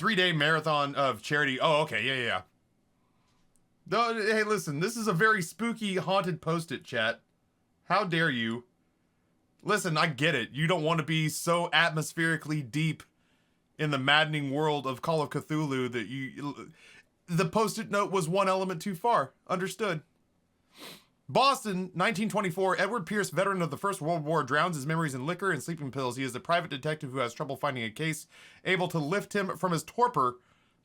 3-day marathon of charity. Oh, okay. Yeah. No, hey, listen, this is a very spooky, haunted post-it, chat. How dare you? Listen, I get it. You don't want to be so atmospherically deep in the maddening world of Call of Cthulhu that the post-it note was one element too far. Understood. Boston, 1924. Edward Pierce, veteran of the First World War, drowns his memories in liquor and sleeping pills. He is a private detective who has trouble finding a case able to lift him from his torpor.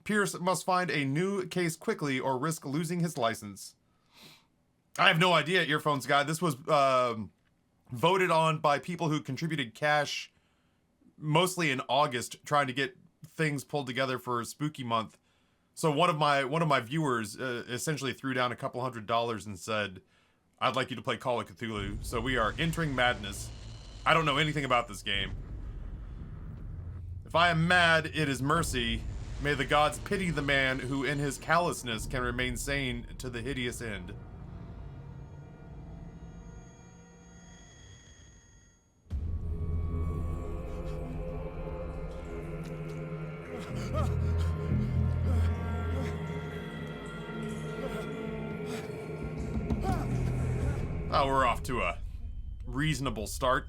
Pierce must find a new case quickly or risk losing his license. I have no idea, Earphones Guy. This was voted on by people who contributed cash mostly in August, trying to get things pulled together for Spooky Month. So one of my viewers essentially threw down a couple $100 and said, I'd like you to play Call of Cthulhu. So we are entering madness. I don't know anything about this game. If I am mad, it is mercy. May the gods pity the man who in his callousness can remain sane to the hideous end. Oh, we're off to a reasonable start.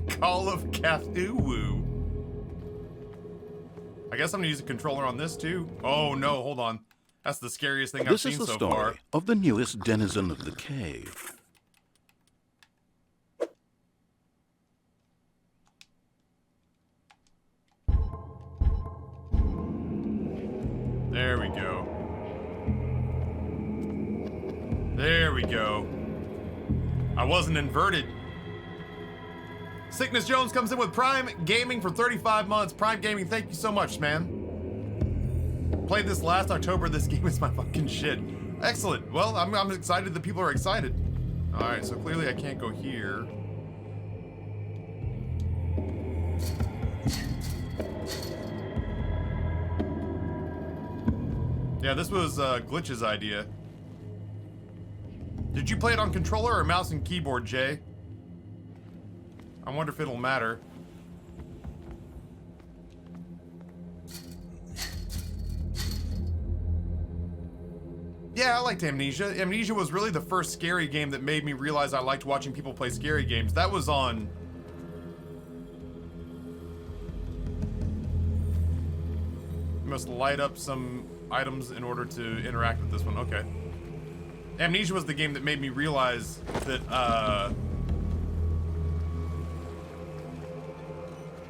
Call of Cthulhu. I guess I'm gonna use a controller on this too. Oh no, hold on. That's the scariest thing I've seen so far. This is the story of the newest denizen of the cave. There we go. There we go. I wasn't inverted. Sickness Jones comes in with Prime Gaming for 35 months. Prime Gaming, thank you so much, man. Played this last October. This game is my fucking shit. Excellent. Well, I'm excited that people are excited. All right, so clearly I can't go here. Yeah, this was Glitch's idea. Did you play it on controller or mouse and keyboard, Jay? I wonder if it'll matter. Yeah, I liked Amnesia. Amnesia was really the first scary game that made me realize I liked watching people play scary games. That was on... You must light up some items in order to interact with this one. Okay. Amnesia was the game that made me realize that,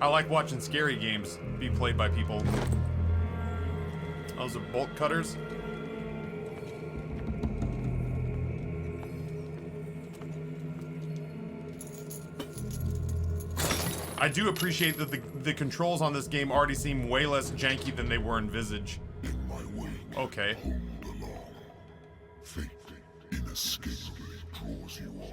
I like watching scary games be played by people. Those are bolt cutters. I do appreciate that the controls on this game already seem way less janky than they were in Visage. In my wake, okay. Hold along. Fate inescapably draws you on.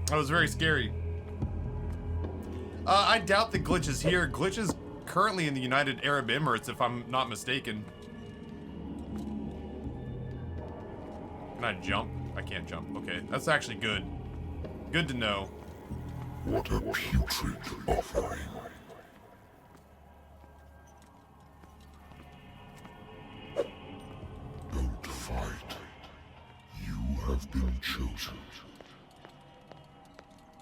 That was very scary. I doubt that Glitch is here. Glitch is currently in the United Arab Emirates, if I'm not mistaken. Can I jump? I can't jump. Okay, that's actually good. Good to know. What a putrid offering. Don't fight. You have been chosen.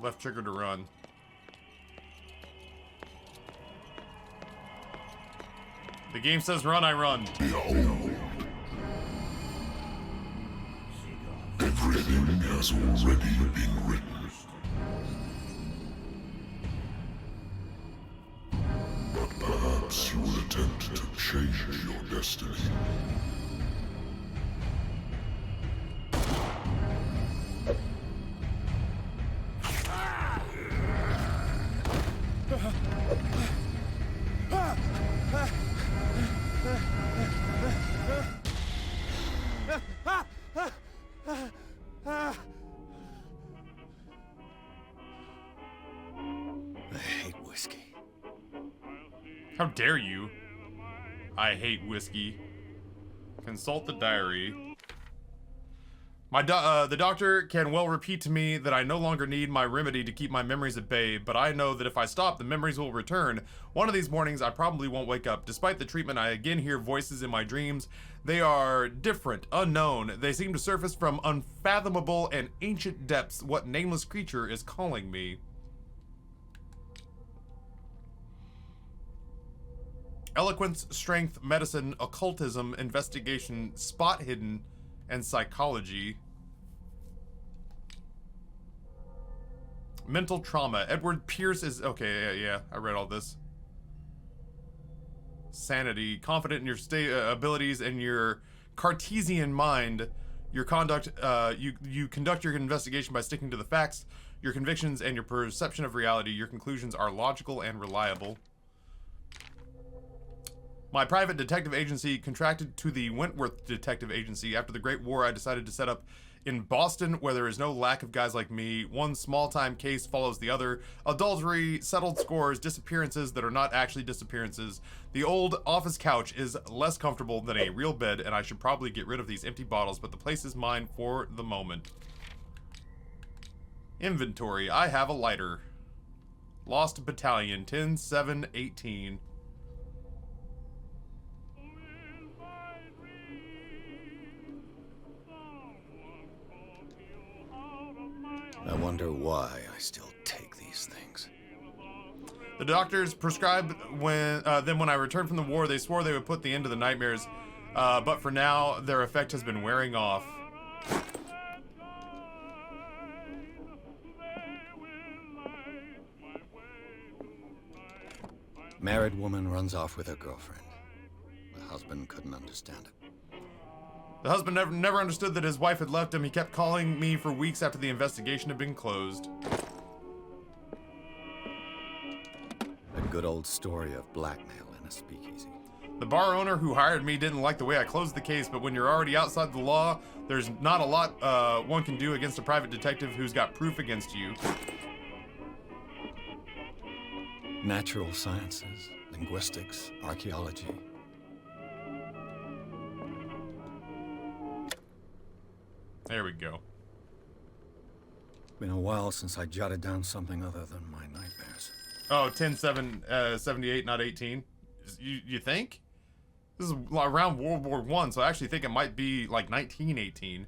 Left trigger to run. The game says run, I run. Behold. Everything has already been written. But perhaps you will attempt to change your destiny. How dare you? I hate whiskey. Consult the diary. The doctor can well repeat to me that I no longer need my remedy to keep my memories at bay, but I know that if I stop, the memories will return. One of these mornings, I probably won't wake up. Despite the treatment, I again hear voices in my dreams. They are different, unknown. They seem to surface from unfathomable and ancient depths. What nameless creature is calling me? Eloquence, strength, medicine, occultism, investigation, spot hidden, and psychology. Mental trauma. Edward Pierce is... Okay, yeah, I read all this. Sanity. Confident in your abilities and your Cartesian mind. Your conduct... You conduct your investigation by sticking to the facts, your convictions, and your perception of reality. Your conclusions are logical and reliable. My private detective agency contracted to the Wentworth Detective Agency. After the Great War, I decided to set up in Boston, where there is no lack of guys like me. One small-time case follows the other. Adultery, settled scores, disappearances that are not actually disappearances. The old office couch is less comfortable than a real bed, and I should probably get rid of these empty bottles, but the place is mine for the moment. Inventory. I have a lighter. Lost Battalion, 10-7-18. I wonder why I still take these things. The doctors prescribed them when I returned from the war. They swore they would put the end to the nightmares, but for now, their effect has been wearing off. Married woman runs off with her girlfriend. The husband couldn't understand it. The husband never understood that his wife had left him. He kept calling me for weeks after the investigation had been closed. A good old story of blackmail in a speakeasy. The bar owner who hired me didn't like the way I closed the case, but when you're already outside the law, there's not a lot one can do against a private detective who's got proof against you. Natural sciences, linguistics, archaeology. There we go. Been a while since I jotted down something other than my nightmares. Oh, 10-7-78, not 18. You think? This is around World War I, so I actually think it might be like 1918.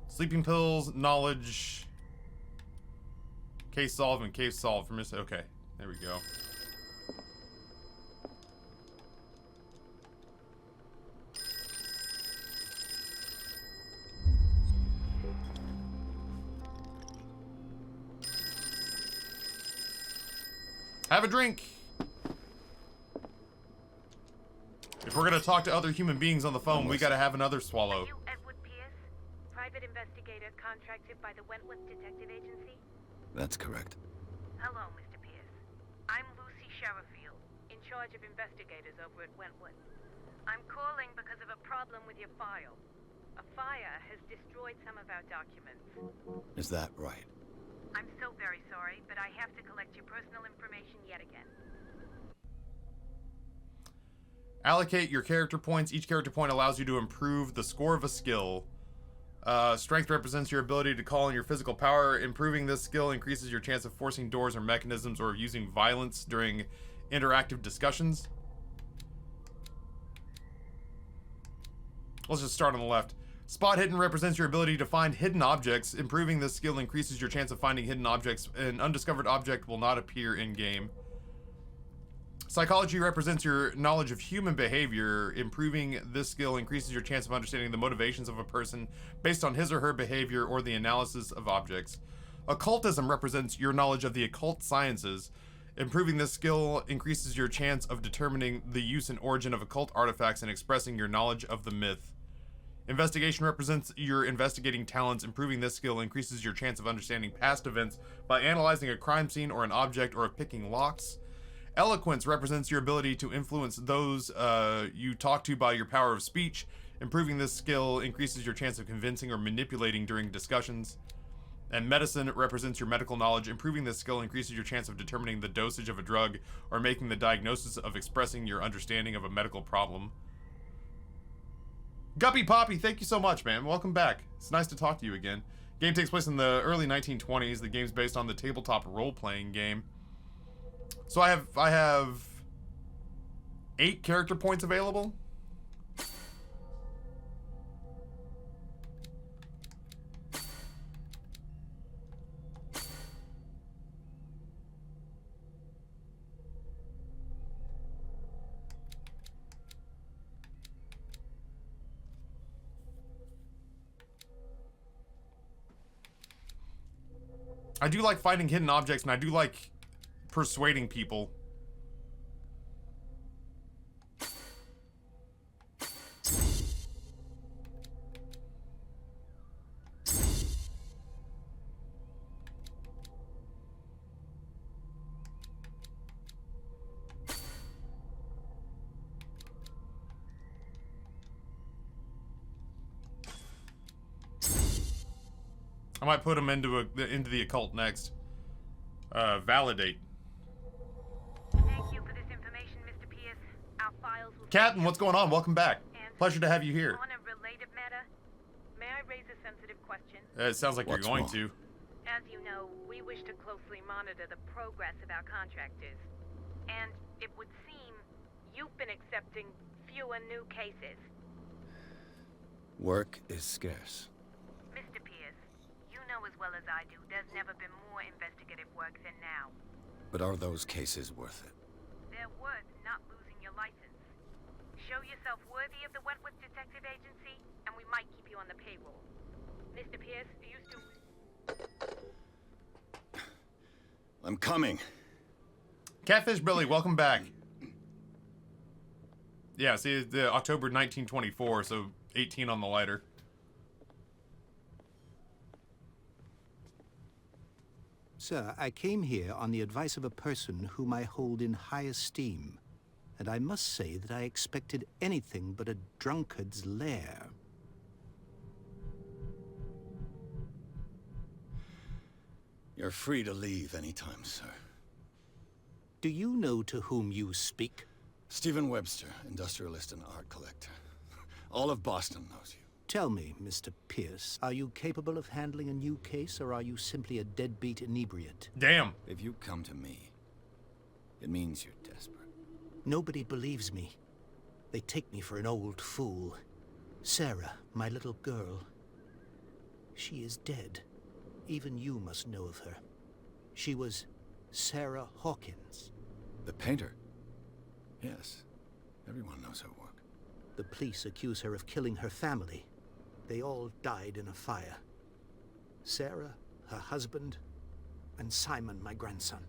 Sleeping pills, knowledge, case solved, and case solved for Miss. Okay, there we go. Have a drink. If we're gonna talk to other human beings on the phone, we gotta have another swallow. Are you Edward Pierce, private investigator contracted by the Wentworth Detective Agency? That's correct. Hello, Mr. Pierce. I'm Lucy Sherifield, in charge of investigators over at Wentworth. I'm calling because of a problem with your file. A fire has destroyed some of our documents. Is that right? I'm so very sorry, but I have to collect your personal information yet again. Allocate your character points. Each character point allows you to improve the score of a skill. Strength represents your ability to call on your physical power. Improving this skill increases your chance of forcing doors or mechanisms or using violence during interactive discussions. Let's just start on the left. Spot hidden represents your ability to find hidden objects. Improving this skill increases your chance of finding hidden objects. An undiscovered object will not appear in-game. Psychology represents your knowledge of human behavior. Improving this skill increases your chance of understanding the motivations of a person based on his or her behavior or the analysis of objects. Occultism represents your knowledge of the occult sciences. Improving this skill increases your chance of determining the use and origin of occult artifacts and expressing your knowledge of the myth. Investigation represents your investigating talents. Improving this skill increases your chance of understanding past events by analyzing a crime scene or an object or picking locks. Eloquence represents your ability to influence those you talk to by your power of speech. Improving this skill increases your chance of convincing or manipulating during discussions. And medicine represents your medical knowledge. Improving this skill increases your chance of determining the dosage of a drug or making the diagnosis of expressing your understanding of a medical problem. Guppy Poppy, thank you so much, man. Welcome back. It's nice to talk to you again. Game takes place in the early 1920s. The game's based on the tabletop role-playing game. So I have 8 character points available. I do like finding hidden objects, and I do like persuading people. I might put him into the occult next. Validate. Thank you for this information, Mr. Pierce. Our files will... Captain, what's going on? Welcome back. And Pleasure to have you here. on a related matter, may I raise a sensitive question? It sounds like What's you're going wrong? to. As you know, we wish to closely monitor the progress of our contractors. And it would seem you've been accepting fewer new cases. Work is scarce. Mr. Pierce, you know as well as I do, there's never been more investigative work than now. But are those cases worth it? They're worth not losing your license. Show yourself worthy of the Wentworth Detective Agency, and we might keep you on the payroll. Mr. Pierce, are you still... I'm coming. Catfish Billy, welcome back. Yeah, see, the October 1924, so 18 on the lighter. Sir, I came here on the advice of a person whom I hold in high esteem, and I must say that I expected anything but a drunkard's lair. You're free to leave anytime, sir. Do you know to whom you speak? Stephen Webster, industrialist and art collector. All of Boston knows you. Tell me, Mr. Pierce, are you capable of handling a new case, or are you simply a deadbeat inebriate? Damn. If you come to me, it means you're desperate. Nobody believes me. They take me for an old fool. Sarah, my little girl, she is dead. Even you must know of her. She was Sarah Hawkins. The painter? Yes. Everyone knows her work. The police accuse her of killing her family. They all died in a fire. Sarah, her husband, and Simon, my grandson.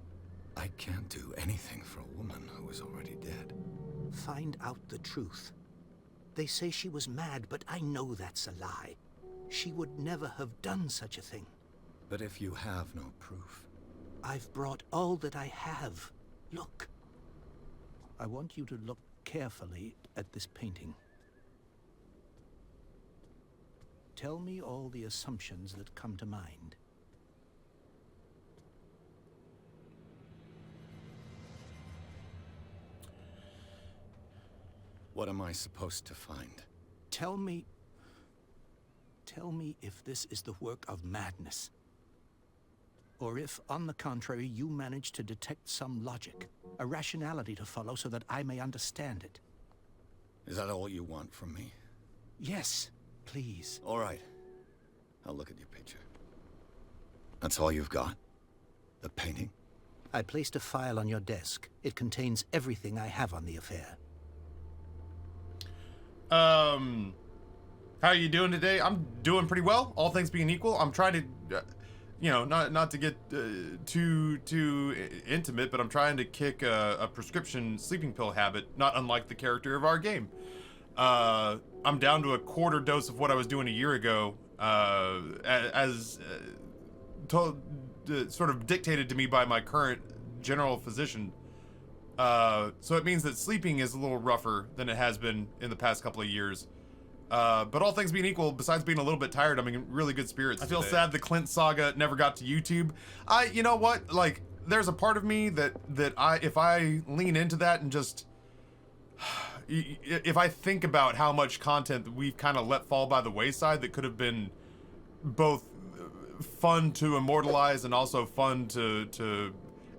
I can't do anything for a woman who is already dead. Find out the truth. They say she was mad, but I know that's a lie. She would never have done such a thing. But if you have no proof... I've brought all that I have. Look. I want you to look carefully at this painting. Tell me all the assumptions that come to mind. What am I supposed to find? Tell me if this is the work of madness. Or if, on the contrary, you manage to detect some logic, a rationality to follow so that I may understand it. Is that all you want from me? Yes, please. All right. I'll look at your picture. That's all you've got? The painting? I placed a file on your desk. It contains everything I have on the affair. How are you doing today? I'm doing pretty well, all things being equal. I'm trying to, not to get too intimate, but I'm trying to kick a prescription sleeping pill habit, not unlike the character of our game. I'm down to a quarter dose of what I was doing a year ago, sort of dictated to me by my current general physician. So it means that sleeping is a little rougher than it has been in the past couple of years. But all things being equal, besides being a little bit tired, I'm in really good spirits. I feel sad the Clint saga never got to YouTube. You know what? Like, there's a part of me that if I lean into that and just, if I think about how much content that we've kind of let fall by the wayside that could have been both fun to immortalize and also fun to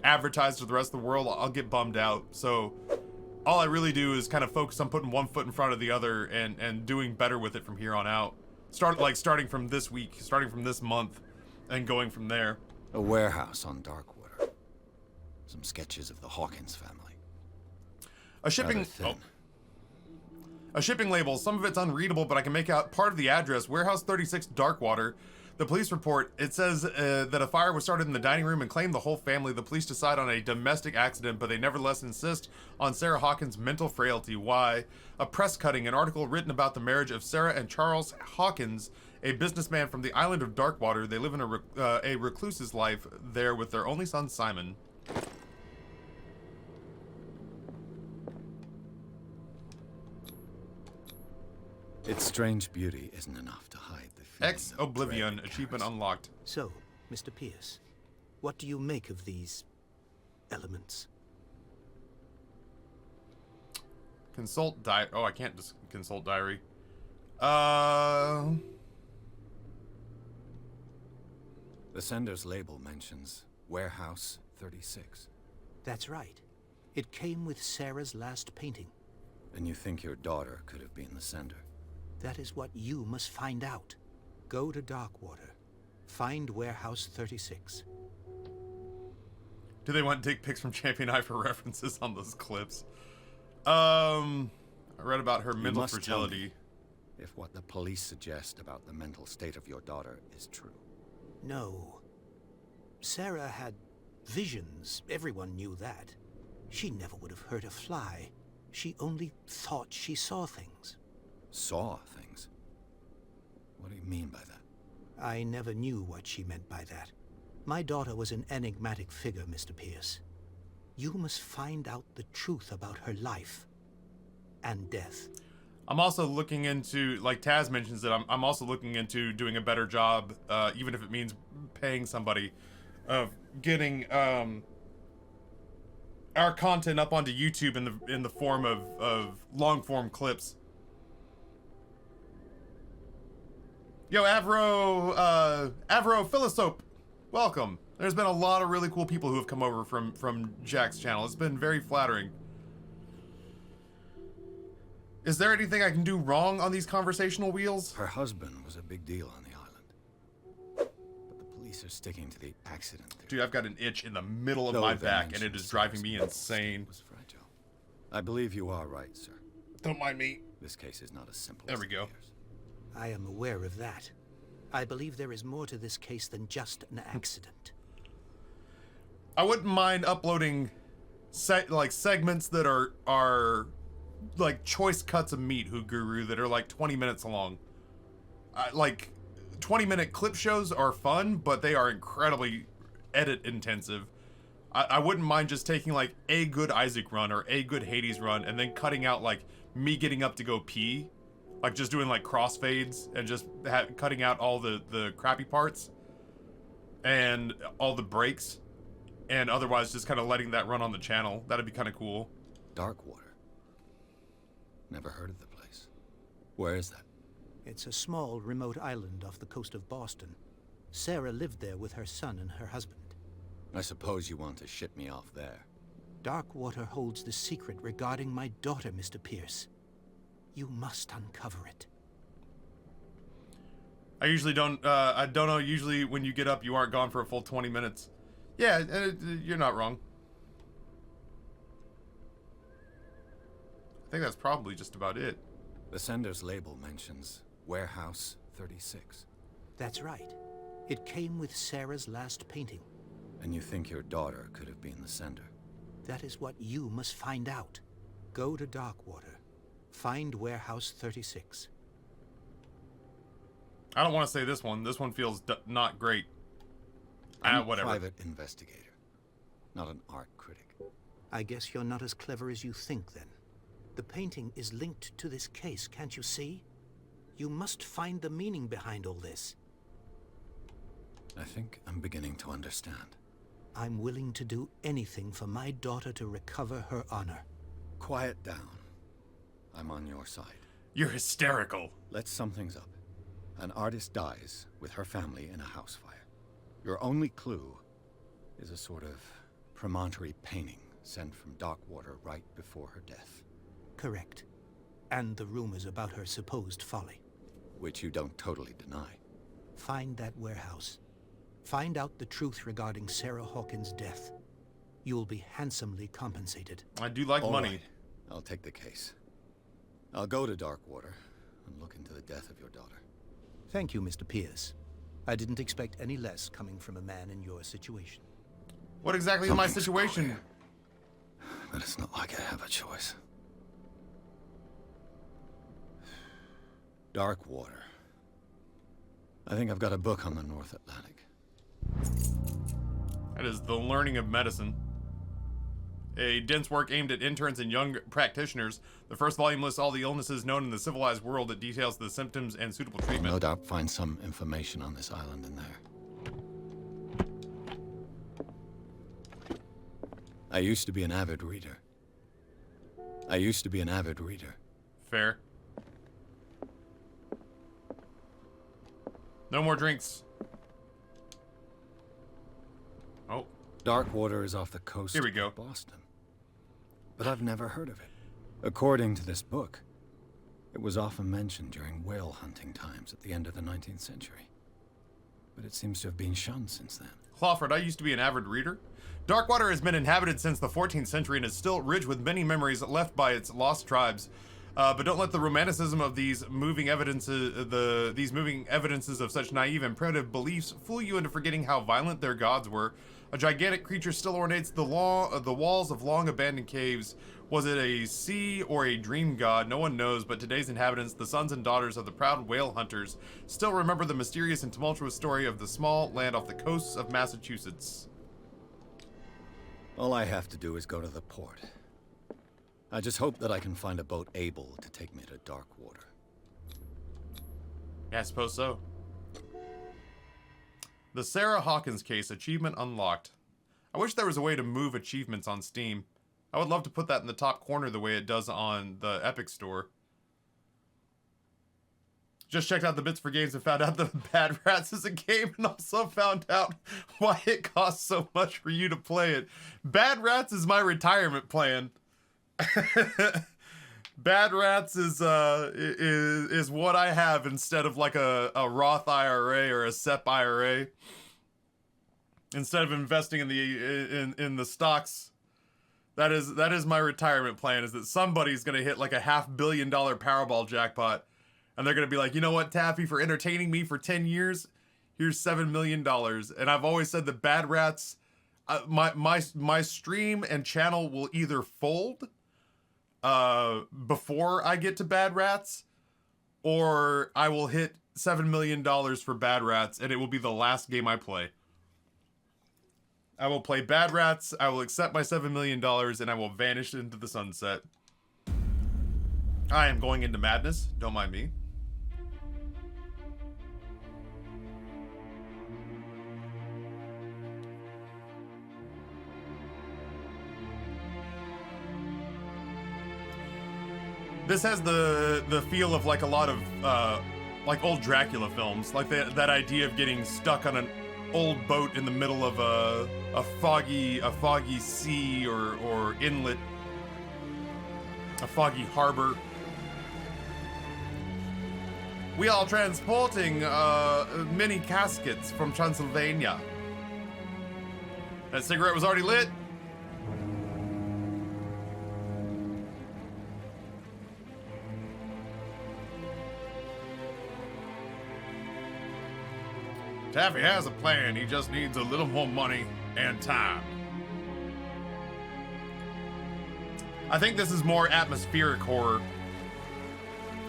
advertise to the rest of the world, I'll get bummed out. So all I really do is kind of focus on putting one foot in front of the other and doing better with it from here on out. Starting from this week, starting from this month, and going from there. A warehouse on Darkwater. Some sketches of the Hawkins family. A shipping label. Some of it's unreadable, but I can make out part of the address. Warehouse 36, Darkwater. The police report, it says that a fire was started in the dining room and claimed the whole family. The police decide on a domestic accident, but they nevertheless insist on Sarah Hawkins' mental frailty. Why? A press cutting, an article written about the marriage of Sarah and Charles Hawkins, a businessman from the island of Darkwater. They live in a recluse's life there with their only son, Simon. Its strange beauty isn't enough to hide the feeling Ex Oblivion, achievement unlocked. So, Mr. Pierce, what do you make of these elements? Consult diary. Oh, I can't just consult diary. The sender's label mentions Warehouse 36. That's right. It came with Sarah's last painting. And you think your daughter could have been the sender? That is what you must find out. Go to Darkwater. Find Warehouse 36. Do they want dick pics from Champion Eye for references on those clips? I read about her mental fragility. If what the police suggest about the mental state of your daughter is true. No. Sarah had visions. Everyone knew that. She never would have hurt a fly. She only thought she saw things. Saw things? What do you mean by that? I never knew what she meant by that. My daughter was an enigmatic figure, Mr. Pierce. You must find out the truth about her life and death. I'm also looking into, like Taz mentions that I'm also looking into doing a better job, even if it means paying somebody, of getting our content up onto YouTube in the form of long form clips. Yo, Avro Philosophe, welcome. There's been a lot of really cool people who have come over from Jack's channel. It's been very flattering. Is there anything I can do wrong on these conversational wheels? Her husband was a big deal on the island. But the police are sticking to the accident theory. Dude, I've got an itch in the middle of my back, and it is driving me insane. Was fragile. I believe you are right, sir. Don't mind me. This case is not as simple There as we go. it appears. I am aware of that. I believe there is more to this case than just an accident. I wouldn't mind uploading segments that are like choice cuts of meat, Who Guru, that are like 20 minutes long. Like 20-minute clip shows are fun, but they are incredibly edit intensive. I wouldn't mind just taking like a good Isaac run or a good Hades run and then cutting out like me getting up to go pee. Like just doing like crossfades and just cutting out all the crappy parts and all the breaks, and otherwise just kind of letting that run on the channel. That'd be kind of cool. Darkwater. Never heard of the place. Where is that? It's a small, remote island off the coast of Boston. Sarah lived there with her son and her husband. I suppose you want to ship me off there. Darkwater holds the secret regarding my daughter, Mr. Pierce. You must uncover it. I usually don't, I don't know, usually when you get up, you aren't gone for a full 20 minutes. Yeah, you're not wrong. I think that's probably just about it. The sender's label mentions Warehouse 36. That's right. It came with Sarah's last painting. And you think your daughter could have been the sender? That is what you must find out. Go to Darkwater. Find Warehouse 36. I don't want to say this one. This one feels not great. I'm Whatever. a private investigator, not an art critic. I guess you're not as clever as you think, then. The painting is linked to this case, can't you see? You must find the meaning behind all this. I think I'm beginning to understand. I'm willing to do anything for my daughter to recover her honor. Quiet down. I'm on your side. You're hysterical. Let's sum things up. An artist dies with her family in a house fire. Your only clue is a sort of promontory painting sent from Darkwater right before her death. Correct. And the rumors about her supposed folly. Which you don't totally deny. Find that warehouse. Find out the truth regarding Sarah Hawkins' death. You'll be handsomely compensated. I do like All money. right. I'll take the case. I'll go to Darkwater and look into the death of your daughter. Thank you, Mr. Pierce. I didn't expect any less coming from a man in your situation. What exactly is my Something's situation? clear. But it's not like I have a choice. Darkwater. I think I've got a book on the North Atlantic. That is The Learning of Medicine. A dense work aimed at interns and young practitioners. The first volume lists all the illnesses known in the civilized world. It details the symptoms and suitable I'll treatment. no doubt find some information on this island in there. I used to be an avid reader. Fair. No more drinks. Oh, Darkwater is off the coast Here we go. of Boston. But I've never heard of it. According to this book, it was often mentioned during whale hunting times at the end of the 19th century. But it seems to have been shunned since then. Clawford, I used to be an avid reader. Darkwater has been inhabited since the 14th century and is still rich with many memories left by its lost tribes. But don't let the romanticism of these moving evidences of such naive and primitive beliefs fool you into forgetting how violent their gods were. A gigantic creature still ornates the walls of long abandoned caves. Was it a sea or a dream god? No one knows, but today's inhabitants, the sons and daughters of the proud whale hunters, still remember the mysterious and tumultuous story of the small land off the coasts of Massachusetts. All I have to do is go to the port. I just hope that I can find a boat able to take me to Darkwater. Yeah, I suppose so. The Sarah Hawkins case, achievement unlocked. I wish there was a way to move achievements on Steam. I would love to put that in the top corner the way it does on the Epic Store. Just checked out the Bits for Games and found out that Bad Rats is a game, and also found out why it costs so much for you to play it. Bad Rats is my retirement plan. Bad Rats is what I have instead of like a Roth IRA or a SEP IRA. Instead of investing in the stocks, that is my retirement plan. Is that somebody's gonna hit like a $500 million Powerball jackpot, and they're gonna be like, you know what, Taffy, for entertaining me for 10 years, here's $7 million. And I've always said that Bad Rats, my stream and channel will either fold before I get to Bad Rats, or I will hit $7 million for Bad Rats, and it will be the last game I play. I will play Bad Rats, I will accept my $7 million, and I will vanish into the sunset. I am going into madness, don't mind me. This has the feel of like a lot of like old Dracula films, like that idea of getting stuck on an old boat in the middle of a foggy sea or inlet, a foggy harbor. We are transporting many caskets from Transylvania. That cigarette was already lit. Taffy has a plan, he just needs a little more money and time. I think this is more atmospheric horror.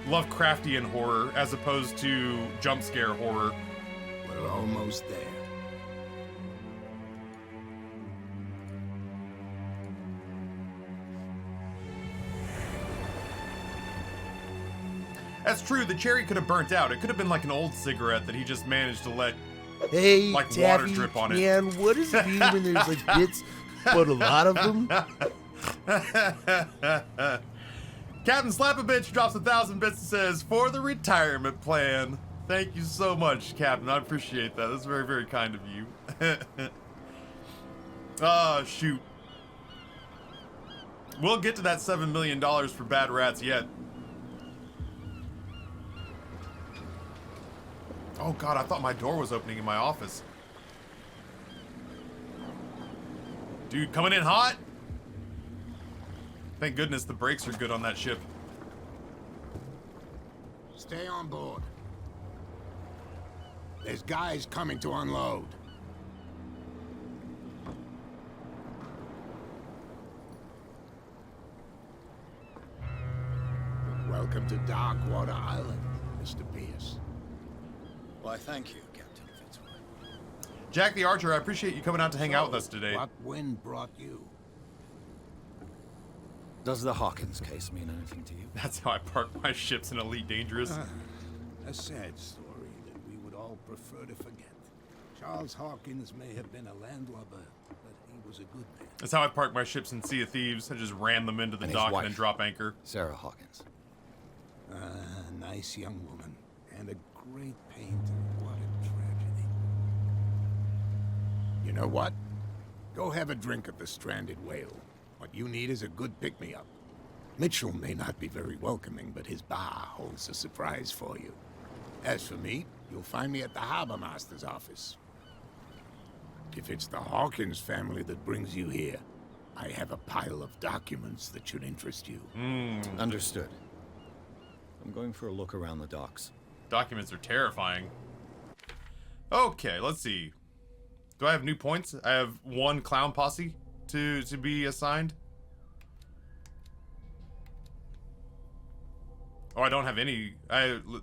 Lovecraftian horror, as opposed to jump scare horror. We're almost there. That's true, the cherry could have burnt out. It could have been like an old cigarette that he just managed to let Hey, like water Taffy, drip on it. man, what does it mean when there's like bits, but a lot of them? Captain Slap-a-Bitch drops 1,000 bits and says, for the retirement plan. Thank you so much, Captain. I appreciate that. That's very, very kind of you. Oh, shoot. We'll get to that $7 million for Bad Rats yet. Oh god, I thought my door was opening in my office. Dude, coming in hot? Thank goodness the brakes are good on that ship. Stay on board. There's guys coming to unload. Welcome to Darkwater Island, Mr. Pierce. Why, thank you, Captain Fitzroy. Jack the Archer, I appreciate you coming out to hang out with us today. What wind brought you? Does the Hawkins case mean anything to you? That's how I park my ships in Elite Dangerous. A sad story that we would all prefer to forget. Charles Hawkins may have been a landlubber, but he was a good man. That's how I park my ships in Sea of Thieves. I just ram them into the And his dock and wife. then drop anchor. Sarah Hawkins. A nice young woman, and a great painter. What a tragedy. You know what? Go have a drink at the Stranded Whale. What you need is a good pick-me-up. Mitchell may not be very welcoming, but his bar holds a surprise for you. As for me, you'll find me at the Harbor Master's office. If it's the Hawkins family that brings you here, I have a pile of documents that should interest you. Understood. I'm going for a look around the docks. Documents are terrifying. Okay, let's see. Do I have new points? I have one clown posse to be assigned. Oh, I don't have any. The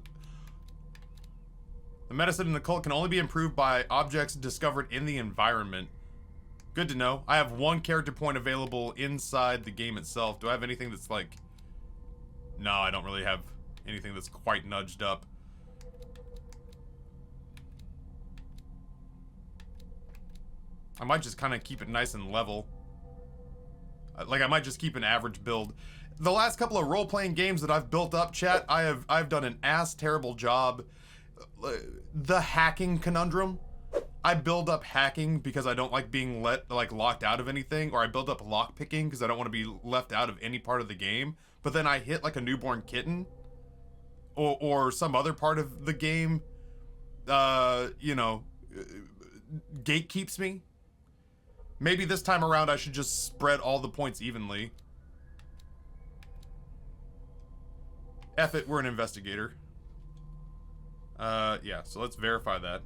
medicine in the cult can only be improved by objects discovered in the environment. Good to know. I have one character point available inside the game itself. Do I have anything that's like... No, I don't really have anything that's quite nudged up. I might just kind of keep it nice and level. Like, I might just keep an average build. The last couple of role-playing games that I've built up, chat, I've done an ass-terrible job. The hacking conundrum. I build up hacking because I don't like being locked out of anything, or I build up lockpicking because I don't want to be left out of any part of the game. But then I hit like a newborn kitten, or some other part of the game, you know, gatekeeps me. Maybe this time around I should just spread all the points evenly. F it, we're an investigator. Yeah, so let's verify that.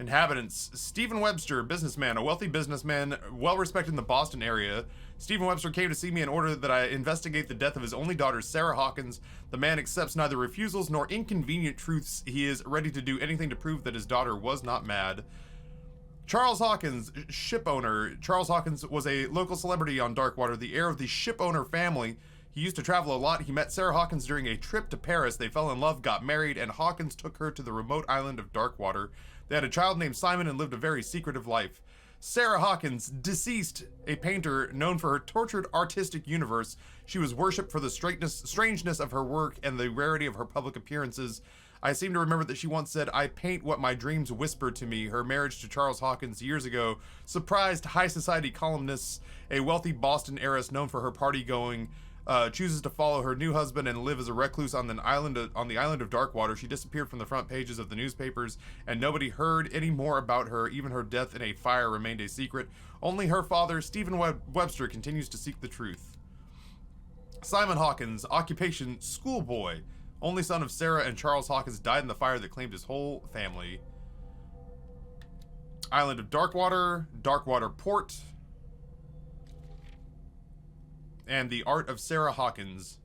Inhabitants: Stephen Webster, businessman, a wealthy businessman, well respected in the Boston area. Stephen Webster came to see me in order that I investigate the death of his only daughter, Sarah Hawkins. The man accepts neither refusals nor inconvenient truths. He is ready to do anything to prove that his daughter was not mad. Charles Hawkins, ship owner. Charles Hawkins was a local celebrity on Darkwater, the heir of the ship owner family. He used to travel a lot. He met Sarah Hawkins during a trip to Paris. They fell in love, got married, and Hawkins took her to the remote island of Darkwater. They had a child named Simon and lived a very secretive life. Sarah Hawkins, deceased, a painter known for her tortured artistic universe. She was worshipped for the strangeness of her work and the rarity of her public appearances. I seem to remember that she once said, "I paint what my dreams whisper to me." Her marriage to Charles Hawkins years ago surprised high society columnists. A wealthy Boston heiress known for her party-going chooses to follow her new husband and live as a recluse on the island of Darkwater. She disappeared from the front pages of the newspapers, and nobody heard any more about her. Even her death in a fire remained a secret. Only her father, Stephen Webster, continues to seek the truth. Simon Hawkins, occupation schoolboy, only son of Sarah and Charles Hawkins, died in the fire that claimed his whole family. Island of Darkwater, Darkwater Port, and the art of Sarah Hawkins.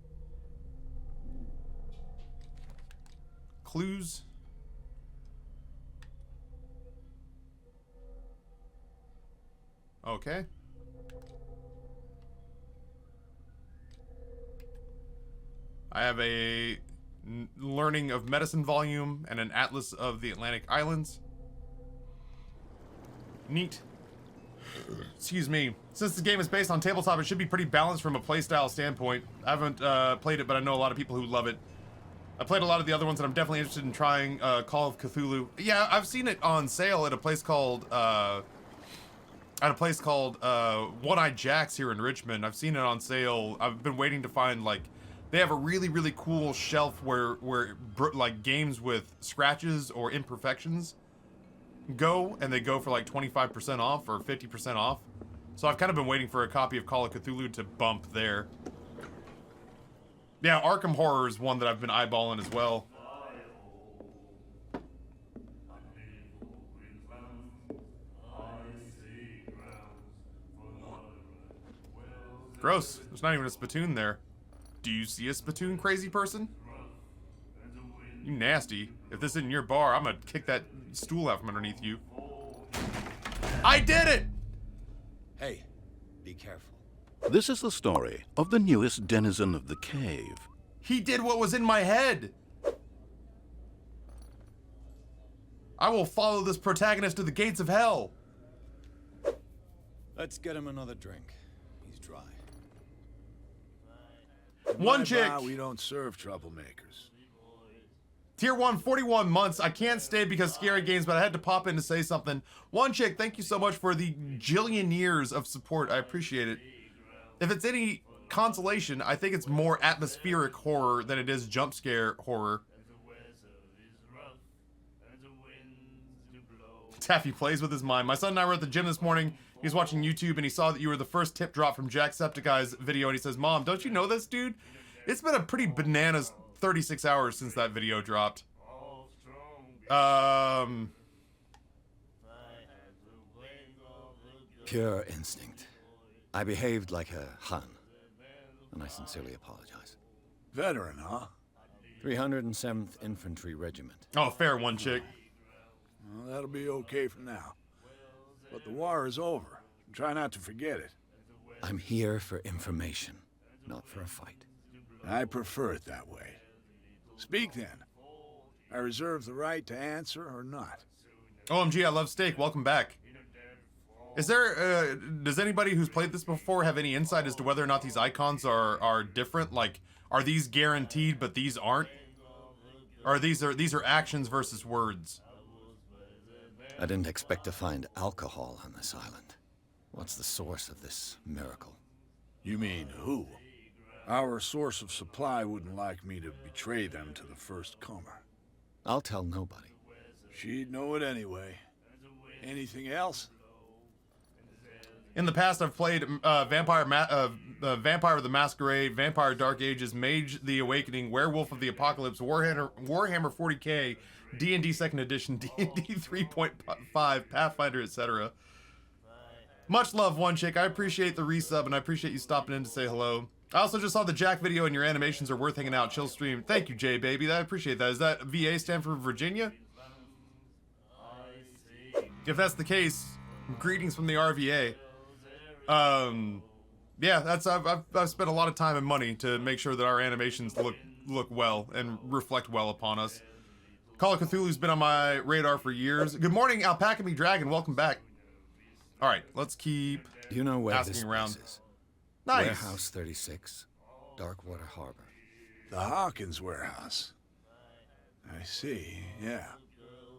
Clues. Okay. I have a learning of medicine volume and an atlas of the Atlantic Islands. Neat. Excuse me. Since the game is based on tabletop, it should be pretty balanced from a playstyle standpoint. I haven't played it, but I know a lot of people who love it. I played a lot of the other ones, and I'm definitely interested in trying Call of Cthulhu. Yeah, I've seen it on sale at a place called One-Eyed Jack's here in Richmond. I've seen it on sale. I've been waiting to find, like, they have a really, really cool shelf where like games with scratches or imperfections go, and they go for like 25% off or 50% off. So I've kind of been waiting for a copy of Call of Cthulhu to bump there. Yeah, Arkham Horror is one that I've been eyeballing as well. Gross. There's not even a spittoon there. Do you see a spittoon, crazy person? You nasty. If this isn't your bar, I'm gonna kick that stool out from underneath you. I did it! Hey, be careful. This is the story of the newest denizen of the cave. He did what was in my head! I will follow this protagonist to the gates of hell! Let's get him another drink. He's dry. One chick! We don't serve troublemakers. Tier 1, 41 months. I can't stay because scary games, but I had to pop in to say something. One chick, thank you so much for the jillion years of support. I appreciate it. If it's any consolation, I think it's more atmospheric horror than it is jump scare horror. Taffy plays with his mind. My son and I were at the gym this morning. He was watching YouTube and he saw that you were the first tip drop from Jacksepticeye's video, and he says, "Mom, don't you know this dude? It's been a pretty bananas 36 hours since that video dropped." Pure instinct. I behaved like a Hun, and I sincerely apologize. Veteran, huh? 307th Infantry Regiment. Oh, fair, one chick. Well, that'll be okay for now. But the war is over. Try not to forget it. I'm here for information, not for a fight. I prefer it that way. Speak then. I reserve the right to answer or not. OMG, I love steak. Welcome back. Is there, does anybody who's played this before have any insight as to whether or not these icons are different? Like, are these guaranteed, but these aren't? Or these are actions versus words? I didn't expect to find alcohol on this island. What's the source of this miracle? You mean who? Our source of supply wouldn't like me to betray them to the first comer. I'll tell nobody. She'd know it anyway. Anything else? In the past, I've played Vampire of the Masquerade, Vampire Dark Ages, Mage the Awakening, Werewolf of the Apocalypse, Warhammer 40k, D&D 2nd Edition, D&D 3.5, Pathfinder, etc. Much love, one chick. I appreciate the resub, and I appreciate you stopping in to say hello. I also just saw the Jack video, and your animations are worth hanging out. Chill stream. Thank you, Jay, baby. I appreciate that. Is that VA stand for Virginia? If that's the case, greetings from the RVA. Yeah, that's I've spent a lot of time and money to make sure that our animations look well and reflect well upon us. Call of Cthulhu's been on my radar for years. Good morning, Alpaca Me Dragon. Welcome back. All right, let's keep Do you know where asking this around. place is? Nice. Warehouse 36, Darkwater Harbor. The Hawkins warehouse. I see, yeah.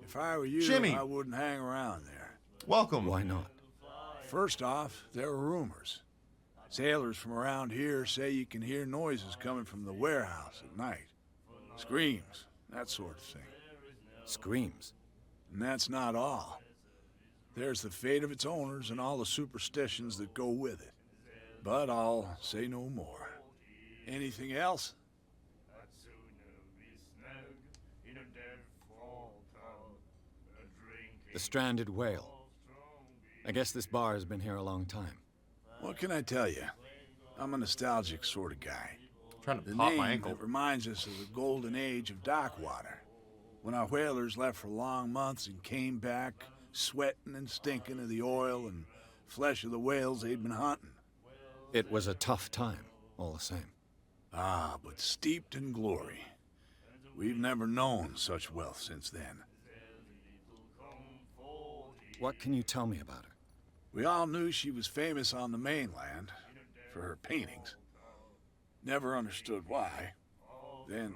If I were you, Jimmy. I wouldn't hang around there. Welcome. Why not? First off, there are rumors. Sailors from around here say you can hear noises coming from the warehouse at night. Screams, that sort of thing. Screams. And that's not all. There's the fate of its owners and all the superstitions that go with it. But I'll say no more. Anything else? The stranded whale. I guess this bar has been here a long time. What can I tell you? I'm a nostalgic sort of guy. Trying to The pop name my ankle. that reminds us of the golden age of dockwater, when our whalers left for long months and came back sweating and stinking of the oil and flesh of the whales they'd been hunting. It was a tough time, all the same. Ah, but steeped in glory. We've never known such wealth since then. What can you tell me about her? We all knew she was famous on the mainland for her paintings. Never understood why. Then,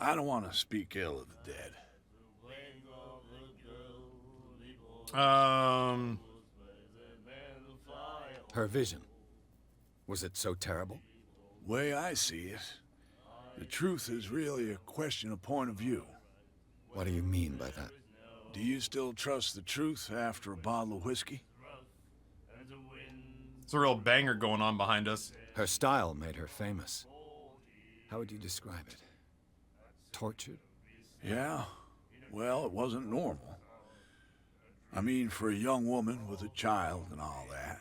I don't want to speak ill of the dead. Her vision. Was it so terrible? Way I see it, the truth is really a question of point of view. What do you mean by that? Do you still trust the truth after a bottle of whiskey? It's a real banger going on behind us. Her style made her famous. How would you describe it? Tortured? Yeah, well, it wasn't normal. I mean, for a young woman with a child and all that.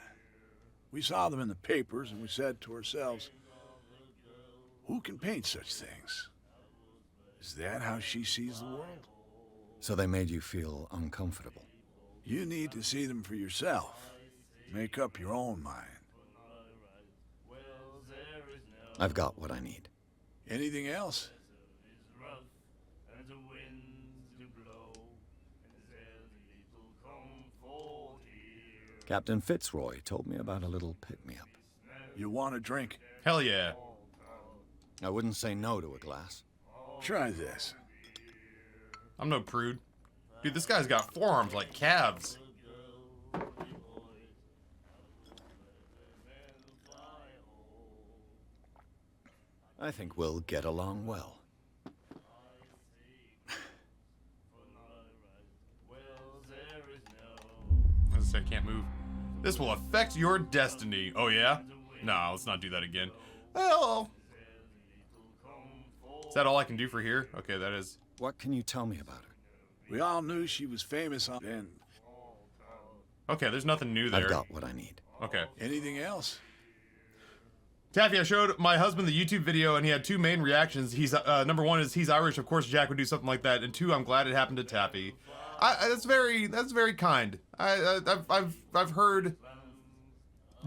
We saw them in the papers and we said to ourselves, who can paint such things? Is that how she sees the world? So they made you feel uncomfortable. You need to see them for yourself. Make up your own mind. I've got what I need. Anything else? Captain Fitzroy told me about a little pick-me-up. You want a drink? Hell yeah. I wouldn't say no to a glass. Try this. I'm no prude. Dude, this guy's got forearms like calves. I think we'll get along well. I can't move. This will affect your destiny. Oh, yeah? No, let's not do that again. Well... Is that all I can do for here? Okay, that is... What can you tell me about her? We all knew she was famous on... And Okay, there's nothing new there. I've got what I need. Okay. anything else? Taffy, I showed my husband the YouTube video, and he had two main reactions. He's number one is he's Irish. Of course, Jack would do something like that. And two, I'm glad it happened to Taffy. That's very kind. I've heard,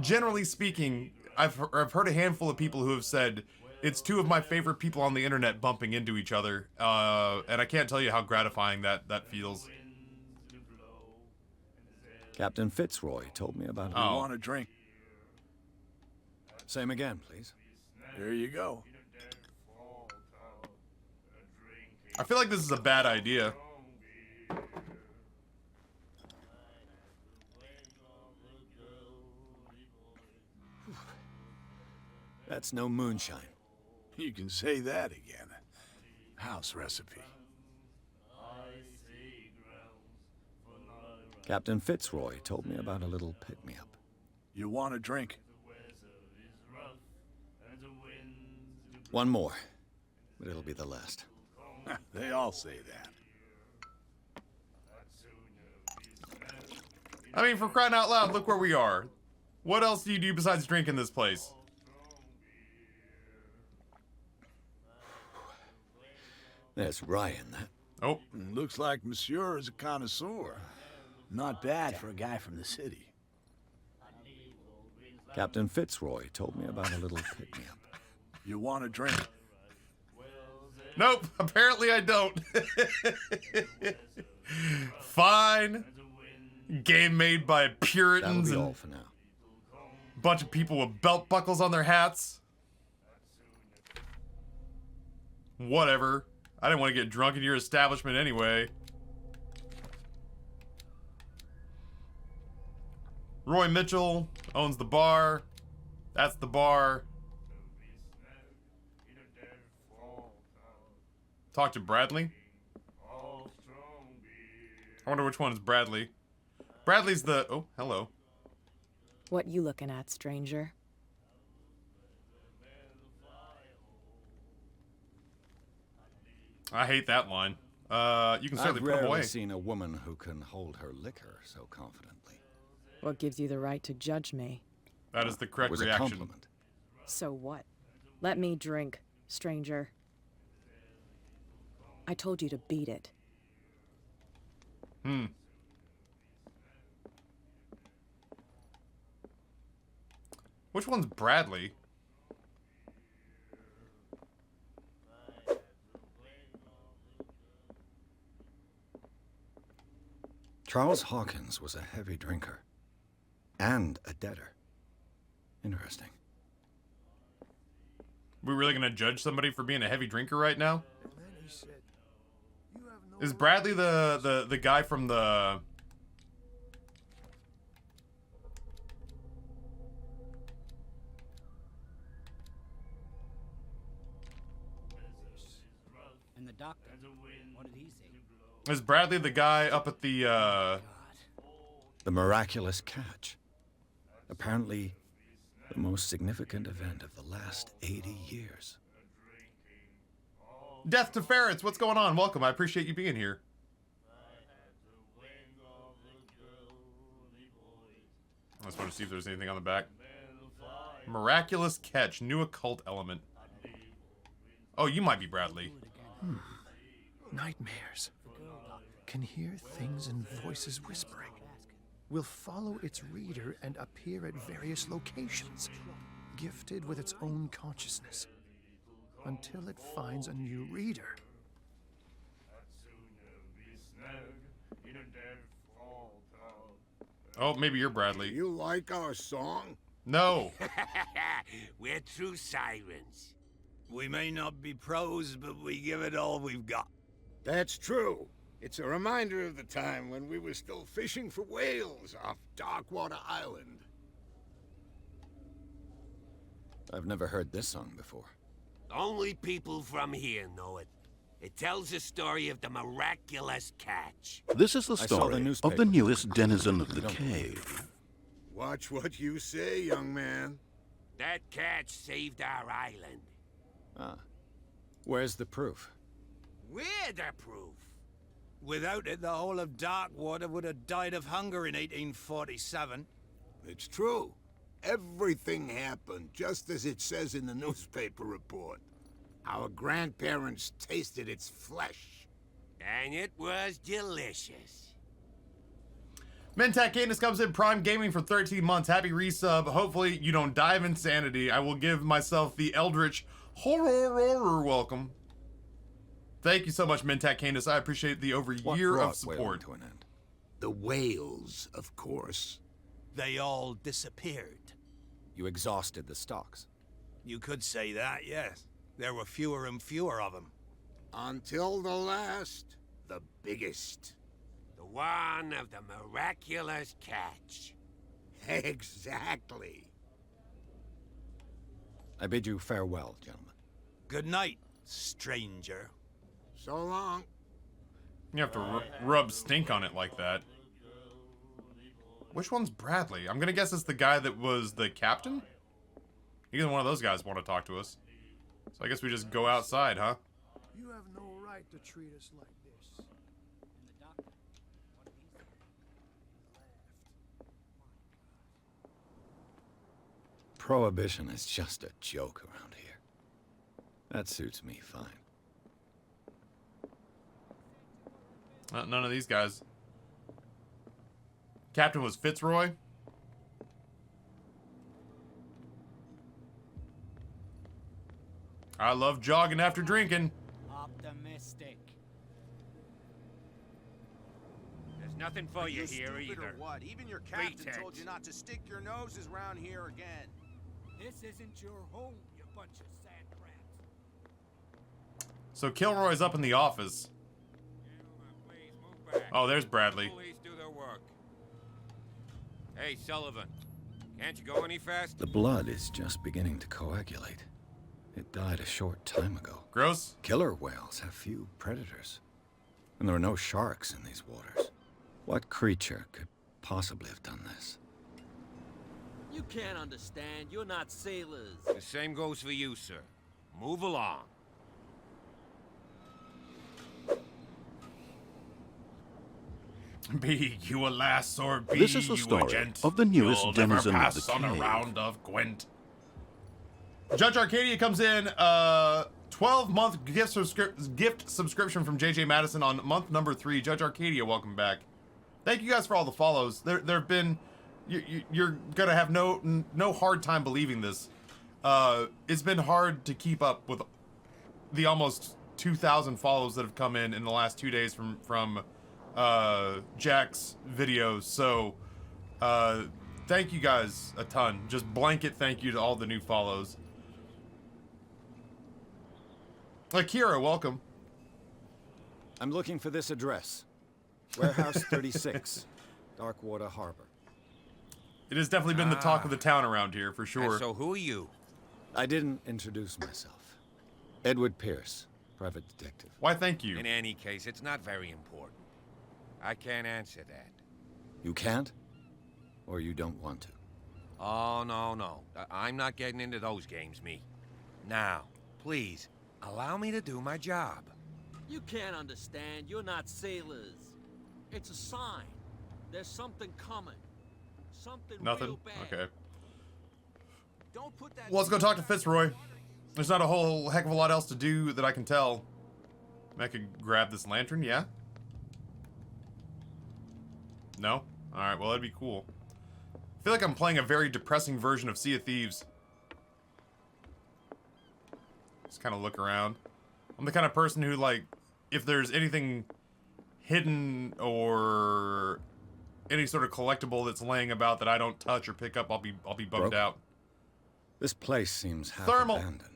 generally speaking, I've heard a handful of people who have said it's two of my favorite people on the internet bumping into each other, and I can't tell you how gratifying that feels. Captain Fitzroy told me about her. You want a drink? Same again, please. There you go. I feel like this is a bad idea. That's no moonshine. You can say that again. House recipe. Captain Fitzroy told me about a little pick-me-up. You want a drink? One more, but it'll be the last. They all say that. I mean, for crying out loud, look where we are. What else do you do besides drink in this place? There's rye in that. Oh. Looks like Monsieur is a connoisseur. Not bad for a guy from the city. Captain Fitzroy told me about a little pick-me-up. You want a drink? Nope, apparently I don't. Fine. Game made by Puritans That'll be and all for now. bunch of people with belt buckles on their hats. Whatever. I didn't want to get drunk in your establishment anyway. Roy Mitchell owns the bar. That's the bar. Talk to Bradley. I wonder which one is Bradley. Bradley's the... Oh, hello. What you looking at, stranger? I hate that line. You can certainly I've put him away. rarely seen a woman who can hold her liquor so confidently. What gives you the right to judge me? That is the It correct was a reaction. compliment. So what? Let me drink, stranger. I told you to beat it. Which one's Bradley? Charles Hawkins was a heavy drinker. And a debtor. Interesting. We really gonna judge somebody for being a heavy drinker right now? Is Bradley the guy from the... And the doctor, what did he say? Is Bradley the guy up at the, The miraculous catch. Apparently, the most significant event of the last 80 years. Death to Ferrets, what's going on? Welcome, I appreciate you being here. I just want to see if there's anything on the back. Miraculous catch, new occult element. Oh, you might be Bradley. Nightmares. Can hear things and voices whispering. Will follow its reader and appear at various locations, gifted with its own consciousness, until it finds a new reader. Oh, maybe you're Bradley. You like our song? No. We're true sirens. We may not be pros, but we give it all we've got. That's true. It's a reminder of the time when we were still fishing for whales off Darkwater Island. I've never heard this song before. Only people from here know it. It tells the story of the miraculous catch. This is the I saw story the of the newest denizen of the cave. Watch what you say, young man. That catch saved our island. Ah. Where's the proof? We're the proof. Without it, the whole of Darkwater would have died of hunger in 1847. It's true. Everything happened just as it says in the newspaper report. Our grandparents tasted its flesh. And it was delicious. Mentak Cadence comes in Prime Gaming for 13 months. Happy resub. Hopefully you don't die of insanity. I will give myself the Eldritch horror welcome. Thank you so much, Mentak Cadence. I appreciate the over year of support. To an end? The whales, of course. They all disappeared. You exhausted the stocks. You could say that, yes. There were fewer and fewer of them. Until the last, the biggest. The one of the miraculous catch. Exactly. I bid you farewell, gentlemen. Good night, stranger. So long. You have to rub stink on it like that. Which one's Bradley? I'm gonna guess it's the guy that was the captain? Either one of those guys want to talk to us. So I guess we just go outside, huh? You have no right to treat us like this. Prohibition is just a joke around here. That suits me fine. None of these guys. Captain was Fitzroy. I love jogging after drinking. Optimistic. There's nothing for you here either. Or what? Even your captain Pretense. told you not to stick your noses around here again. This isn't your home, you bunch of sand crabs. So Kilroy's up in the office. Please move back. Oh, there's Bradley. Police do their work. Hey, Sullivan. Can't you go any faster? The blood is just beginning to coagulate. It died a short time ago. Gross. Killer whales have few predators. And there are no sharks in these waters. What creature could possibly have done this? You can't understand. You're not sailors. The same goes for you, sir. Move along. Be you a lass or be This is the you story a gent, of the newest you'll denizen never of the pass on a cave. round of Gwent. Judge Arcadia comes in, 12-month gift subscription from JJ Madison on month number 3. Judge Arcadia, welcome back. Thank you guys for all the follows. There have been, you're gonna have no hard time believing this. It's been hard to keep up with the almost 2,000 follows that have come in the last 2 days from Jack's videos. So, thank you guys a ton. Just blanket thank you to all the new follows. Akira, welcome. I'm looking for this address. Warehouse 36, Darkwater Harbor. It has definitely been the talk of the town around here, for sure. And so who are you? I didn't introduce myself. Edward Pierce, private detective. Why, thank you. In any case, it's not very important. I can't answer that. You can't? Or you don't want to? Oh, no. I'm not getting into those games, me. Now, please, allow me to do my job. You can't understand. You're not sailors. It's a sign. There's something coming. Something Nothing? real bad. Okay. Don't put that Well, let's go talk to Fitzroy. There's not a whole heck of a lot else to do that I can tell. I could grab this lantern, yeah? No? Alright, well, that'd be cool. I feel like I'm playing a very depressing version of Sea of Thieves. Just kind of look around. I'm the kind of person who, like, if there's anything hidden or any sort of collectible that's laying about that I don't touch or pick up, I'll be bummed out. This place seems half Thermal. abandoned.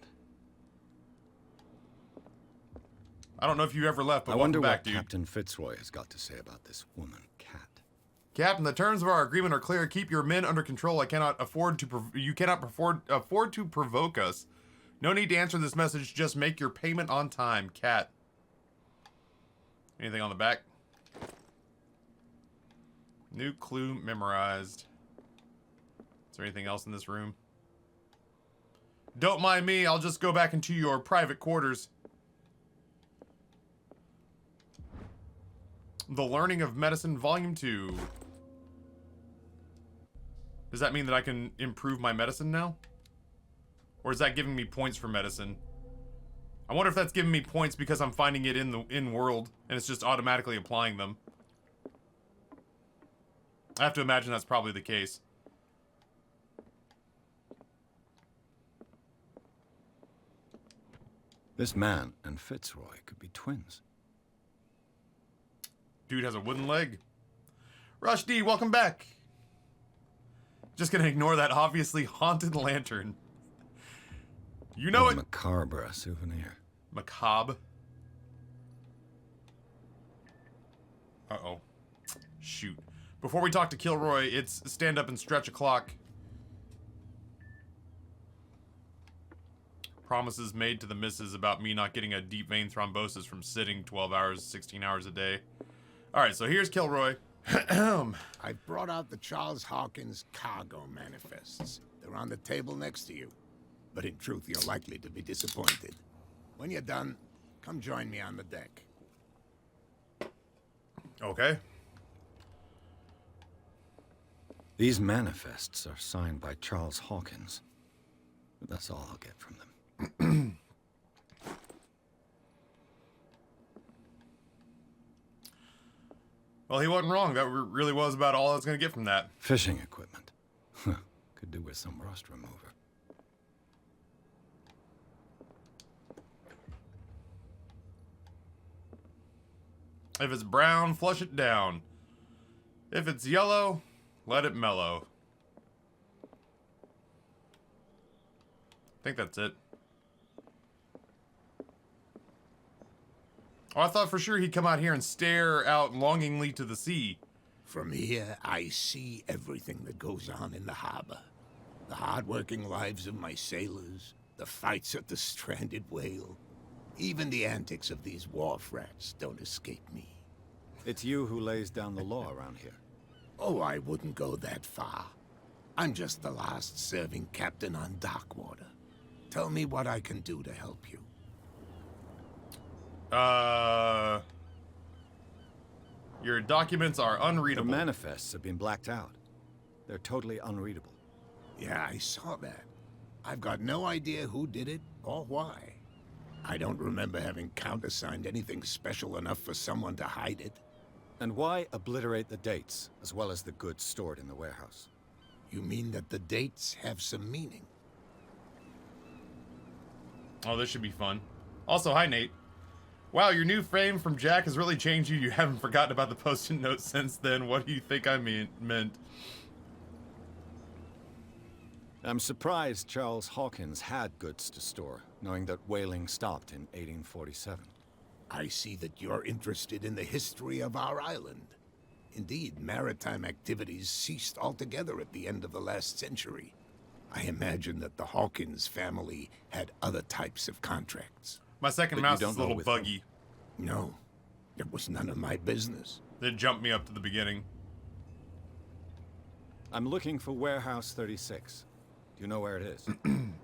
I don't know if you ever left, but I wonder welcome back, what dude. Captain Fitzroy has got to say about this woman, Cat. Captain, the terms of our agreement are clear. Keep your men under control. I cannot afford to. You cannot afford to provoke us. No need to answer this message. Just make your payment on time, Cat. Anything on the back? New clue memorized. Is there anything else in this room? Don't mind me. I'll just go back into your private quarters. The Learning of Medicine, Volume 2. Does that mean that I can improve my medicine now? Or is that giving me points for medicine? I wonder if that's giving me points because I'm finding it in the in-world, and it's just automatically applying them. I have to imagine that's probably the case. This man and Fitzroy could be twins. Dude has a wooden leg. Rush D, welcome back. Just gonna ignore that obviously haunted lantern. You know What a it. macabre souvenir. Macabre. Uh-oh. Shoot. Before we talk to Kilroy, it's stand up and stretch a clock. Promises made to the missus about me not getting a deep vein thrombosis from sitting 12 hours, 16 hours a day. Alright, so here's Kilroy. I've brought out the Charles Hawkins cargo manifests. They're on the table next to you. But in truth, you're likely to be disappointed. When you're done, come join me on the deck. Okay. These manifests are signed by Charles Hawkins. But that's all I'll get from them. Well, he wasn't wrong. That really was about all I was going to get from that. Fishing equipment. Could do with some rust remover. If it's brown, flush it down. If it's yellow, let it mellow. I think that's it. Oh, I thought for sure he'd come out here and stare out longingly to the sea. From here, I see everything that goes on in the harbor. The hard-working lives of my sailors, the fights at the stranded whale. Even the antics of these wharf rats don't escape me. It's you who lays down the law around here. Oh, I wouldn't go that far. I'm just the last serving captain on Darkwater. Tell me what I can do to help you. Your documents are unreadable. The manifests have been blacked out. They're totally unreadable. Yeah, I saw that. I've got no idea who did it or why. I don't remember having countersigned anything special enough for someone to hide it. And why obliterate the dates, as well as the goods stored in the warehouse? You mean that the dates have some meaning? Oh, this should be fun. Also, hi, Nate. Wow, your new frame from Jack has really changed you. You haven't forgotten about the post-it note since then. What do you think I meant? I'm surprised Charles Hawkins had goods to store, knowing that whaling stopped in 1847. I see that you're interested in the history of our island. Indeed, maritime activities ceased altogether at the end of the last century. I imagine that the Hawkins family had other types of contracts. My second mouse is a little buggy. No, it was none of my business. They jumped me up to the beginning. I'm looking for Warehouse 36. Do you know where it is?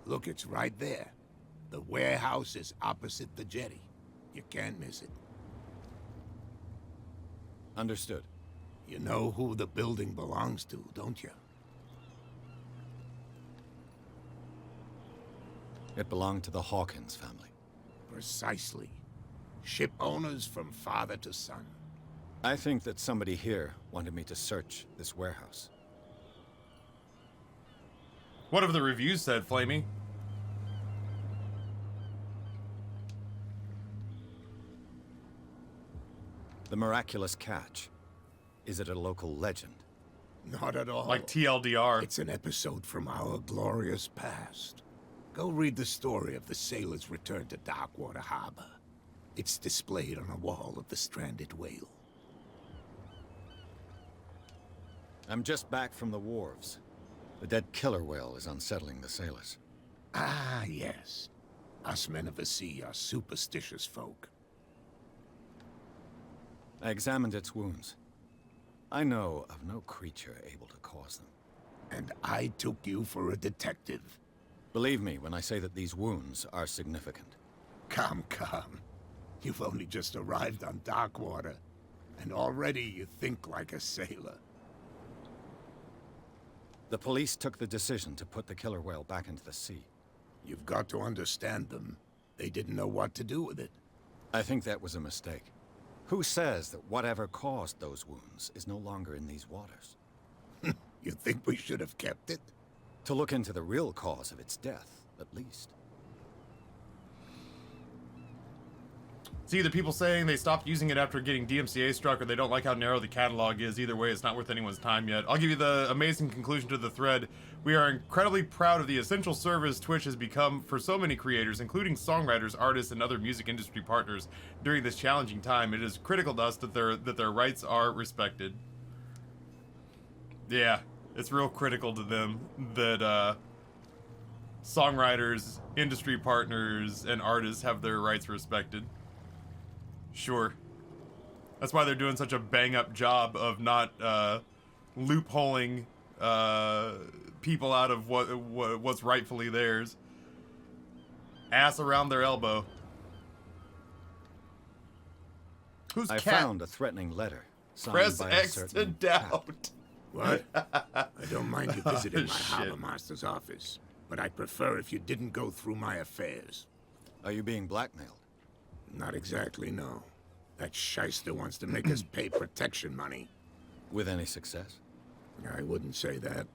Look, it's right there. The warehouse is opposite the jetty. You can't miss it. Understood. You know who the building belongs to, don't you? It belonged to the Hawkins family. Precisely. Ship owners from father to son. I think that somebody here wanted me to search this warehouse. What have the reviews said, Flamey? The miraculous catch. Is it a local legend? Not at all. Like TLDR. It's an episode from our glorious past. Go read the story of the sailor's return to Darkwater Harbor. It's displayed on a wall of the stranded whale. I'm just back from the wharves. The dead killer whale is unsettling the sailors. Ah, yes. Us men of the sea are superstitious folk. I examined its wounds. I know of no creature able to cause them. And I took you for a detective. Believe me when I say that these wounds are significant. Come. You've only just arrived on Darkwater, and already you think like a sailor. The police took the decision to put the killer whale back into the sea. You've got to understand them. They didn't know what to do with it. I think that was a mistake. Who says that whatever caused those wounds is no longer in these waters? You think we should have kept it? To look into the real cause of its death, at least. It's either people saying they stopped using it after getting DMCA struck, or they don't like how narrow the catalog is. Either way, it's not worth anyone's time yet. I'll give you the amazing conclusion to the thread. We are incredibly proud of the essential service Twitch has become for so many creators, including songwriters, artists, and other music industry partners during this challenging time. It is critical to us that their rights are respected. Yeah, it's real critical to them that songwriters, industry partners, and artists have their rights respected. Sure. That's why they're doing such a bang-up job of not loopholing people out of what's rightfully theirs. Ass around their elbow. Who's I cat? found a threatening letter signed Press by X a to certain What? doubt. I don't mind you visiting my Shit. harbor master's office, but I'd prefer if you didn't go through my affairs. Are you being blackmailed? Not exactly, no. That shyster wants to make us pay protection money. With any success? I wouldn't say that,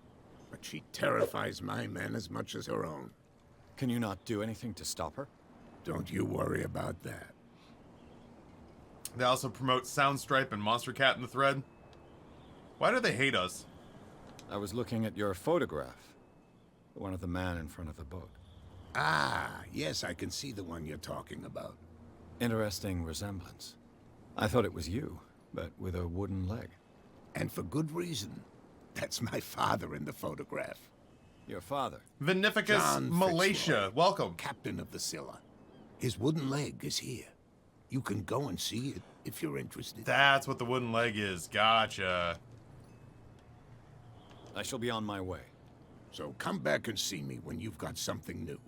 but she terrifies my men as much as her own. Can you not do anything to stop her? Don't you worry about that. They also promote Soundstripe and Monster Cat in the thread. Why do they hate us? I was looking at your photograph. The one of the man in front of the boat. Ah, yes, I can see the one you're talking about. Interesting resemblance. I thought it was you, but with a wooden leg. And for good reason. That's my father in the photograph. Your father? Vinificus John Malaysia. Fitzroy, Welcome. Captain of the Scylla. His wooden leg is here. You can go and see it if you're interested. That's what the wooden leg is. Gotcha. I shall be on my way. So come back and see me when you've got something new.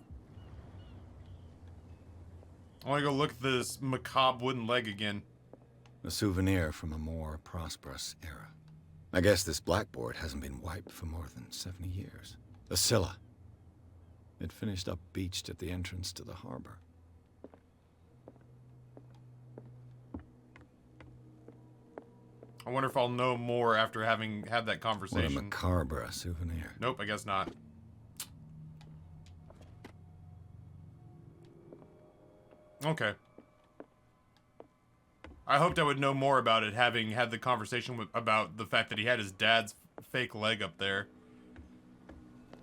I want to go look at this macabre wooden leg again. A souvenir from a more prosperous era. I guess this blackboard hasn't been wiped for more than 70 years. The Scylla. It finished up beached at the entrance to the harbor. I wonder if I'll know more after having had that What a conversation. macabre souvenir. Nope, I guess not. Okay. I hoped I would know more about it, having had the conversation about the fact that he had his dad's fake leg up there.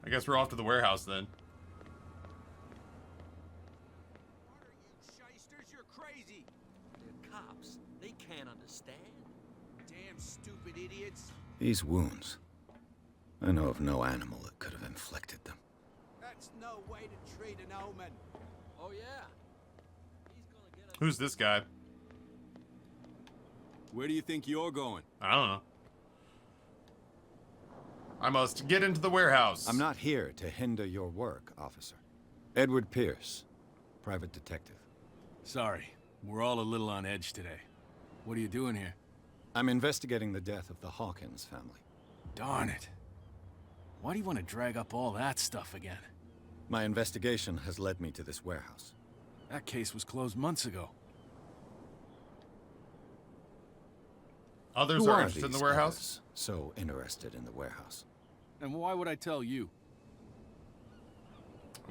I guess we're off to the warehouse then. What are you shysters? You're crazy. They're cops. They can't understand. Damn stupid idiots. These wounds. I know of no animal that could have inflicted them. That's no way to treat an omen. Oh, yeah. Who's this guy? Where do you think you're going? I don't know. I must get into the warehouse. I'm not here to hinder your work, officer. Edward Pierce, private detective. Sorry, we're all a little on edge today. What are you doing here? I'm investigating the death of the Hawkins family. Darn it. Why do you want to drag up all that stuff again? My investigation has led me to this warehouse. That case was closed months ago. Others Who are are interested in the these warehouse? others so interested in the warehouse? And why would I tell you?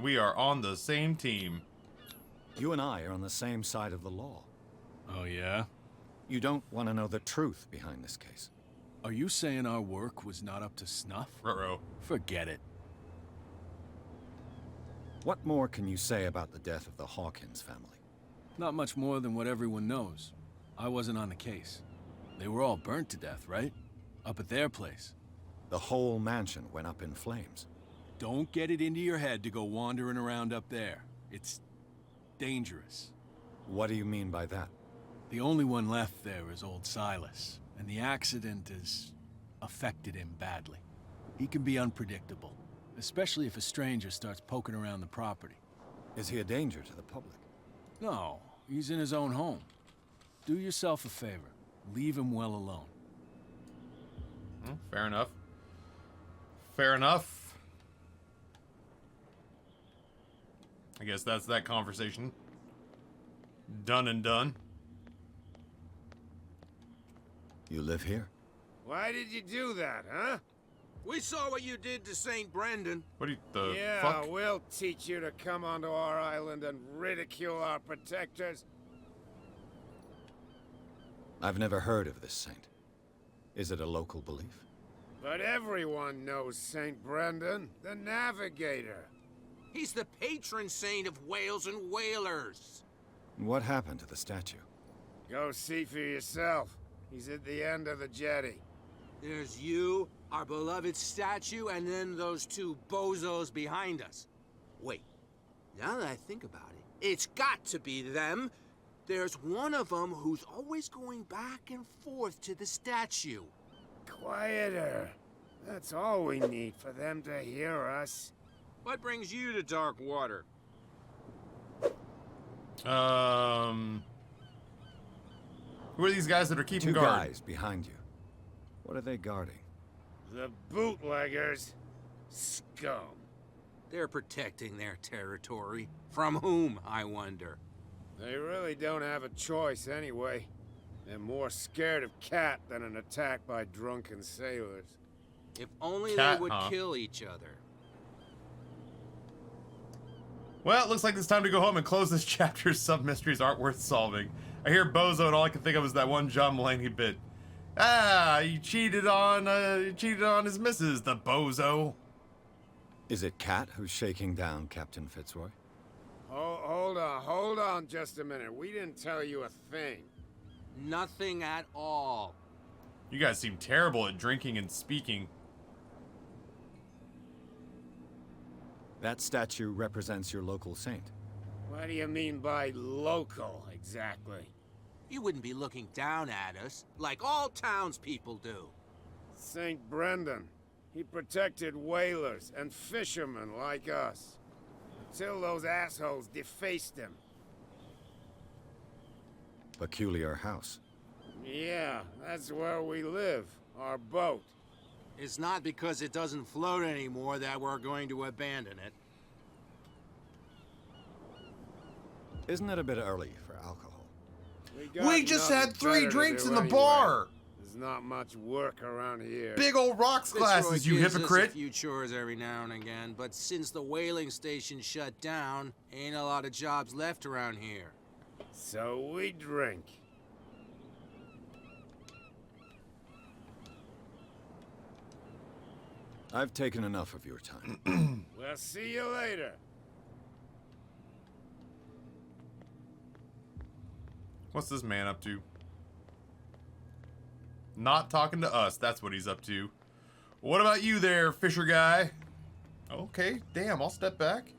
We are on the same team. You and I are on the same side of the law. Oh, yeah? You don't want to know the truth behind this case. Are you saying our work was not up to snuff? Ruh-roh. Forget it. What more can you say about the death of the Hawkins family? Not much more than what everyone knows. I wasn't on the case. They were all burnt to death, right? Up at their place. The whole mansion went up in flames. Don't get it into your head to go wandering around up there. It's dangerous. What do you mean by that? The only one left there is old Silas, and the accident has affected him badly. He can be unpredictable, especially if a stranger starts poking around the property. Is he a danger to the public? No, he's in his own home. Do yourself a favor. Leave him well alone. Fair enough. Fair enough. I guess that's that conversation. Done and done. You live here? Why did you do that, huh? We saw what you did to St. Brendan. What do you, the Yeah, fuck? we'll teach you to come onto our island and ridicule our protectors. I've never heard of this saint. Is it a local belief? But everyone knows St. Brendan, the navigator. He's the patron saint of whales and whalers. What happened to the statue? Go see for yourself. He's at the end of the jetty. There's you, our beloved statue, and then those two bozos behind us. Wait, now that I think about it, it's got to be them. There's one of them who's always going back and forth to the statue. Quieter. That's all we need for them to hear us. What brings you to dark water? Who are these guys that are keeping Two guard? guys behind you. What are they guarding? The bootleggers. Scum. They're protecting their territory. From whom, I wonder? They really don't have a choice anyway. They're more scared of Cat than an attack by drunken sailors. If only Cat, they would huh? kill each other. Well, it looks like it's time to go home and close this chapter. Some mysteries aren't worth solving. I hear bozo, and all I can think of is that one John Mulaney bit. Ah, he cheated on his missus, the bozo. Is it Cat who's shaking down Captain Fitzroy? Hold on just a minute. We didn't tell you a thing. Nothing at all. You guys seem terrible at drinking and speaking. That statue represents your local saint. What do you mean by local, exactly? You wouldn't be looking down at us, like all townspeople do. St. Brendan. He protected whalers and fishermen like us. Until those assholes defaced him. Peculiar house. Yeah, that's where we live. Our boat. It's not because it doesn't float anymore that we're going to abandon it. Isn't it a bit early for alcohol? We just had 3 drinks in the anyway. bar. There's not much work around here. Big old rocks glasses, you gives us hypocrite. a few chores every now and again, but since the whaling station shut down, ain't a lot of jobs left around here. So we drink. I've taken enough of your time. We'll see you later. What's this man up to? Not talking to us. That's what he's up to. What about you there, Fisher guy? Okay, damn, I'll step back.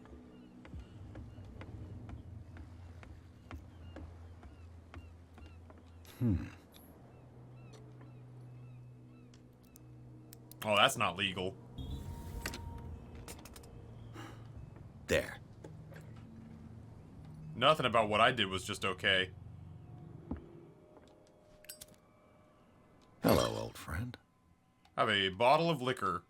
Oh, that's not legal. There. Nothing about what I did was just okay. Hello, old friend. I have a bottle of liquor.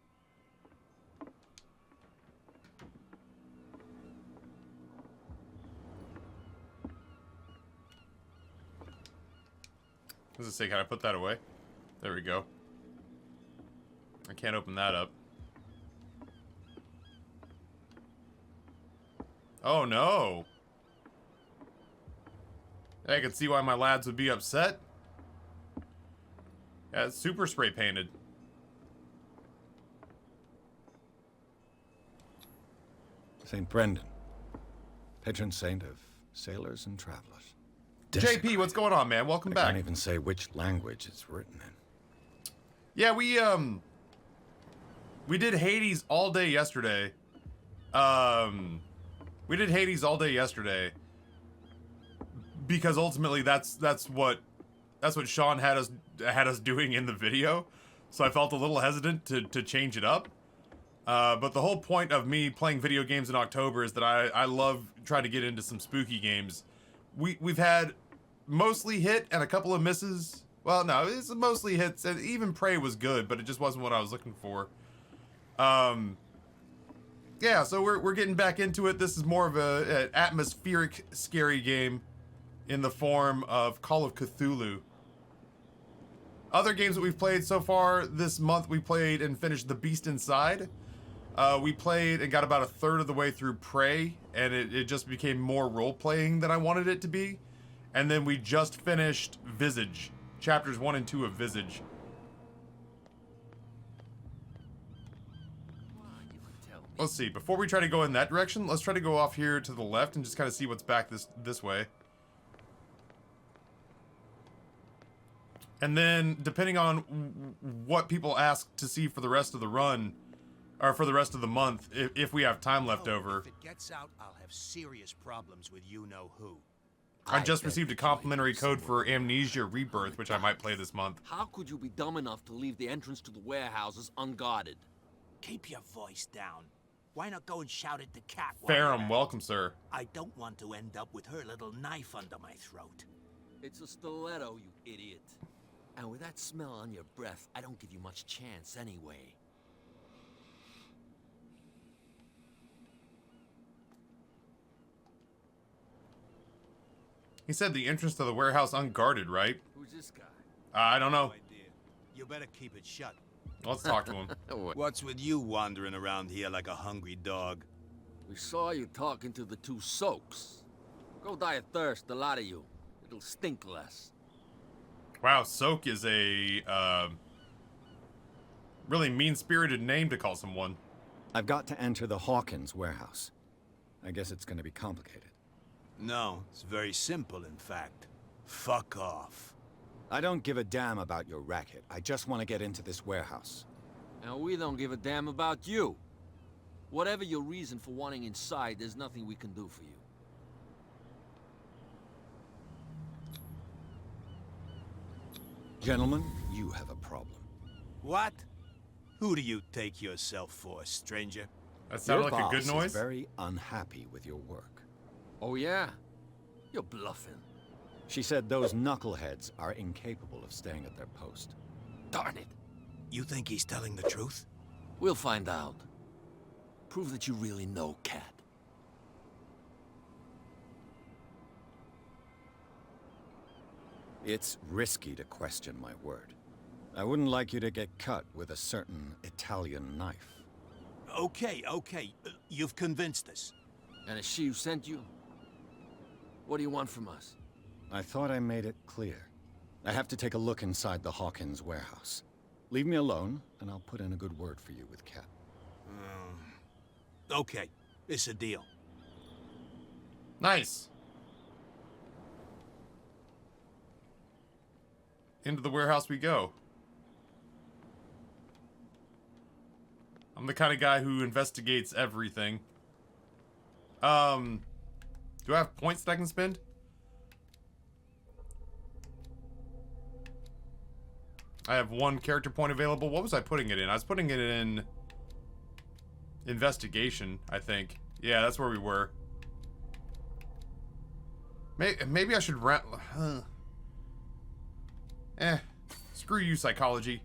What does it say? Can I put that away? There we go. I can't open that up. Oh no! I can see why my lads would be upset. Yeah, it's super spray painted. St. Brendan, patron saint of sailors and travelers. JP, what's going on, man? Welcome back. I can't even say which language it's written in. Yeah, we did Hades all day yesterday. We did Hades all day yesterday because ultimately that's what Sean had us doing in the video. So I felt a little hesitant to change it up. But the whole point of me playing video games in October is that I love trying to get into some spooky games. We've had mostly hit and a couple of misses. Well, no, it's mostly hits, and even Prey was good, but it just wasn't what I was looking for. Yeah, so we're getting back into it. This is more of an atmospheric, scary game in the form of Call of Cthulhu. Other games that we've played so far this month, we played and finished The Beast Inside. We played and got about a third of the way through Prey, and it just became more role-playing than I wanted it to be. And then we just finished Visage, chapters 1 and 2 of Visage. Let's see, before we try to go in that direction, let's try to go off here to the left and just kind of see what's back this way. And then, depending on what people ask to see for the rest of the run, or for the rest of the month, if we have time left over. If it gets out, I'll have serious problems with you-know-who. I just received a complimentary code for Amnesia Rebirth, which I might play this month. How could you be dumb enough to leave the entrance to the warehouses unguarded? Keep your voice down. Why not go and shout at the cat? Farum, welcome, sir. I don't want to end up with her little knife under my throat. It's a stiletto, you idiot. And with that smell on your breath, I don't give you much chance anyway. He said the entrance to the warehouse unguarded, right? Who's this guy? I don't know. You better keep it shut. Let's talk to him. What's with you wandering around here like a hungry dog? We saw you talking to the two soaks. Go die of thirst, the lot of you. It'll stink less. Wow, Soak is a really mean-spirited name to call someone. I've got to enter the Hawkins warehouse. I guess it's going to be complicated. No, it's very simple, in fact. Fuck off. I don't give a damn about your racket. I just want to get into this warehouse. And we don't give a damn about you. Whatever your reason for wanting inside, there's nothing we can do for you. Gentlemen, you have a problem. What? Who do you take yourself for, stranger? That sounded like a good Your boss noise. is very unhappy with your work. Oh yeah? You're bluffing. She said those knuckleheads are incapable of staying at their post. Darn it. You think he's telling the truth? We'll find out. Prove that you really know Cat. It's risky to question my word. I wouldn't like you to get cut with a certain Italian knife. Okay. You've convinced us. And it's she who sent you? What do you want from us? I thought I made it clear. I have to take a look inside the Hawkins warehouse. Leave me alone, and I'll put in a good word for you with Cat. Okay, it's a deal. Nice. Into the warehouse we go. I'm the kind of guy who investigates everything. Do I have points that I can spend? I have 1 character point available. What was I putting it in? I was putting it in investigation, I think. Yeah, that's where we were. Maybe I should screw you, psychology.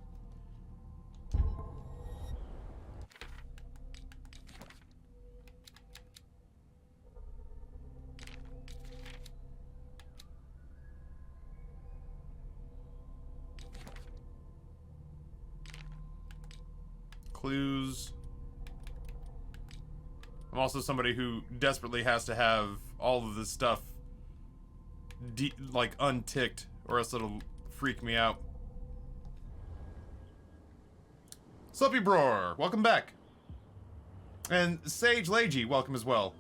Clues. I'm also somebody who desperately has to have all of this stuff like unticked, or else it'll freak me out. Sluppy Broer, welcome back. And Sage Lagi, welcome as well.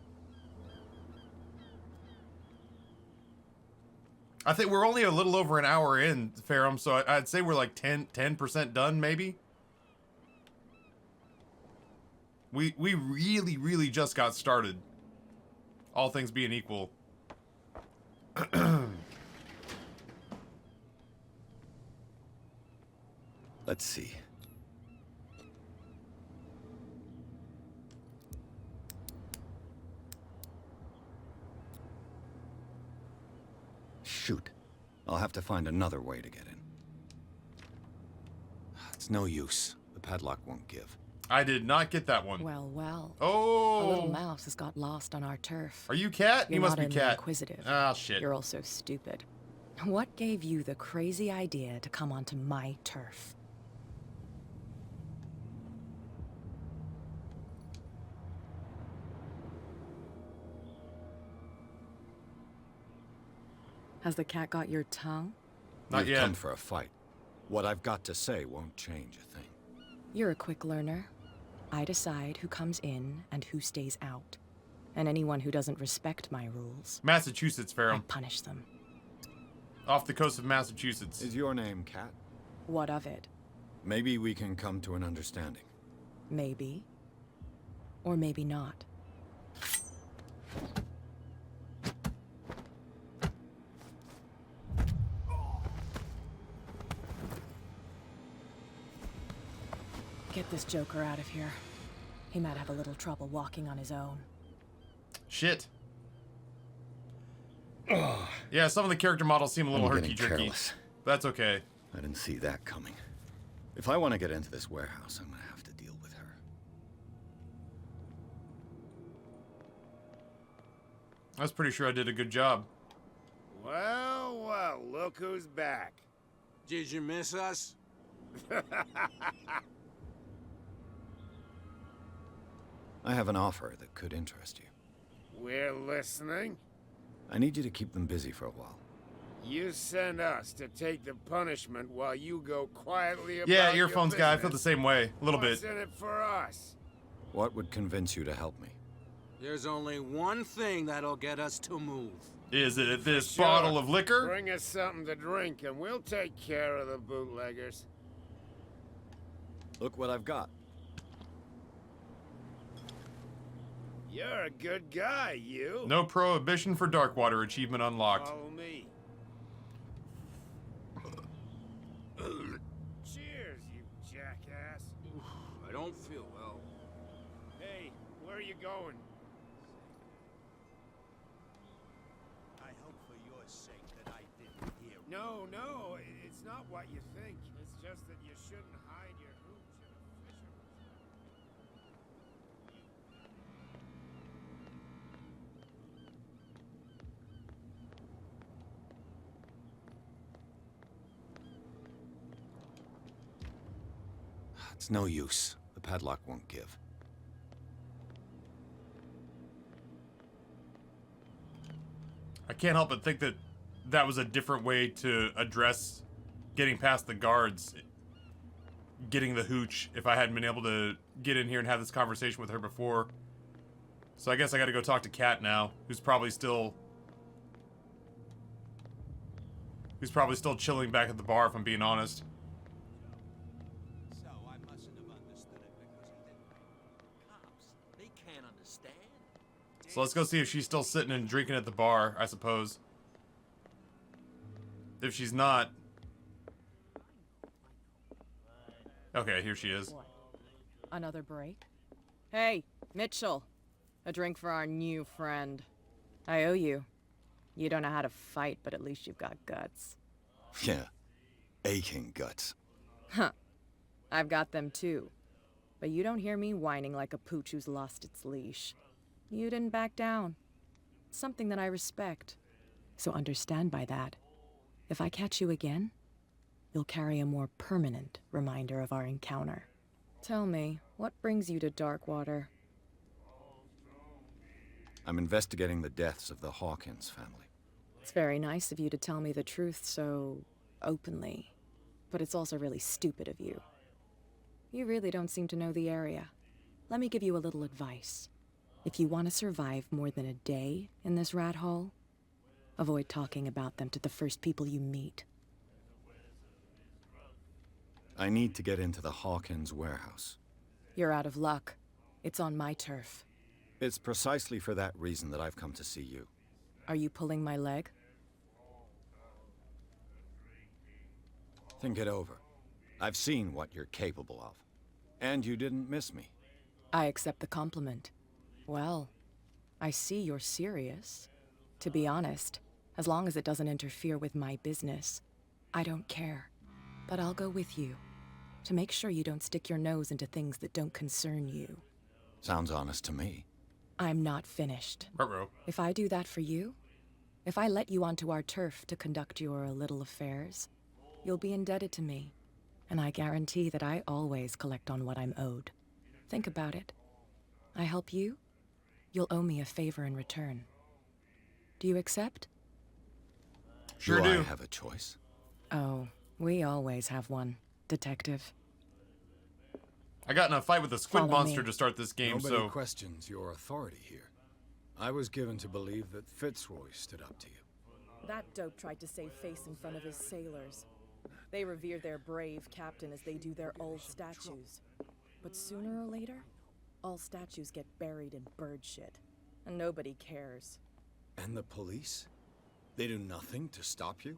I think we're only a little over an hour in, Ferrum, so I'd say we're like 10% done, maybe. We really just got started. All things being equal. Let's see. Shoot. I'll have to find another way to get in. It's no use. The padlock won't give. I did not get that one. Well, well. Oh! A little mouse has got lost on our turf. Are you Cat? You're You must not be only Cat. Inquisitive. Ah, shit. You're also stupid. What gave you the crazy idea to come onto my turf? Has the cat got your tongue? Not You've yet. come for a fight. What I've got to say won't change a thing. You're a quick learner. I decide who comes in and who stays out. And anyone who doesn't respect my rules, Massachusetts, I Ferrum. punish them. Off the coast of Massachusetts. Is your name Cat? What of it? Maybe we can come to an understanding. Maybe. Or maybe not. Get this joker out of here. He might have a little trouble walking on his own. Shit. Yeah, some of the character models seem a little I'm getting herky-jerky. careless. That's okay. I didn't see that coming. If I want to get into this warehouse, I'm gonna have to deal with her. I was pretty sure I did a good job. Well, well, look who's back. Did you miss us? I have an offer that could interest you. We're listening. I need you to keep them busy for a while. You send us to take the punishment while you go quietly about Yeah, your earphones guy. I feel the business. same way. A little What's bit. in it for us? What would convince you to help me? There's only one thing that'll get us to move. Is it this Sure. bottle of liquor? Bring us something to drink and we'll take care of the bootleggers. Look what I've got. You're a good guy, you. No prohibition for Darkwater achievement unlocked. Follow me. Cheers, you jackass. I don't feel well. Hey, where are you going? I hope for your sake that I didn't hear. No, no, it's not what you think. It's just that you shouldn't hide your hooch in a fisherman's. It's no use. The padlock won't give. I can't help but think that that was a different way to address getting past the guards. getting the hooch if I hadn't been able to get in here and have this conversation with her before. So I guess I gotta go talk to Kat now, who's probably still chilling back at the bar, if I'm being honest. So I mustn't have understood it because he didn't. Cops, they can't understand. So let's go see if she's still sitting and drinking at the bar, I suppose. If she's not... Okay, here she is. What? Another break? Hey, Mitchell. A drink for our new friend. I owe you. You don't know how to fight, but at least you've got guts. Yeah. Aching guts. Huh. I've got them too. But you don't hear me whining like a pooch who's lost its leash. You didn't back down. It's something that I respect. So understand by that. If I catch you again, you'll carry a more permanent reminder of our encounter. Tell me, what brings you to Darkwater? I'm investigating the deaths of the Hawkins family. It's very nice of you to tell me the truth so openly, but it's also really stupid of you. You really don't seem to know the area. Let me give you a little advice. If you want to survive more than a day in this rat hole, avoid talking about them to the first people you meet. I need to get into the Hawkins warehouse. You're out of luck. It's on my turf. It's precisely for that reason that I've come to see you. Are you pulling my leg? Think it over. I've seen what you're capable of. And you didn't miss me. I accept the compliment. Well, I see you're serious. To be honest, as long as it doesn't interfere with my business, I don't care. But I'll go with you, to make sure you don't stick your nose into things that don't concern you. Sounds honest to me. I'm not finished. Ruh-roh. If I do that for you, if I let you onto our turf to conduct your little affairs, you'll be indebted to me, and I guarantee that I always collect on what I'm owed. Think about it. I help you, you'll owe me a favor in return. Do you accept? Sure do. do. I have a choice? Oh, we always have one, Detective. I got in a fight with a squid Follow monster me. to start this game, Nobody so... questions your authority here. I was given to believe that Fitzroy stood up to you. That dope tried to save face in front of his sailors. They revere their brave captain as they do their old statues. But sooner or later, all statues get buried in bird shit, and nobody cares. And the police? They do nothing to stop you?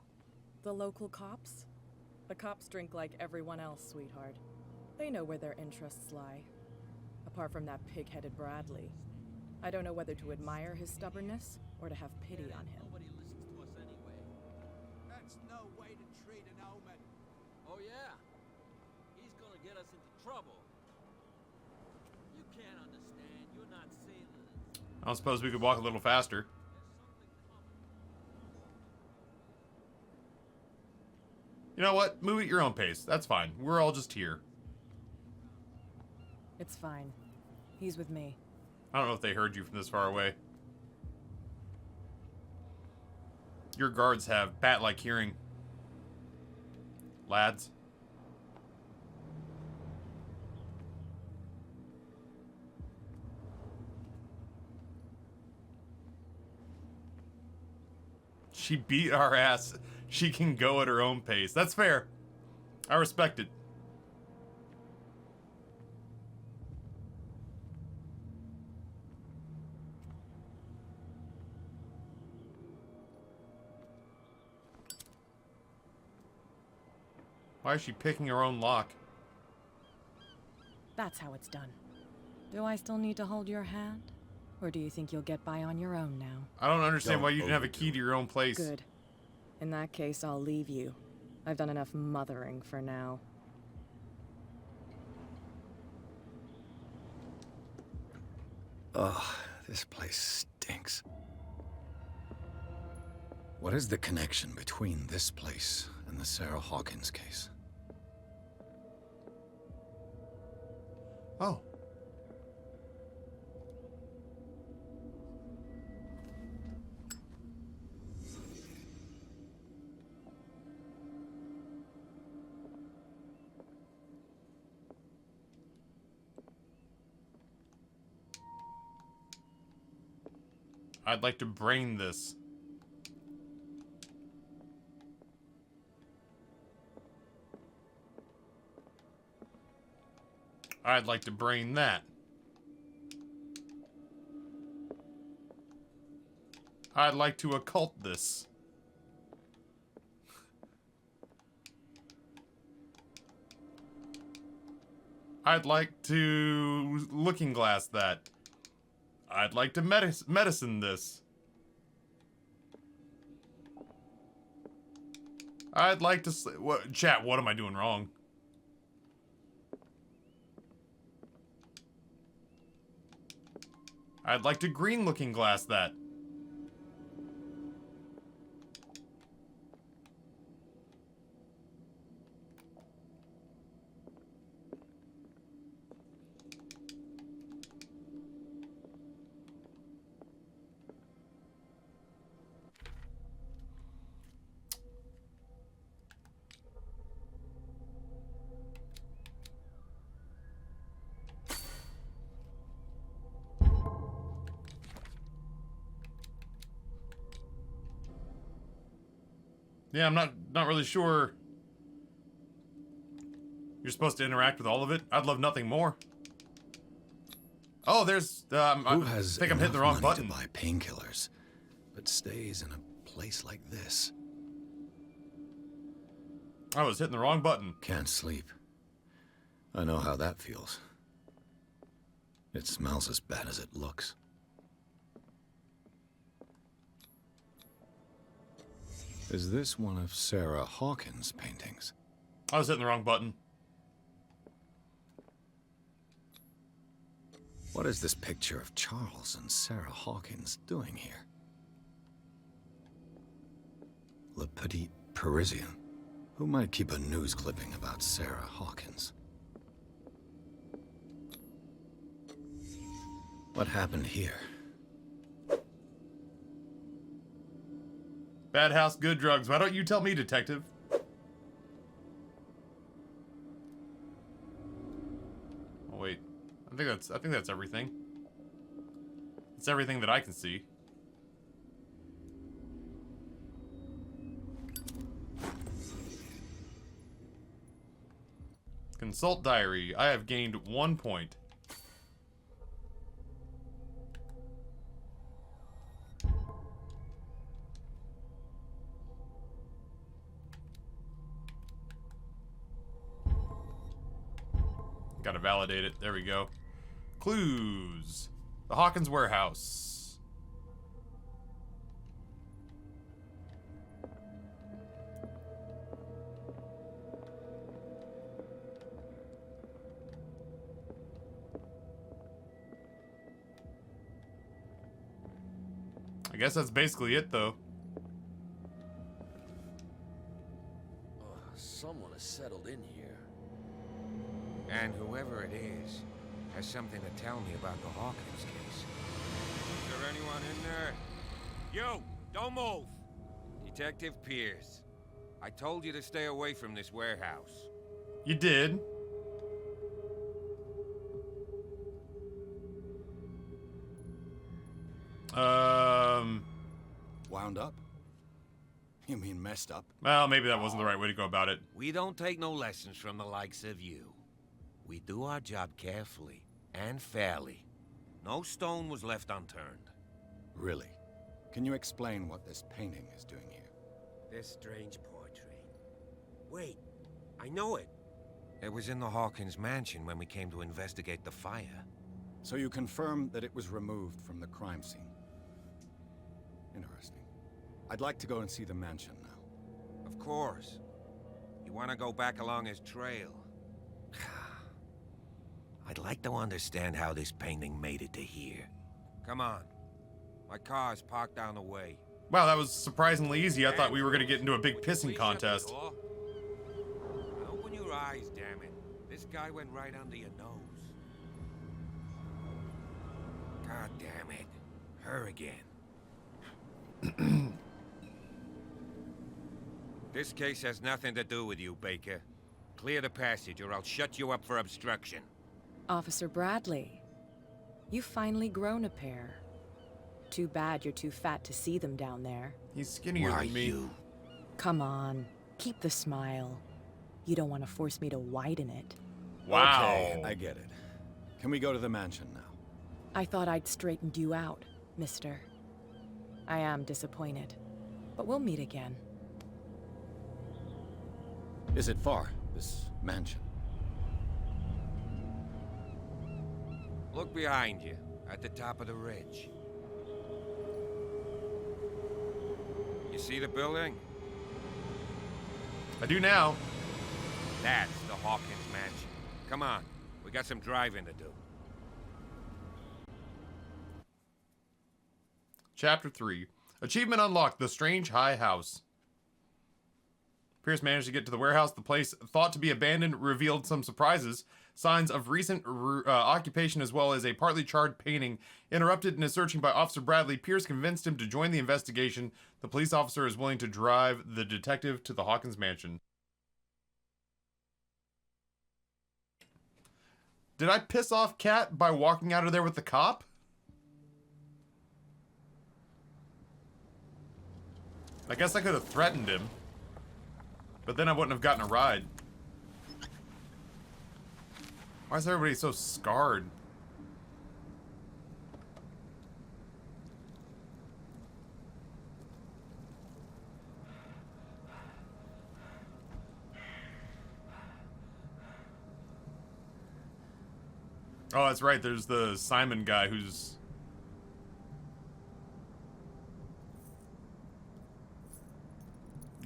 The local cops? The cops drink like everyone else, sweetheart. They know where their interests lie. Apart from that pig-headed Bradley. I don't know whether to admire his stubbornness or to have pity on him. Nobody listens to us anyway. That's no way to treat an omen. Oh yeah? He's gonna get us into trouble. You can't understand. You're not sailors. I don't suppose we could walk a little faster. You know what? Move at your own pace. That's fine. We're all just here. It's fine. He's with me. I don't know if they heard you from this far away. Your guards have bat-like hearing. Lads. She beat our ass. She can go at her own pace. That's fair. I respect it. Why is she picking her own lock? That's how it's done. Do I still need to hold your hand? Or do you think you'll get by on your own now? I don't understand why you didn't have a key to your own place. Good. In that case, I'll leave you. I've done enough mothering for now. Ugh, this place stinks. What is the connection between this place and the Sarah Hawkins case? Oh. I'd like to brain this. I'd like to brain that. I'd like to occult this. I'd like to looking glass that. I'd like to medicine this. I'd like to... Chat, what am I doing wrong? I'd like to green looking glass that. Yeah, I'm not really sure. You're supposed to interact with all of it? I'd love nothing more. Oh, there's I think I'm hitting the wrong button. To buy painkillers, but stays in a place like this. I was hitting the wrong button. Can't sleep. I know how that feels. It smells as bad as it looks. Is this one of Sarah Hawkins' paintings? I was hitting the wrong button. What is this picture of Charles and Sarah Hawkins doing here? Le Petit Parisien. Who might keep a news clipping about Sarah Hawkins? What happened here? Bad house, good drugs. Why don't you tell me, detective? Oh wait, I think that's everything. It's everything that I can see. Consult diary. I have gained 1 point. Gotta validate it. There we go. Clues. The Hawkins warehouse. I guess that's basically it, though. Someone has settled in here. And whoever it is has something to tell me about the Hawkins case. Is there anyone in there? You! Don't move! Detective Pierce. I told you to stay away from this warehouse. You did. Wound up? You mean messed up? Well, maybe that wasn't the right way to go about it. We don't take no lessons from the likes of you. We do our job carefully and fairly. No stone was left unturned. Really? Can you explain what this painting is doing here? This strange portrait. Wait, I know it. It was in the Hawkins mansion when we came to investigate the fire. So you confirm that it was removed from the crime scene? Interesting. I'd like to go and see the mansion now. Of course. You want to go back along his trail? I'd like to understand how this painting made it to here. Come on. My car's parked down the way. Wow, that was surprisingly easy. I thought we were going to get into a big pissing contest. Open your eyes, damn it. This guy went right under your nose. God damn it. Her again. This case has nothing to do with you, Baker. Clear the passage or I'll shut you up for obstruction. Officer Bradley, you've finally grown a pair. Too bad you're too fat to see them down there. He's skinnier than me. Come on, keep the smile. You don't want to force me to widen it. Wow. Okay, I get it. Can we go to the mansion now? I thought I'd straightened you out, mister. I am disappointed, but we'll meet again. Is it far, this mansion? Look behind you, at the top of the ridge. You see the building? I do now. That's the Hawkins mansion. Come on, we got some driving to do. Chapter 3. Achievement unlocked, The Strange High House. Pierce managed to get to the warehouse. The place, thought to be abandoned, revealed some surprises. Signs of recent occupation as well as a partly charred painting. Interrupted in his searching by Officer Bradley, Pierce convinced him to join the investigation. The police officer is willing to drive the detective to the Hawkins mansion. Did I piss off Cat by walking out of there with the cop? I guess I could have threatened him. But then I wouldn't have gotten a ride. Why is everybody so scarred? Oh, that's right. There's the Simon guy who's...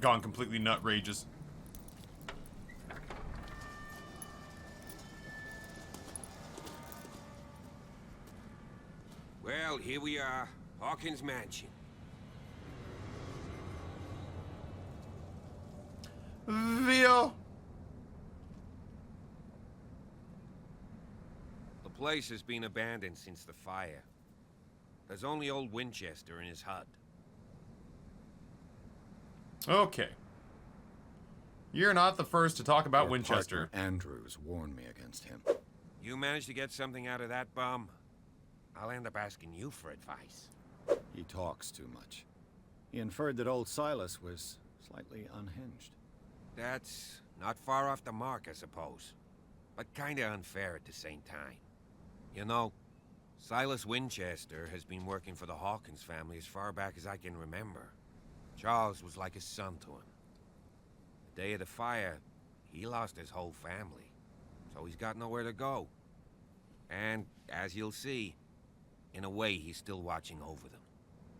gone completely nutrageous. Well, here we are, Hawkins Mansion. Vio. The place has been abandoned since the fire. There's only old Winchester in his hut. Okay. You're not the first to talk about Your Winchester. partner Andrews warned me against him. You managed to get something out of that bum? I'll end up asking you for advice. He talks too much. He inferred that old Silas was slightly unhinged. That's not far off the mark, I suppose. But kinda unfair at the same time. You know, Silas Winchester has been working for the Hawkins family as far back as I can remember. Charles was like a son to him. The day of the fire, he lost his whole family. So he's got nowhere to go. And, as you'll see, in a way, he's still watching over them.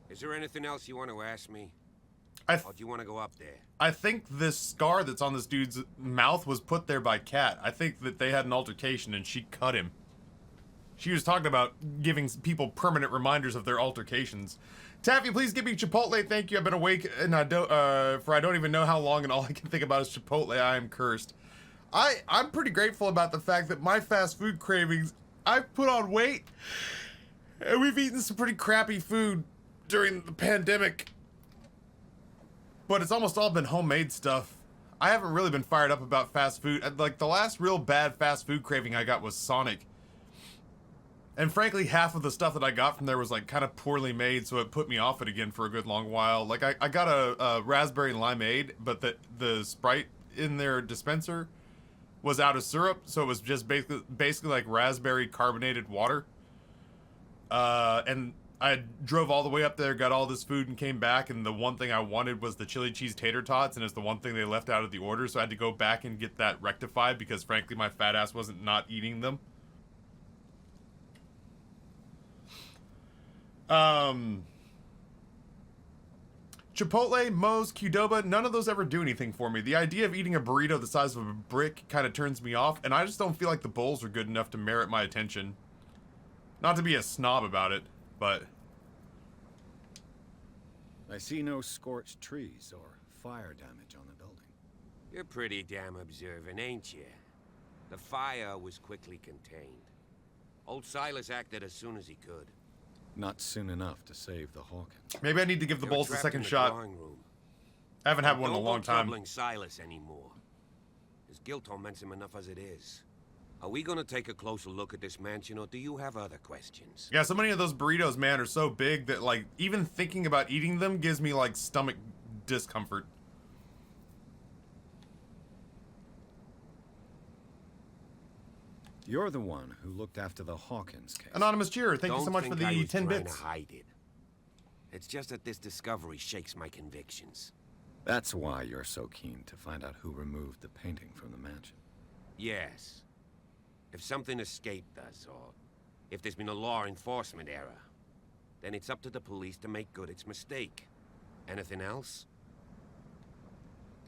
Is there anything else you want to ask me? Or do you want to go up there? I think this scar that's on this dude's mouth was put there by Kat. I think that they had an altercation and she cut him. She was talking about giving people permanent reminders of their altercations. Taffy, please give me Chipotle. Thank you. I've been awake and I don't even know how long, and all I can think about is Chipotle. I am cursed. I'm pretty grateful about the fact that my fast food cravings, I've put on weight. And we've eaten some pretty crappy food during the pandemic. But it's almost all been homemade stuff. I haven't really been fired up about fast food. Like, the last real bad fast food craving I got was Sonic. And frankly, half of the stuff that I got from there was like kind of poorly made, so it put me off it again for a good long while. Like, I got a raspberry limeade, but the Sprite in their dispenser was out of syrup, so it was just basically like raspberry carbonated water. And I drove all the way up there, got all this food, and came back, and the one thing I wanted was the chili cheese tater tots, and it's the one thing they left out of the order, so I had to go back and get that rectified because frankly my fat ass wasn't not eating them. Chipotle, Moe's, Qdoba, none of those ever do anything for me. The idea of eating a burrito the size of a brick kind of turns me off, and I just don't feel like the bowls are good enough to merit my attention. Not to be a snob about it, but... I see no scorched trees or fire damage on the building. You're pretty damn observant, ain't you? The fire was quickly contained. Old Silas acted as soon as he could. Not soon enough to save the Hawkins. Maybe I need to give the bowls a second shot. I haven't had one in a long time. Don't go troubling Silas anymore. His guilt torments him enough as it is. Are we gonna take a closer look at this mansion, or do you have other questions? Yeah, so many of those burritos, man, are so big that, like, even thinking about eating them gives me, like, stomach discomfort. You're the one who looked after the Hawkins case. Anonymous Cheer, thank you so much for the 10 bits. To hide it. It's just that this discovery shakes my convictions. That's why you're so keen to find out who removed the painting from the mansion. Yes. If something escaped us, or if there's been a law enforcement error, then it's up to the police to make good its mistake. Anything else?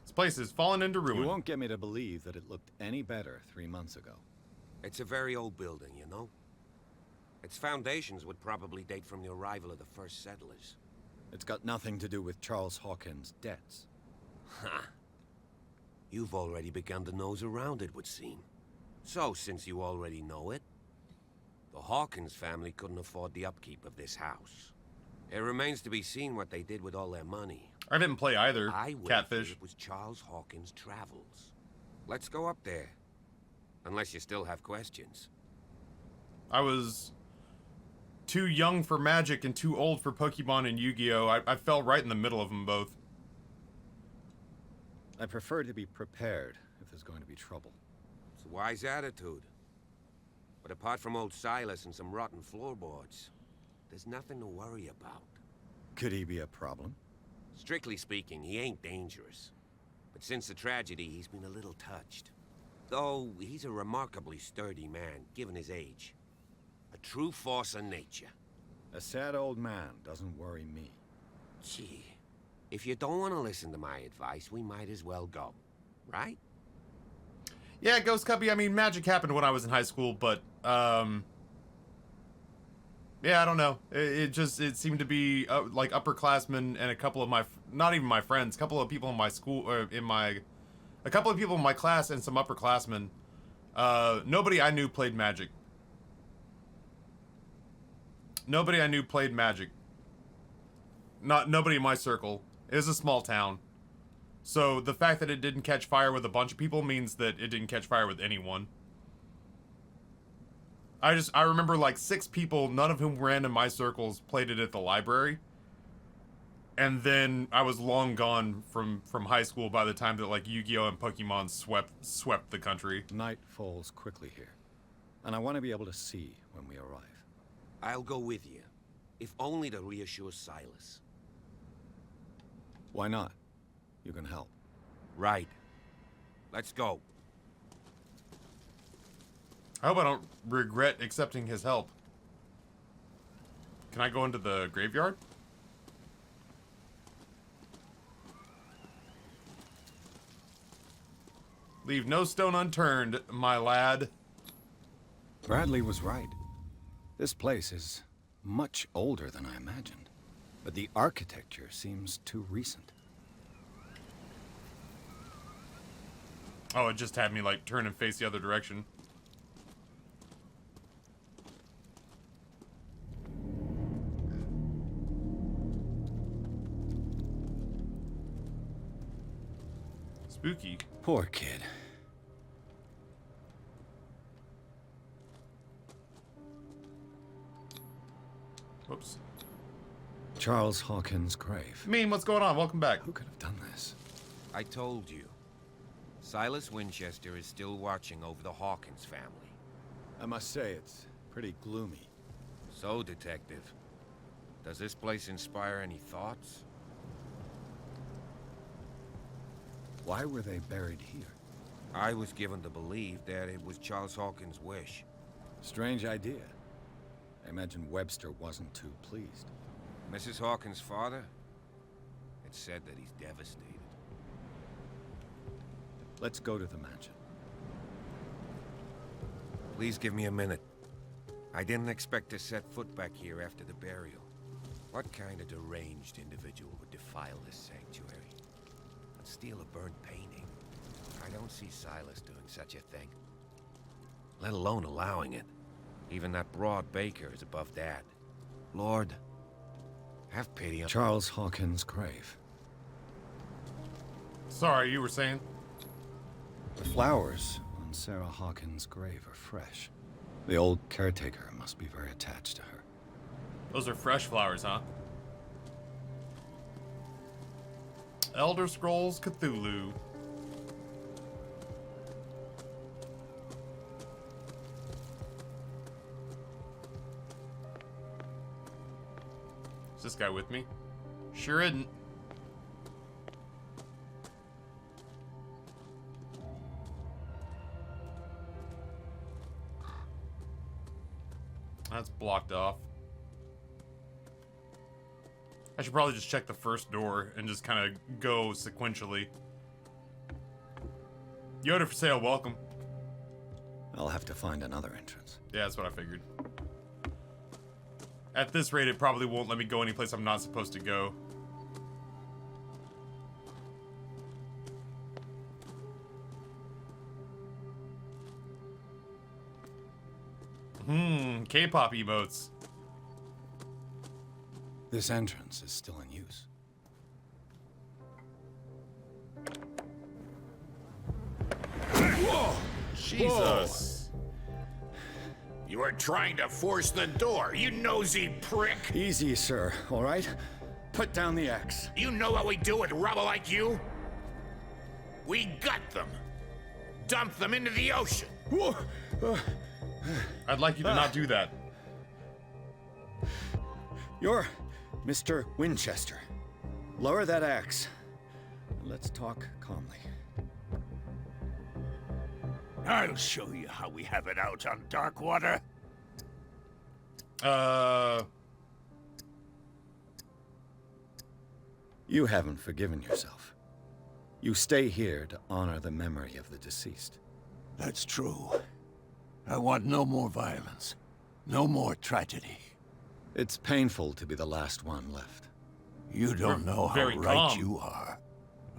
This place has fallen into ruin. You won't get me to believe that it looked any better 3 months ago. It's a very old building, you know? Its foundations would probably date from the arrival of the first settlers. It's got nothing to do with Charles Hawkins' debts. Ha! You've already begun to nose around, it would seem. So, since you already know it, the Hawkins family couldn't afford the upkeep of this house. It remains to be seen what they did with all their money. I didn't play either. I would Catfish. it was Charles Hawkins' travels. Let's go up there. Unless you still have questions. I was too young for Magic and too old for Pokemon and Yu-Gi-Oh! I fell right in the middle of them both. I prefer to be prepared if there's going to be trouble. It's a wise attitude. But apart from old Silas and some rotten floorboards, there's nothing to worry about. Could he be a problem? Strictly speaking, he ain't dangerous. But since the tragedy, he's been a little touched. Though he's a remarkably sturdy man, given his age. A true force of nature. A sad old man doesn't worry me. Gee, if you don't want to listen to my advice, we might as well go. Right? Yeah, Ghost Cubby, I mean, magic happened when I was in high school, but, yeah, I don't know. It seemed to be, like, upperclassmen and a couple of my, not even my friends, a couple of people in my school, or a couple of people in my class and some upperclassmen. Nobody I knew played Magic. Nobody I knew played Magic. Nobody in my circle. It was a small town. So the fact that it didn't catch fire with a bunch of people means that it didn't catch fire with anyone. I remember like 6 people, none of whom ran in my circles, played it at the library. And then I was long gone from high school by the time that like Yu-Gi-Oh! And Pokemon swept the country. Night falls quickly here, and I want to be able to see when we arrive. I'll go with you, if only to reassure Silas. Why not? You can help. Right. Let's go. I hope I don't regret accepting his help. Can I go into the graveyard? Leave no stone unturned, my lad. Bradley was right. This place is much older than I imagined, but the architecture seems too recent. Oh, it just had me like turn and face the other direction. Spooky. Poor kid. Whoops. Charles Hawkins' grave. Mean, what's going on? Welcome back. Who could have done this? I told you. Silas Winchester is still watching over the Hawkins family. I must say, it's pretty gloomy. So, Detective, does this place inspire any thoughts? Why were they buried here? I was given to believe that it was Charles Hawkins' wish. Strange idea. I imagine Webster wasn't too pleased. Mrs. Hawkins' father? It's said that he's devastated. Let's go to the mansion. Please give me a minute. I didn't expect to set foot back here after the burial. What kind of deranged individual would defile this sanctuary? And steal a burnt painting? I don't see Silas doing such a thing. Let alone allowing it. Even that broad baker is above that. Lord, have pity on... Charles Hawkins' grave. Sorry, you were saying? The flowers on on Sarah Hawkins' grave are fresh. The old caretaker must be very attached to her. Those are fresh flowers, huh? Elder Scrolls Cthulhu. Is this guy with me? Sure isn't. That's blocked off. I should probably just check the first door and just kind of go sequentially. Yoda for sale, welcome. I'll have to find another entrance. Yeah, that's what I figured. At this rate, it probably won't let me go anyplace I'm not supposed to go. K-pop emotes. This entrance is still in use. Whoa! Jesus. You were trying to force the door, you nosy prick! Easy, sir, all right? Put down the axe. You know what we do with rubble like you? We gut them. Dump them into the ocean. Whoa! I'd like you to not do that. You're Mr. Winchester. Lower that axe. Let's talk calmly. I'll show you how we have it out on Darkwater. You haven't forgiven yourself. You stay here to honor the memory of the deceased. That's true. I want no more violence. No more tragedy. It's painful to be the last one left. You don't know how very right calm. you are.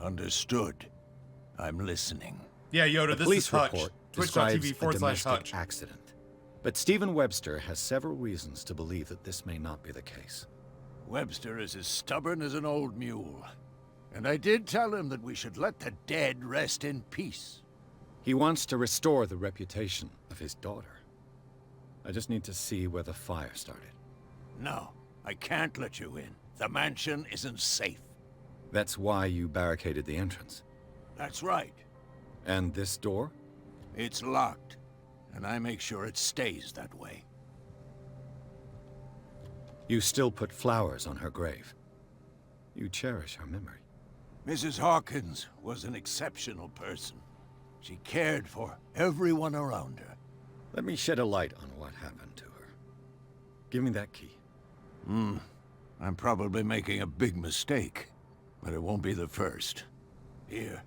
Understood. I'm listening. Yeah, Yoda, The this police is Hutch. report describes a Twitch.tv/Hutch. domestic accident. But Stephen Webster has several reasons to believe that this may not be the case. Webster is as stubborn as an old mule. And I did tell him that we should let the dead rest in peace. He wants to restore the reputation of his daughter. I just need to see where the fire started. No, I can't let you in. The mansion isn't safe. That's why you barricaded the entrance. That's right. And this door? It's locked, and I make sure it stays that way. You still put flowers on her grave. You cherish her memory. Mrs. Hawkins was an exceptional person. She cared for everyone around her. Let me shed a light on what happened to her. Give me that key. I'm probably making a big mistake, but it won't be the first. Here,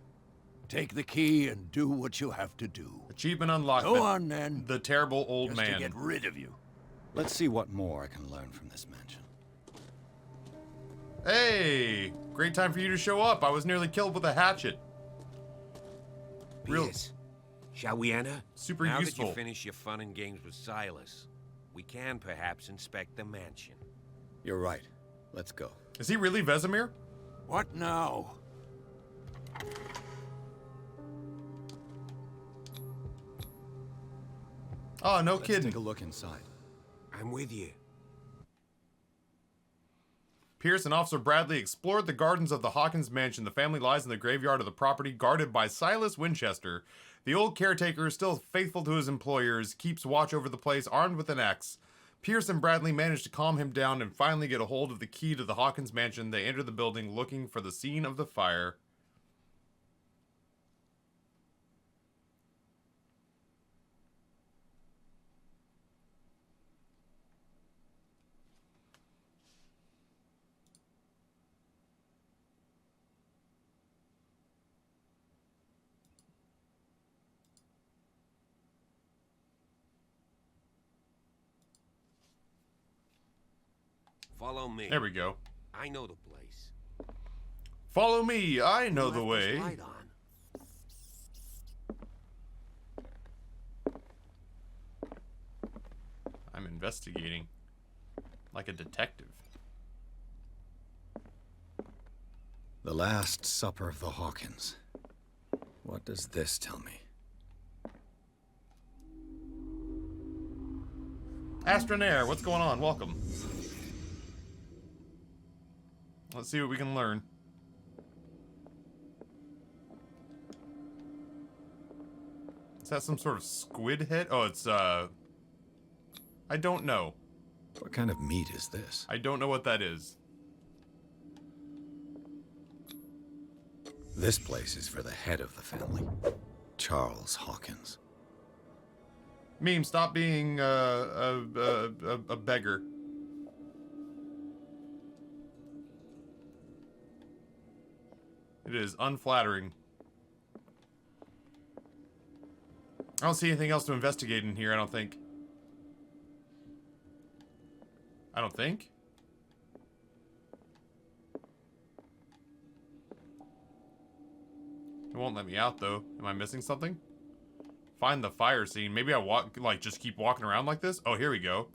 take the key and do what you have to do. Achievement unlocked. Go on, then. The terrible old Just man. to get rid of you. Let's see what more I can learn from this mansion. Hey, great time for you to show up. I was nearly killed with a hatchet. Real, Pierce, shall we enter? super now useful. Now that you finish your fun and games with Silas, we can perhaps inspect the mansion. You're right. Let's go. Is he really Vesemir? What now? Oh, no Let's kidding. take a look inside. I'm with you. Pierce and Officer Bradley explored the gardens of the Hawkins mansion. The family lies in the graveyard of the property guarded by Silas Winchester. The old caretaker, still faithful to his employers, keeps watch over the place armed with an axe. Pierce and Bradley manage to calm him down and finally get a hold of the key to the Hawkins mansion. They enter the building looking for the scene of the fire. Follow me. There we go. I know the place. Follow me, I know the Left this way. light on. I'm investigating. Like a detective. The Last Supper of the Hawkins. What does this tell me? Astronair, what's going on? Welcome. Let's see what we can learn. Is that some sort of squid head? Oh, it's, I don't know. What kind of meat is this? I don't know what that is. This place is for the head of the family, Charles Hawkins. Meme, stop being a beggar. It is unflattering. I don't see anything else to investigate in here, I don't think. I don't think. It won't let me out, though. Am I missing something? Find the fire scene. Maybe I walk, like, just keep walking around like this? Oh, here we go.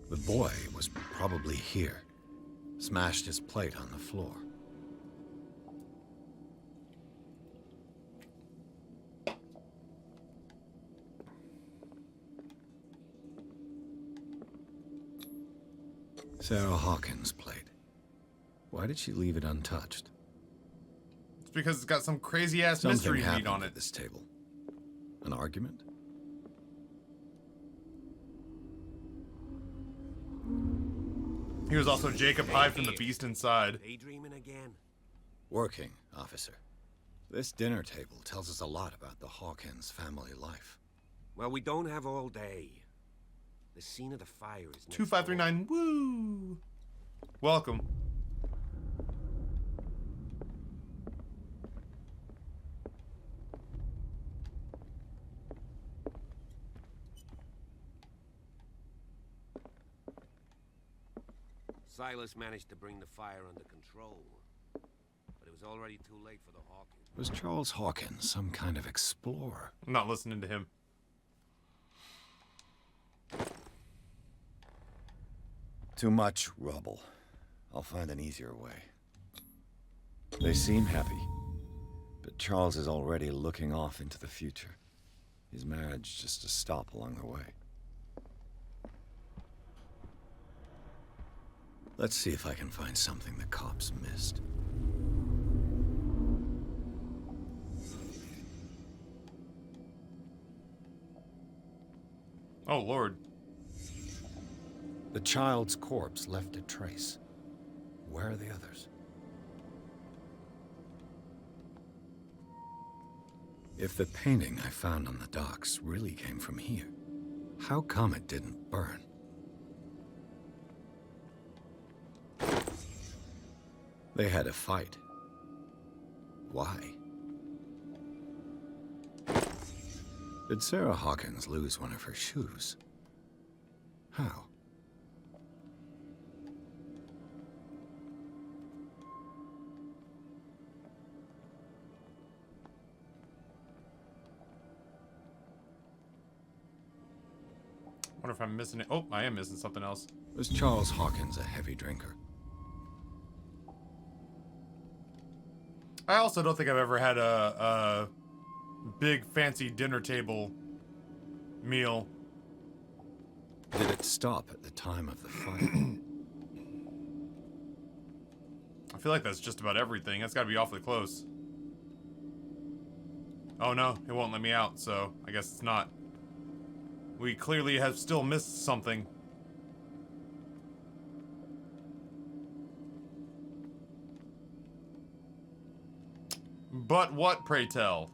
The boy was probably here. Smashed his plate on the floor. Sarah Hawkins' plate. Why did she leave it untouched? It's because it's got some crazy-ass mystery meat on it. At this table. An argument? He was also Jacob Hyde from The Beast Inside. Daydreaming again? Working, officer. This dinner table tells us a lot about the Hawkins family life. Well, we don't have all day. The scene of the fire is next 2539, woo! Welcome. Silas managed to bring the fire under control, but it was already too late for the Hawkins. Was Charles Hawkins some kind of explorer? I'm not listening to him. Too much rubble. I'll find an easier way. They seem happy, but Charles is already looking off into the future. His marriage just a stop along the way. Let's see if I can find something the cops missed. Oh, Lord. The child's corpse left a trace. Where are the others? If the painting I found on the docks really came from here, how come it didn't burn? They had a fight. Why? Did Sarah Hawkins lose one of her shoes? How? I wonder if I'm missing it. Oh, I am missing something else. Was Charles Hawkins a heavy drinker? I also don't think I've ever had a big fancy dinner table meal. Did it stop at the time of the fire? I feel like that's just about everything. That's gotta be awfully close. Oh no, it won't let me out, so I guess it's not. We clearly have still missed something. But what, pray tell?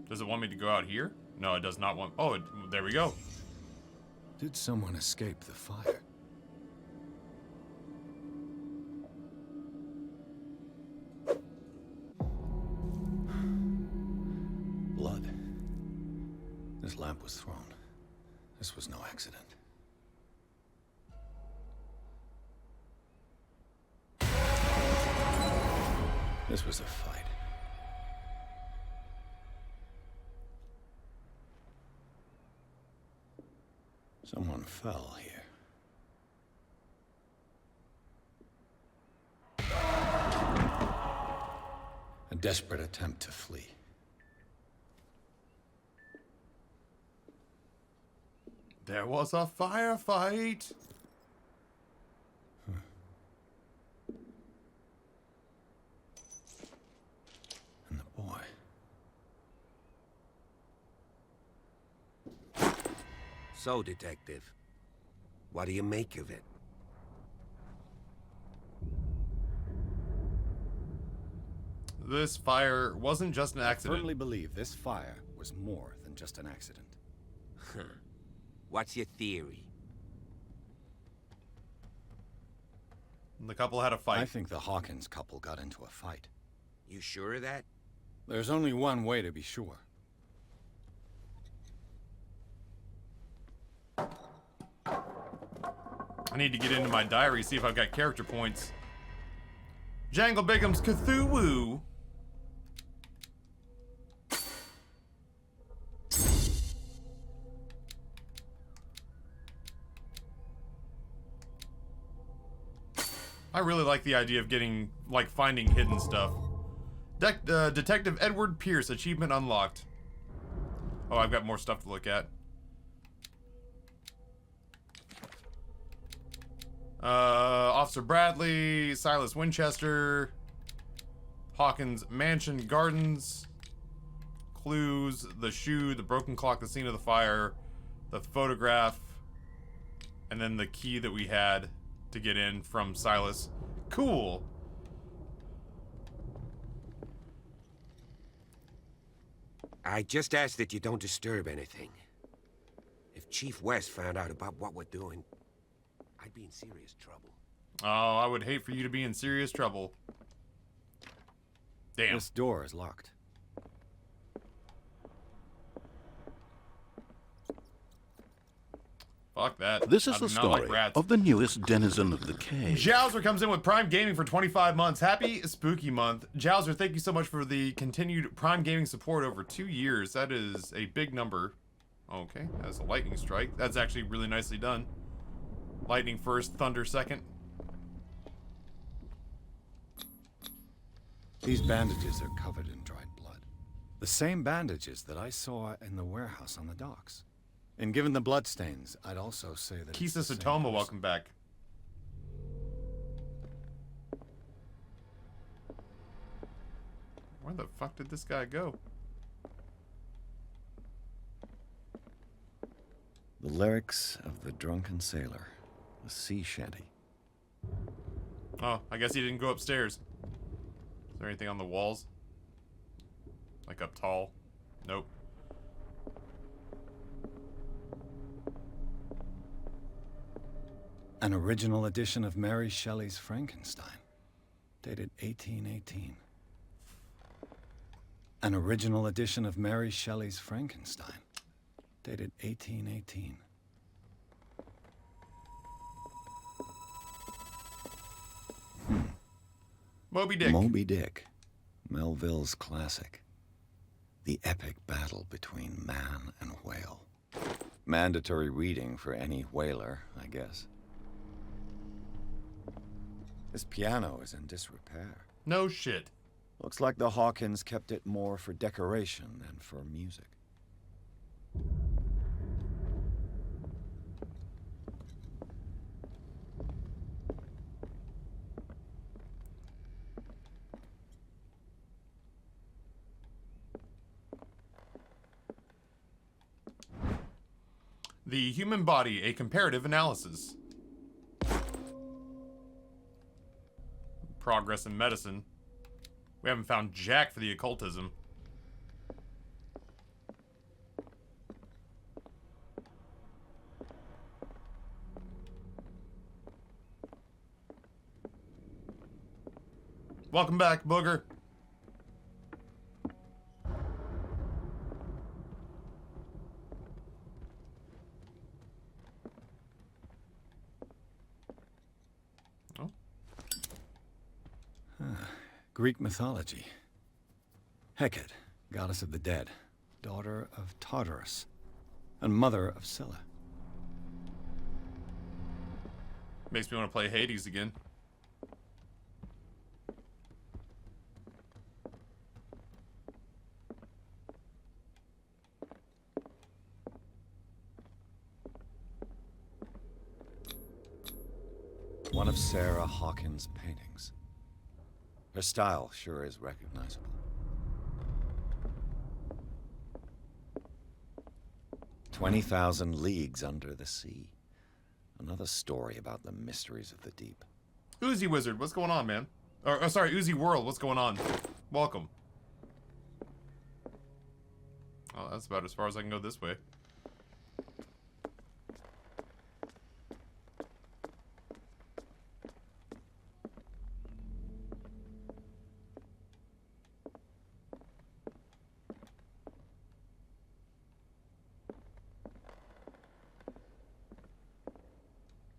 Does it want me to go out here? No, it does not want... Oh, there we go. Did someone escape the fire? Blood. This lamp was thrown. This was no accident. This was a fight. Someone fell here. A desperate attempt to flee. There was a firefight. And the boy. So, Detective, what do you make of it? This fire wasn't just an accident. I firmly believe this fire was more than just an accident. What's your theory? The couple had a fight. I think the Hawkins couple got into a fight. You sure of that? There's only one way to be sure. I need to get into my diary, see if I've got character points. Jangle Bigum's Cthulhu. I really like the idea of getting, like, finding hidden stuff. Detective Edward Pierce, achievement unlocked. Oh, I've got more stuff to look at. Officer Bradley, Silas Winchester, Hawkins Mansion Gardens, clues, the shoe, the broken clock, the scene of the fire, the photograph, and then the key that we had to get in from Silas. Cool. I just ask that you don't disturb anything. If Chief West found out about what we're doing, I'd be in serious trouble. Oh, I would hate for you to be in serious trouble. Damn. This door is locked. Fuck that. This I is do the not like story rats. of the newest denizen of the cave. Jowser comes in with Prime Gaming for 25 months. Happy Spooky Month. Jowser, thank you so much for the continued Prime Gaming support over 2 years. That is a big number. Okay, that's a lightning strike. That's actually really nicely done. Lightning first, thunder second. These bandages are covered in dried blood. The same bandages that I saw in the warehouse on the docks. And given the bloodstains, I'd also say that Kisa Satoma, welcome back. Where the fuck did this guy go? The lyrics of the drunken sailor, a sea shanty. Oh, I guess he didn't go upstairs. Is there anything on the walls? Like up tall? Nope. An original edition of Mary Shelley's Frankenstein, dated 1818. An original edition of Mary Shelley's Frankenstein, dated 1818. Moby Dick. Moby Dick, Melville's classic. The epic battle between man and whale. Mandatory reading for any whaler, I guess. This piano is in disrepair. No shit. Looks like the Hawkins kept it more for decoration than for music. The Human Body, a Comparative Analysis. Progress in Medicine. We haven't found jack for the occultism. Welcome back, Booger. Greek mythology. Hecate, goddess of the dead, daughter of Tartarus, and mother of Scylla. Makes me want to play Hades again. one of Sarah Hawkins' paintings. Her style sure is recognizable. 20,000 Leagues Under the Sea. Another story about the mysteries of the deep. Uzi Wizard, what's going on, man? Or sorry, Uzi World, what's going on? Welcome. Oh, that's about as far as I can go this way.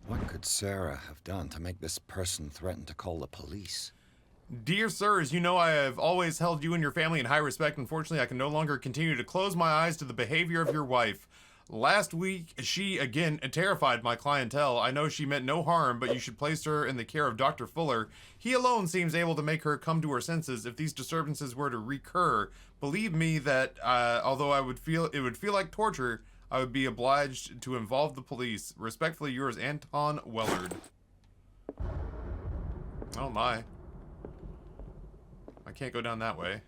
What could Sarah have done to make this person threaten to call the police? Dear sirs, you know I have always held you and your family in high respect. Unfortunately, I can no longer continue to close my eyes to the behavior of your wife. Last week, she again terrified my clientele. I know she meant no harm, but you should place her in the care of Dr. Fuller. He alone seems able to make her come to her senses. If these disturbances were to recur, believe me that although it would feel like torture, I would be obliged to involve the police. Respectfully yours, Anton Wellard. Oh my. I can't go down that way.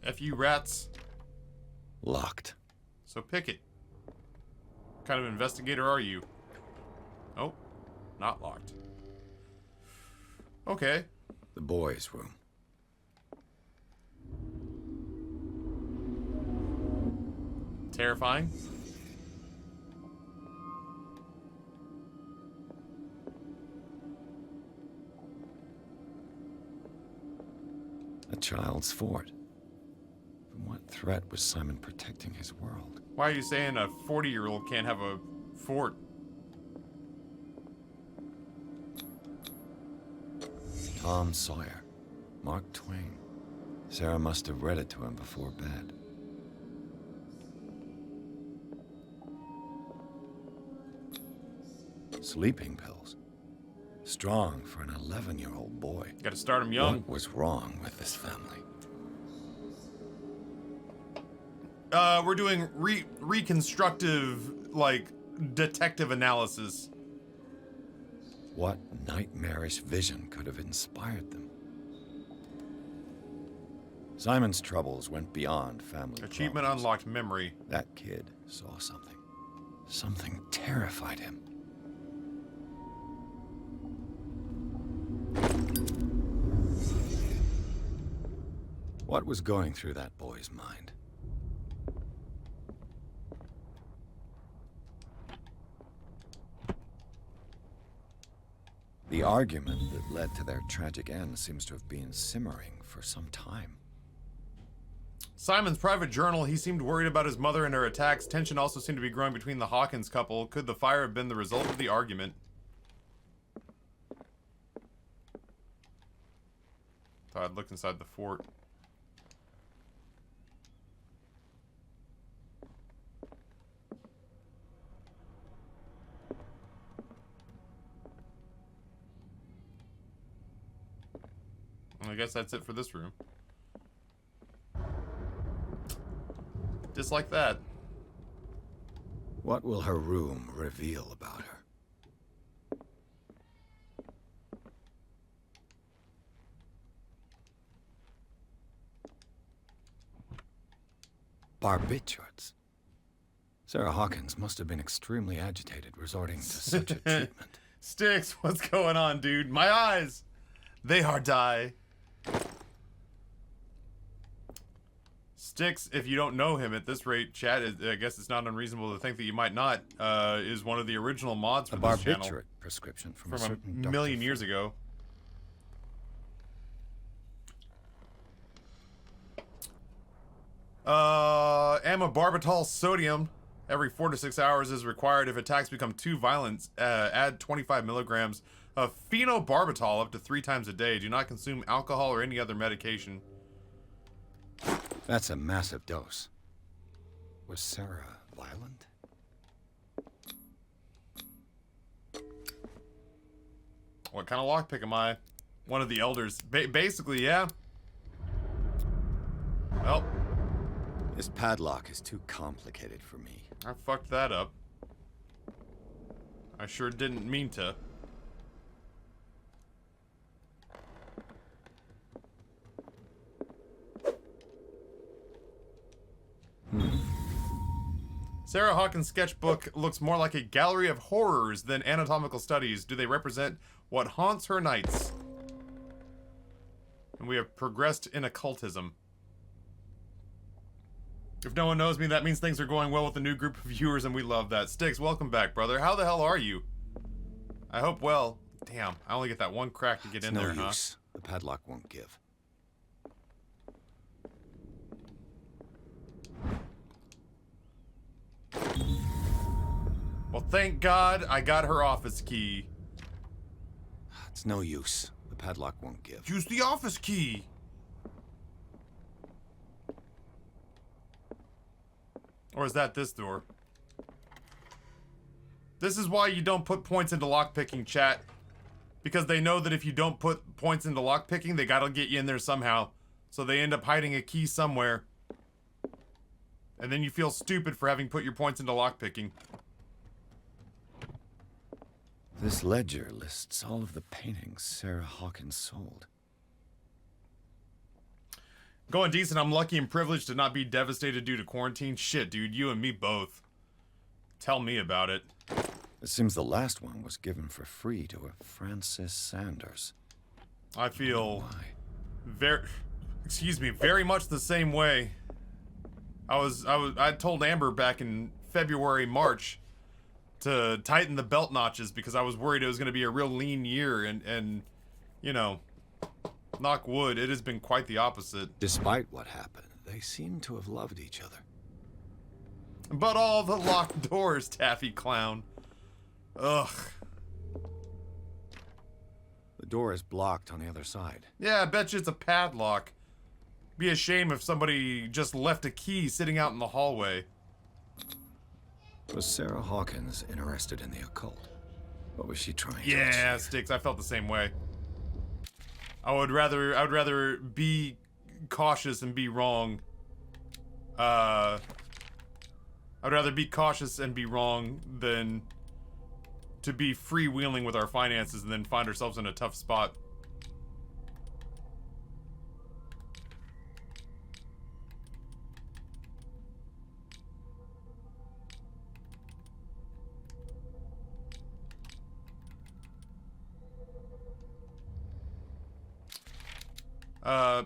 F you rats. Locked. So pick it. What kind of investigator are you? Oh, not locked. Okay. The boys' room. Terrifying. A child's fort. From what threat was Simon protecting his world? Why are you saying a 40-year-old can't have a fort? Tom Sawyer. Mark Twain. Sarah must have read it to him before bed. Sleeping pills. Strong for an 11-year-old boy. Gotta start him young. What was wrong with this family? We're doing reconstructive, like, detective analysis. What nightmarish vision could have inspired them? Simon's troubles went beyond family Achievement problems. unlocked memory. That kid saw something. Something terrified him. What was going through that boy's mind? The argument that led to their tragic end seems to have been simmering for some time. Simon's private journal, he seemed worried about his mother and her attacks. Tension also seemed to be growing between the Hawkins couple. Could the fire have been the result of the argument? Thought I'd look inside the fort. I guess that's it for this room. Just like that. What will her room reveal about her? Barbiturates. Sarah Hawkins must have been extremely agitated resorting to such a treatment. Sticks, what's going on, dude? My eyes! They are die. Sticks, if you don't know him at this rate, chat, I guess it's not unreasonable to think that you might not, is one of the original mods for this channel. Barbiturate prescription from a certain million years ago. Amibarbital sodium every 4 to 6 hours is required. If attacks become too violent, add 25 milligrams of phenobarbital up to 3 times a day. Do not consume alcohol or any other medication. That's a massive dose. Was Sarah violent? What kind of lockpick am I? One of the elders. Basically, yeah. Well. This padlock is too complicated for me. I fucked that up. I sure didn't mean to. Sarah Hawkins' sketchbook looks more like a gallery of horrors than anatomical studies. Do they represent what haunts her nights? And we have progressed in occultism. If no one knows me, that means things are going well with a new group of viewers, and we love that. Sticks, welcome back, brother. How the hell are you? I hope well. Damn, I only get that one crack to get in there, huh? Use. The padlock won't give. Well, thank God I got her office key. It's no use. The padlock won't give. Use the office key. Or is that this door? This is why you don't put points into lockpicking, chat. Because they know that if you don't put points into lockpicking, they gotta get you in there somehow. So they end up hiding a key somewhere. And then you feel stupid for having put your points into lockpicking. This ledger lists all of the paintings Sarah Hawkins sold. Going decent. I'm lucky and privileged to not be devastated due to quarantine. Shit, dude. You and me both. Tell me about it. It seems the last one was given for free to a Francis Sanders. I feel very much the same way. I told Amber back in February, March to tighten the belt notches because I was worried it was going to be a real lean year and you know, knock wood, it has been quite the opposite. Despite what happened, they seem to have loved each other. But all the locked doors, Taffy Clown. Ugh. The door is blocked on the other side. Yeah, I bet you it's a padlock. Be a shame if somebody just left a key sitting out in the hallway. Was Sarah Hawkins interested in the occult? What was she trying to Yeah, achieve? Sticks, I felt the same way. I would rather be cautious and be wrong. I'd rather be cautious and be wrong than to be freewheeling with our finances and then find ourselves in a tough spot.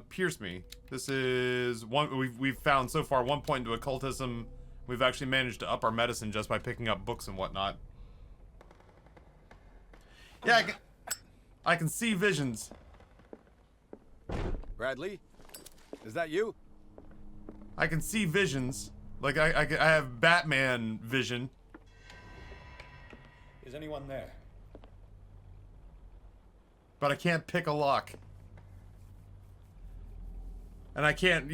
Pierce me. This is one we've found so far 1 point into occultism. We've actually managed to up our medicine just by picking up books and whatnot. Yeah, I can see visions. Bradley? Is that you? I can see visions. Like, I have Batman vision. Is anyone there? But I can't pick a lock. And I can't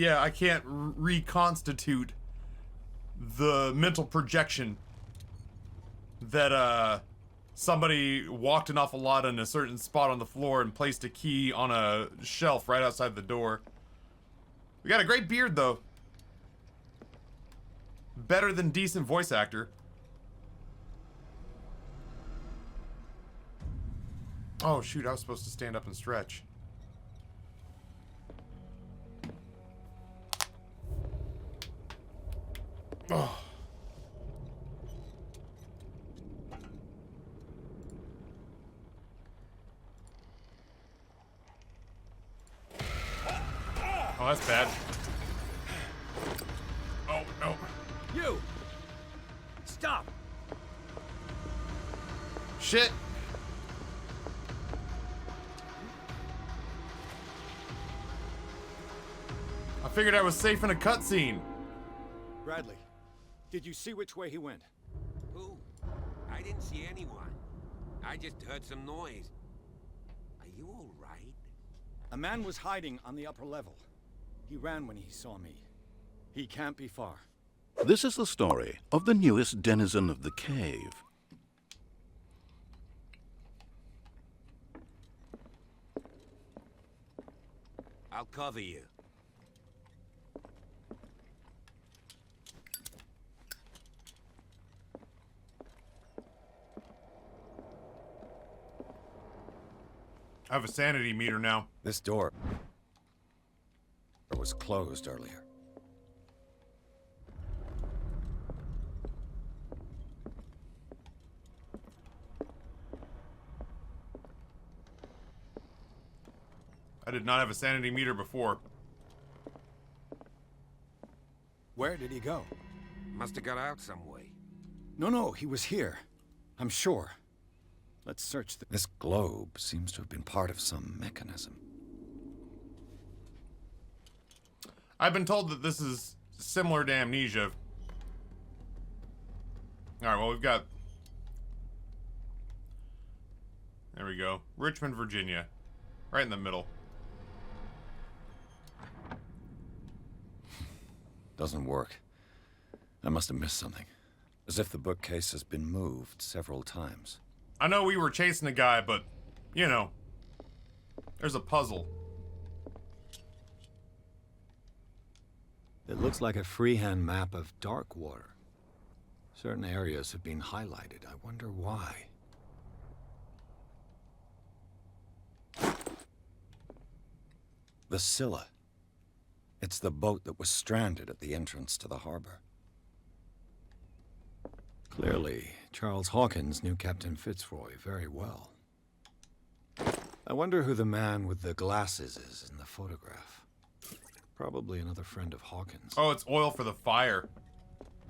reconstitute the mental projection that, somebody walked an awful lot in a certain spot on the floor and placed a key on a shelf right outside the door. We got a great beard, though. Better than decent voice actor. Oh, shoot, I was supposed to stand up and stretch. Oh. Oh, that's bad. Oh, no. You! Stop! Shit! I figured I was safe in a cutscene. Bradley, did you see which way he went? Who? I didn't see anyone. I just heard some noise. Are you all right? A man was hiding on the upper level. He ran when he saw me. He can't be far. This is the story of the newest denizen of the cave. I'll cover you. I have a sanity meter now. This door was closed earlier. I did not have a sanity meter before. Where did he go? Must have got out some way. No, he was here. I'm sure. Let's search This globe seems to have been part of some mechanism. I've been told that this is similar to Amnesia. Alright, well, we've got... There we go. Richmond, Virginia. Right in the middle. Doesn't work. I must have missed something. As if the bookcase has been moved several times. I know we were chasing a guy, but, you know, there's a puzzle. It looks like a freehand map of Darkwater. Certain areas have been highlighted. I wonder why. The Scylla. It's the boat that was stranded at the entrance to the harbor. Clearly, Charles Hawkins knew Captain Fitzroy very well. I wonder who the man with the glasses is in the photograph. Probably another friend of Hawkins. Oh, it's oil for the fire.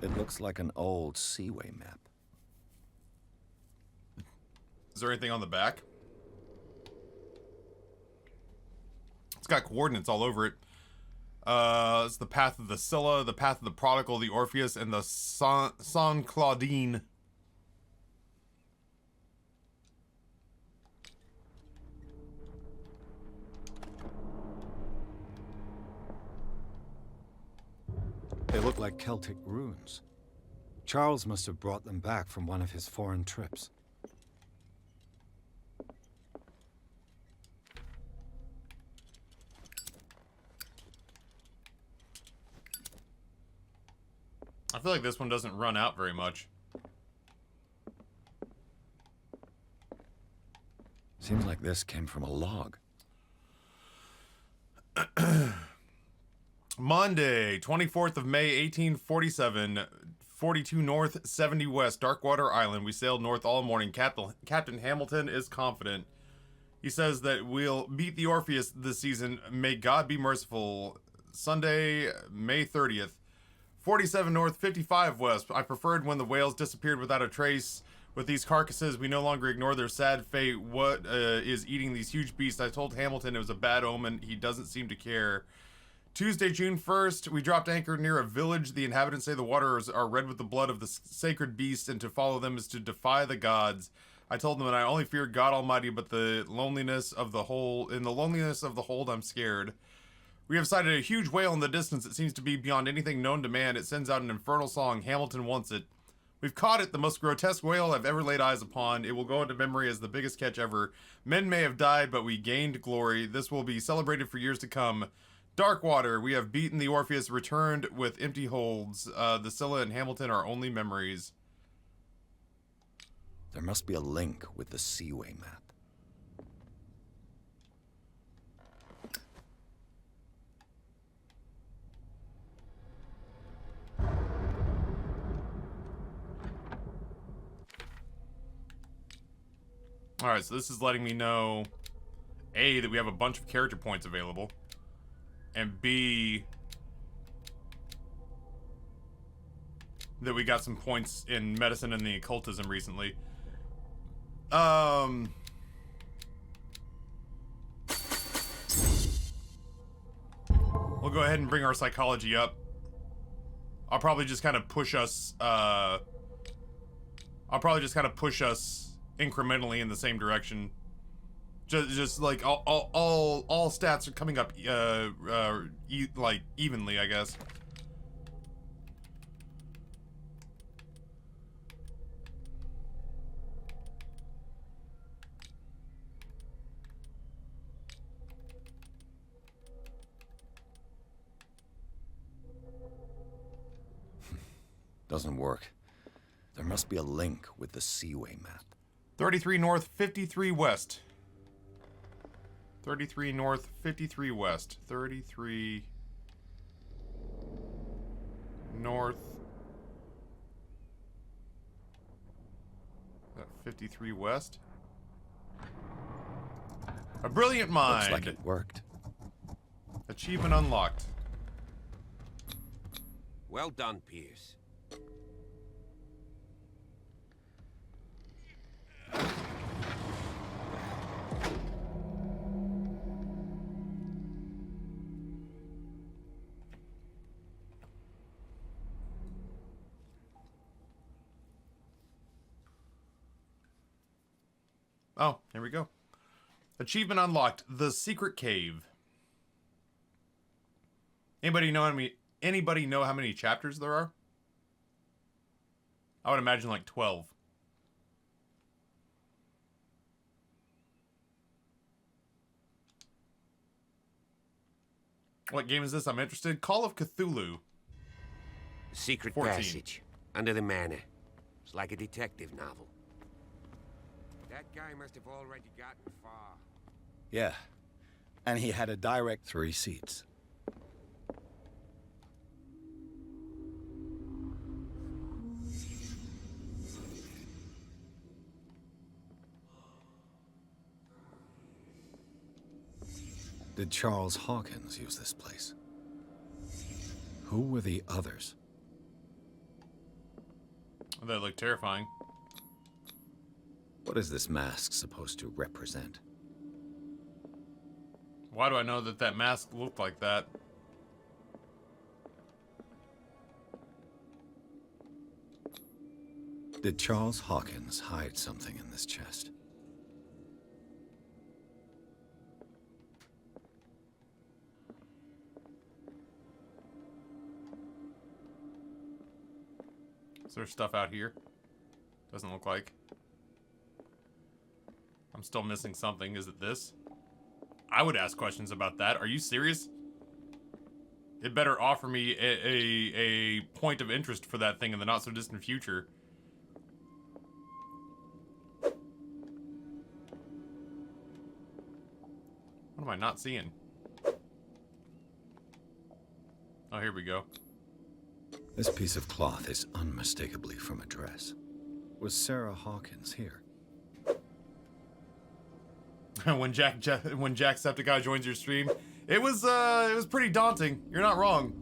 It looks like an old Seaway map. Is there anything on the back? It's got coordinates all over it. It's the path of the Scylla, the path of the Prodigal, the Orpheus, and the San Claudine. They look like Celtic runes. Charles must have brought them back from one of his foreign trips. I feel like this one doesn't run out very much. Seems like this came from a log. Monday, 24th of May, 1847, 42 North, 70 West, Darkwater Island. We sailed north all morning. Captain Hamilton is confident. He says that we'll beat the Orpheus this season. May God be merciful. Sunday, May 30th. 47 North, 55 West. I preferred when the whales disappeared without a trace. With these carcasses, we no longer ignore their sad fate. What is eating these huge beasts? I told Hamilton it was a bad omen. He doesn't seem to care. Tuesday, June 1st, we dropped anchor near a village. The inhabitants say the waters are red with the blood of the sacred beast, and to follow them is to defy the gods. I told them that I only fear God Almighty, but the loneliness of the hold, in the loneliness of the hold, I'm scared. We have sighted a huge whale in the distance. It seems to be beyond anything known to man. It sends out an infernal song. Hamilton wants it. We've caught it, the most grotesque whale I've ever laid eyes upon. It will go into memory as the biggest catch ever. Men may have died, but we gained glory. This will be celebrated for years to come. Darkwater, we have beaten the Orpheus, returned with empty holds. The Scylla and Hamilton are only memories. There must be a link with the Seaway map. Alright, so this is letting me know, A, that we have a bunch of character points available, and B, that we got some points in medicine and the occultism recently. We'll go ahead and bring our psychology up. I'll probably just kind of push us, incrementally in the same direction. Just like all stats are coming up like evenly, I guess. Doesn't work. There must be a link with the Seaway map. 33 north, 53 west. 33 north, 53 west. 33 north. 53 west. A brilliant mind. Looks like it worked. Achievement unlocked. Well done, Pierce. Oh, here we go. Achievement unlocked. The secret cave. Anybody know how many chapters there are? I would imagine like 12. What game is this? I'm interested. Call of Cthulhu. Secret 14. passage under the manor. It's like a detective novel. That guy must have already gotten far. Yeah. And he had a direct 3 seats. Did Charles Hawkins use this place? Who were the others? That look terrifying. What is this mask supposed to represent? Why do I know that that mask looked like that? Did Charles Hawkins hide something in this chest? Is there stuff out here? Doesn't look like. I'm still missing something. Is it this? I would ask questions about that. Are you serious? It better offer me a point of interest for that thing in the not so distant future. What am I not seeing? Oh, here we go. This piece of cloth is unmistakably from a dress. Was Sarah Hawkins here? when Jacksepticeye joins your stream, it was pretty daunting. You're not wrong.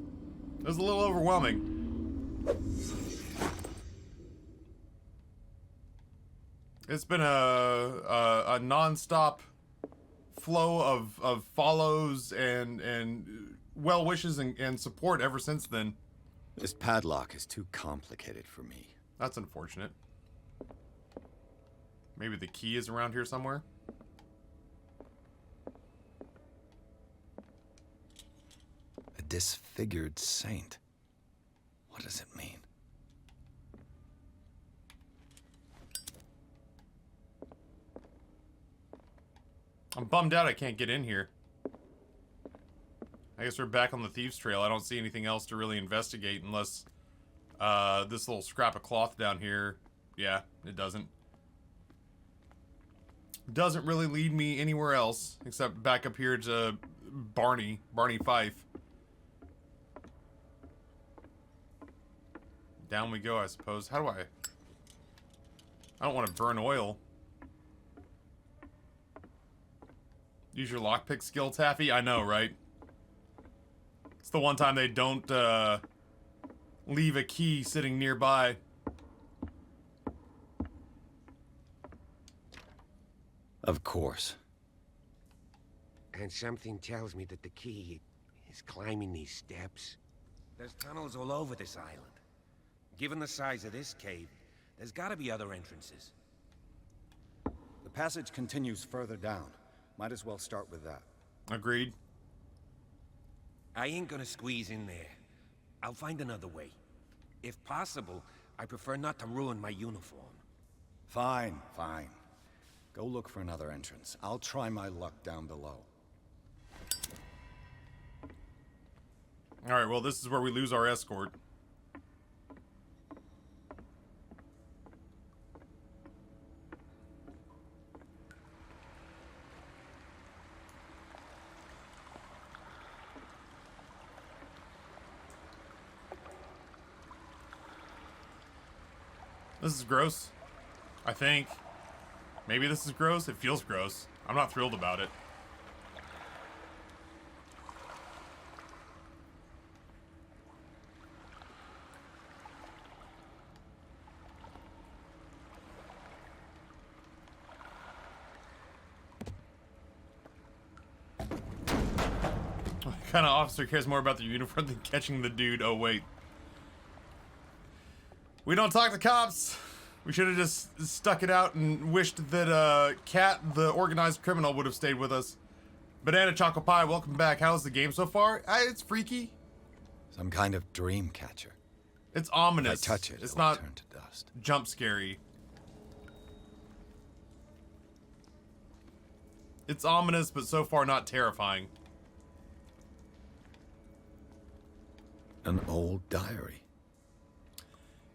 It was a little overwhelming. It's been a non-stop flow of follows and well wishes and support ever since then. This padlock is too complicated for me. That's unfortunate. Maybe the key is around here somewhere? A disfigured saint. What does it mean? I'm bummed out I can't get in here. I guess we're back on the Thieves' Trail. I don't see anything else to really investigate unless this little scrap of cloth down here. Yeah, it doesn't. Doesn't really lead me anywhere else except back up here to Barney Fife. Down we go, I suppose. How do I don't want to burn oil. Use your lockpick skill, Taffy? I know, right? It's the one time they don't leave a key sitting nearby. Of course. And something tells me that the key is climbing these steps. There's tunnels all over this island. Given the size of this cave, there's gotta be other entrances. The passage continues further down. Might as well start with that. Agreed. I ain't gonna squeeze in there. I'll find another way. If possible, I prefer not to ruin my uniform. Fine, fine. Go look for another entrance. I'll try my luck down below. Alright, well, this is where we lose our escort. This is gross. I think. Maybe this is gross. It feels gross. I'm not thrilled about it. What kind of officer cares more about the uniform than catching the dude? Oh, wait. We don't talk to cops. We should have just stuck it out and wished that Cat, the organized criminal, would have stayed with us. Banana Choco Pie, welcome back. How's the game so far? It's freaky. Some kind of dream catcher. It's ominous. If I touch it, it's it'll not turn to dust. Jump scary. It's ominous, but so far not terrifying. An old diary.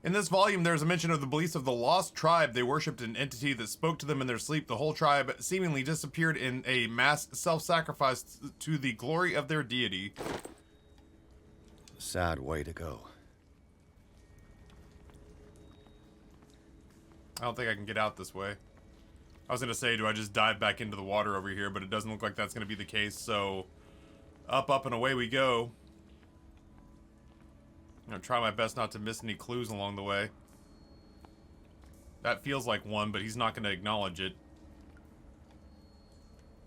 In this volume, there's a mention of the beliefs of the lost tribe. They worshipped an entity that spoke to them in their sleep. The whole tribe seemingly disappeared in a mass self-sacrifice to the glory of their deity. Sad way to go. I don't think I can get out this way. I was going to say, do I just dive back into the water over here? But it doesn't look like that's going to be the case, so up, and away we go. I'm going to try my best not to miss any clues along the way. That feels like one, but he's not going to acknowledge it.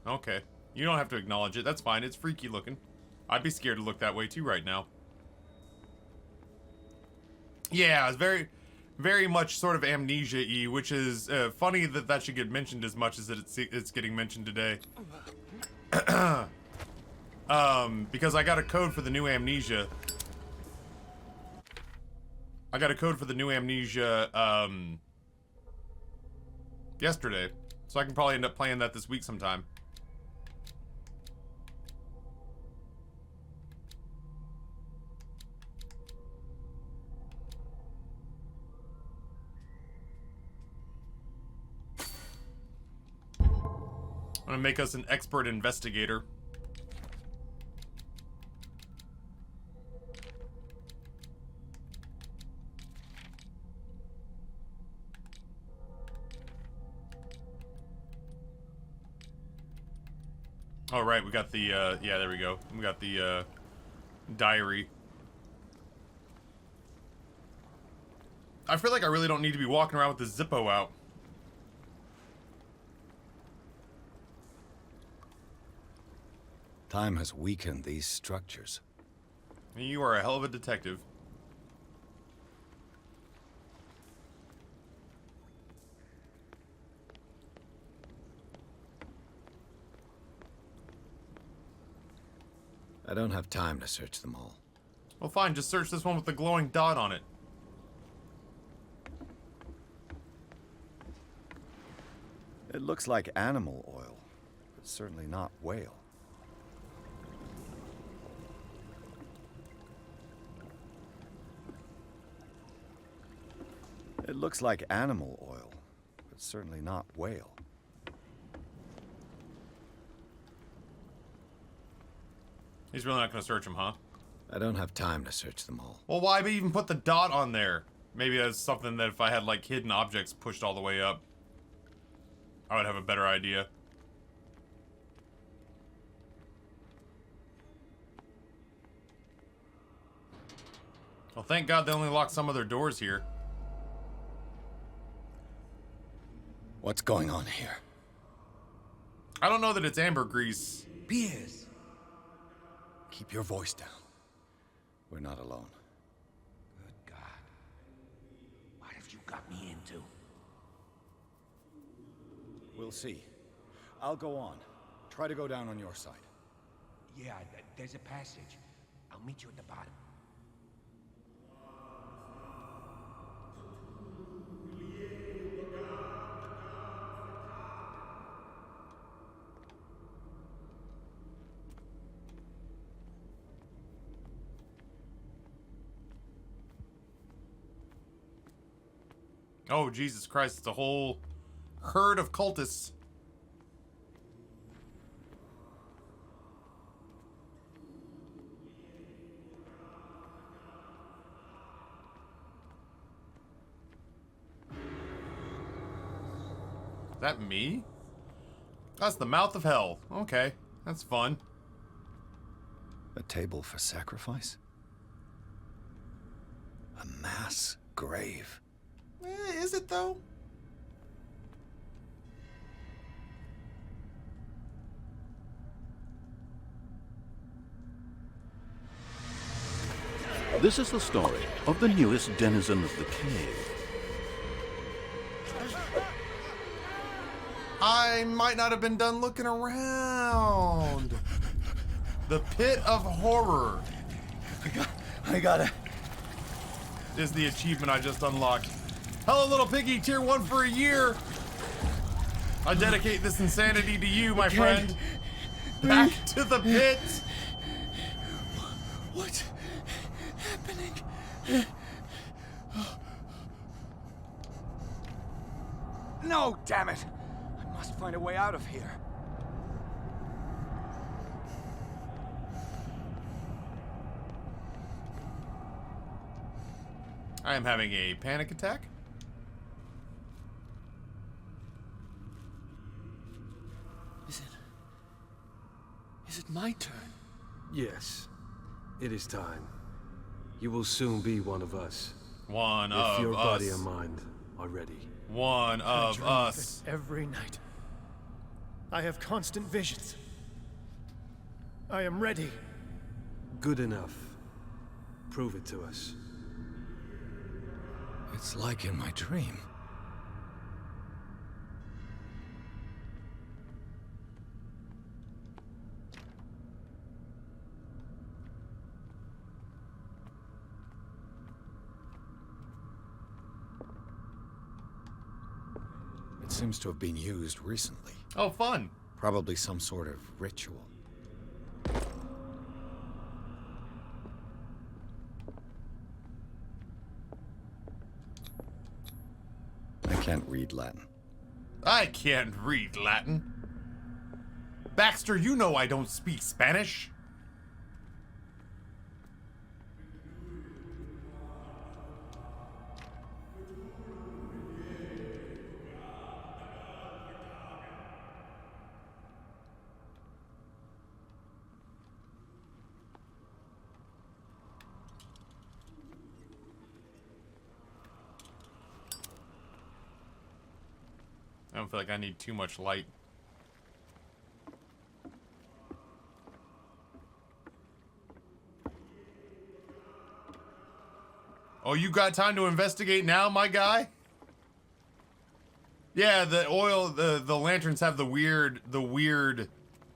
Okay. You don't have to acknowledge it. That's fine. It's freaky looking. I'd be scared to look that way too right now. Yeah, it's very much sort of amnesia-y, which is funny that that should get mentioned as much as it's getting mentioned today. Because I got a code for the new amnesia. Yesterday, so I can probably end up playing that this week sometime. I'm gonna make us an expert investigator. Oh, right, we got the, yeah, there we go. We got the, diary. I feel like I really don't need to be walking around with the Zippo out. Time has weakened these structures. You are a hell of a detective. I don't have time to search them all. Well, fine, just search this one with the glowing dot on it. It looks like animal oil, but certainly not whale. It looks like animal oil, but certainly not whale. He's really not going to search them, huh? I don't have time to search them all. Well, why even put the dot on there? Maybe that's something that if I had, like, hidden objects pushed all the way up, I would have a better idea. Well, thank God they only locked some of their doors here. What's going on here? I don't know that it's ambergris. Pierce! Keep your voice down. We're not alone. Good God. What have you got me into? We'll see. I'll go on. Try to go down on your side. Yeah, there's a passage. I'll meet you at the bottom. Oh, Jesus Christ, it's a whole herd of cultists. that me? That's the mouth of hell. Okay, that's fun. A table for sacrifice? A mass grave? Is it though? This is the story of the newest denizen of the cave. I might not have been done looking around. The Pit of Horror. I got it. Is the achievement I just unlocked. Hello, little piggy, tier 1 for a year. I dedicate this insanity to you, my friend. Back to the pit. What's happening? No, damn it! I must find a way out of here. I am having a panic attack. Is it my turn? Yes. It is time. You will soon be one of us. One if of your body us. and mind are ready. One of I dream us. Of it every night. I have constant visions. I am ready. Good enough. Prove it to us. It's like in my dream. It seems to have been used recently. Oh, fun. Probably some sort of ritual. I can't read Latin. I can't read Latin. Baxter, you know I don't speak Spanish. I don't feel like I need too much light. Oh, you got time to investigate now, my guy? Yeah, the oil, the lanterns have the weird,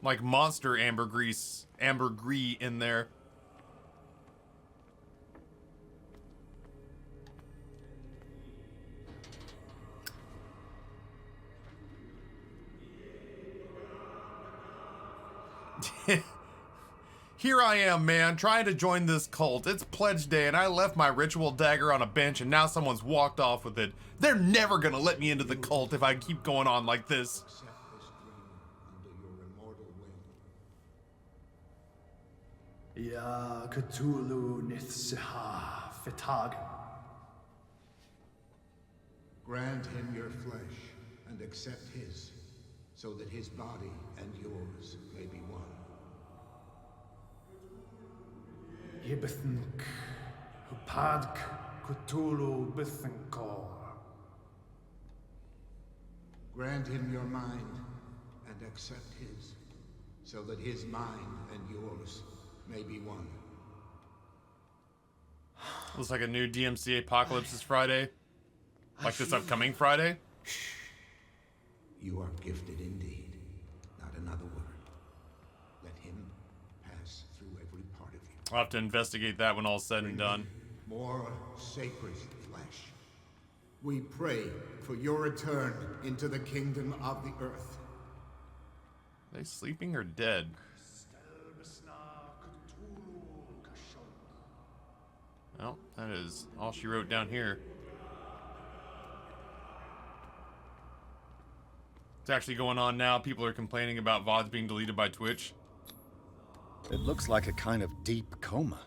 like monster ambergris in there. Here I am, man, trying to join this cult. It's pledge day, and I left my ritual dagger on a bench, and now someone's walked off with it. They're never gonna let me into the cult if I keep going on like this. Ya Cthulhu Nithsiha Fitagan. Grant him your flesh and accept his, so that his body and yours may be one. Yibithink Hupadk Cthulhu Bithinkor. Grant him your mind and accept his, so that his mind and yours may be one. Looks like a new DMCA Apocalypse this Friday. Like this upcoming Friday. You are gifted indeed, not another word. Let him pass through every part of you. I'll have to investigate that when all's said and done. More sacred flesh. We pray for your return into the kingdom of the earth. Are they sleeping or dead? Well, that is all she wrote down here. It's actually going on now. People are complaining about VODs being deleted by Twitch. It looks like a kind of deep coma.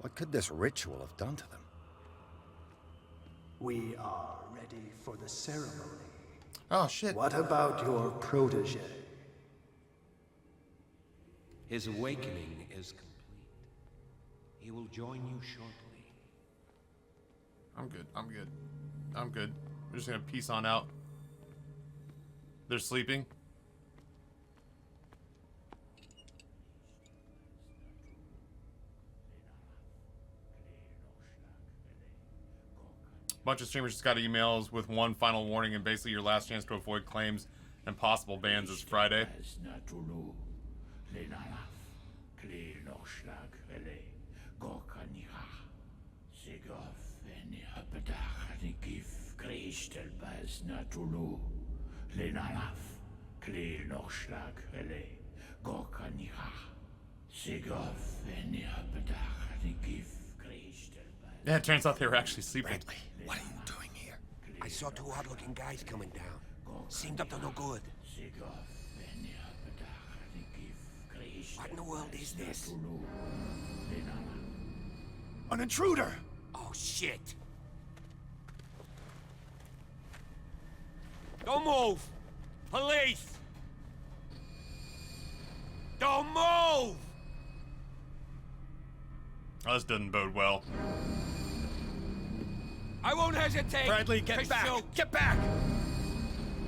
What could this ritual have done to them? We are ready for the ceremony. Oh, shit. What about your protege? His awakening is complete. He will join you shortly. I'm good. I'm good. I'm good. We're just gonna peace on out. They're sleeping. Bunch of streamers just got emails with one final warning, and basically your last chance to avoid claims and possible bans is Friday. Yeah, it turns out they were actually sleeping. Bradley, what are you doing here? I saw two odd-looking guys coming down. Seemed up to no good. What in the world is this? An intruder! Oh, shit! Don't move! Police! Don't move! Oh, this doesn't bode well. I won't hesitate. Bradley, get back! Shoot. Get back!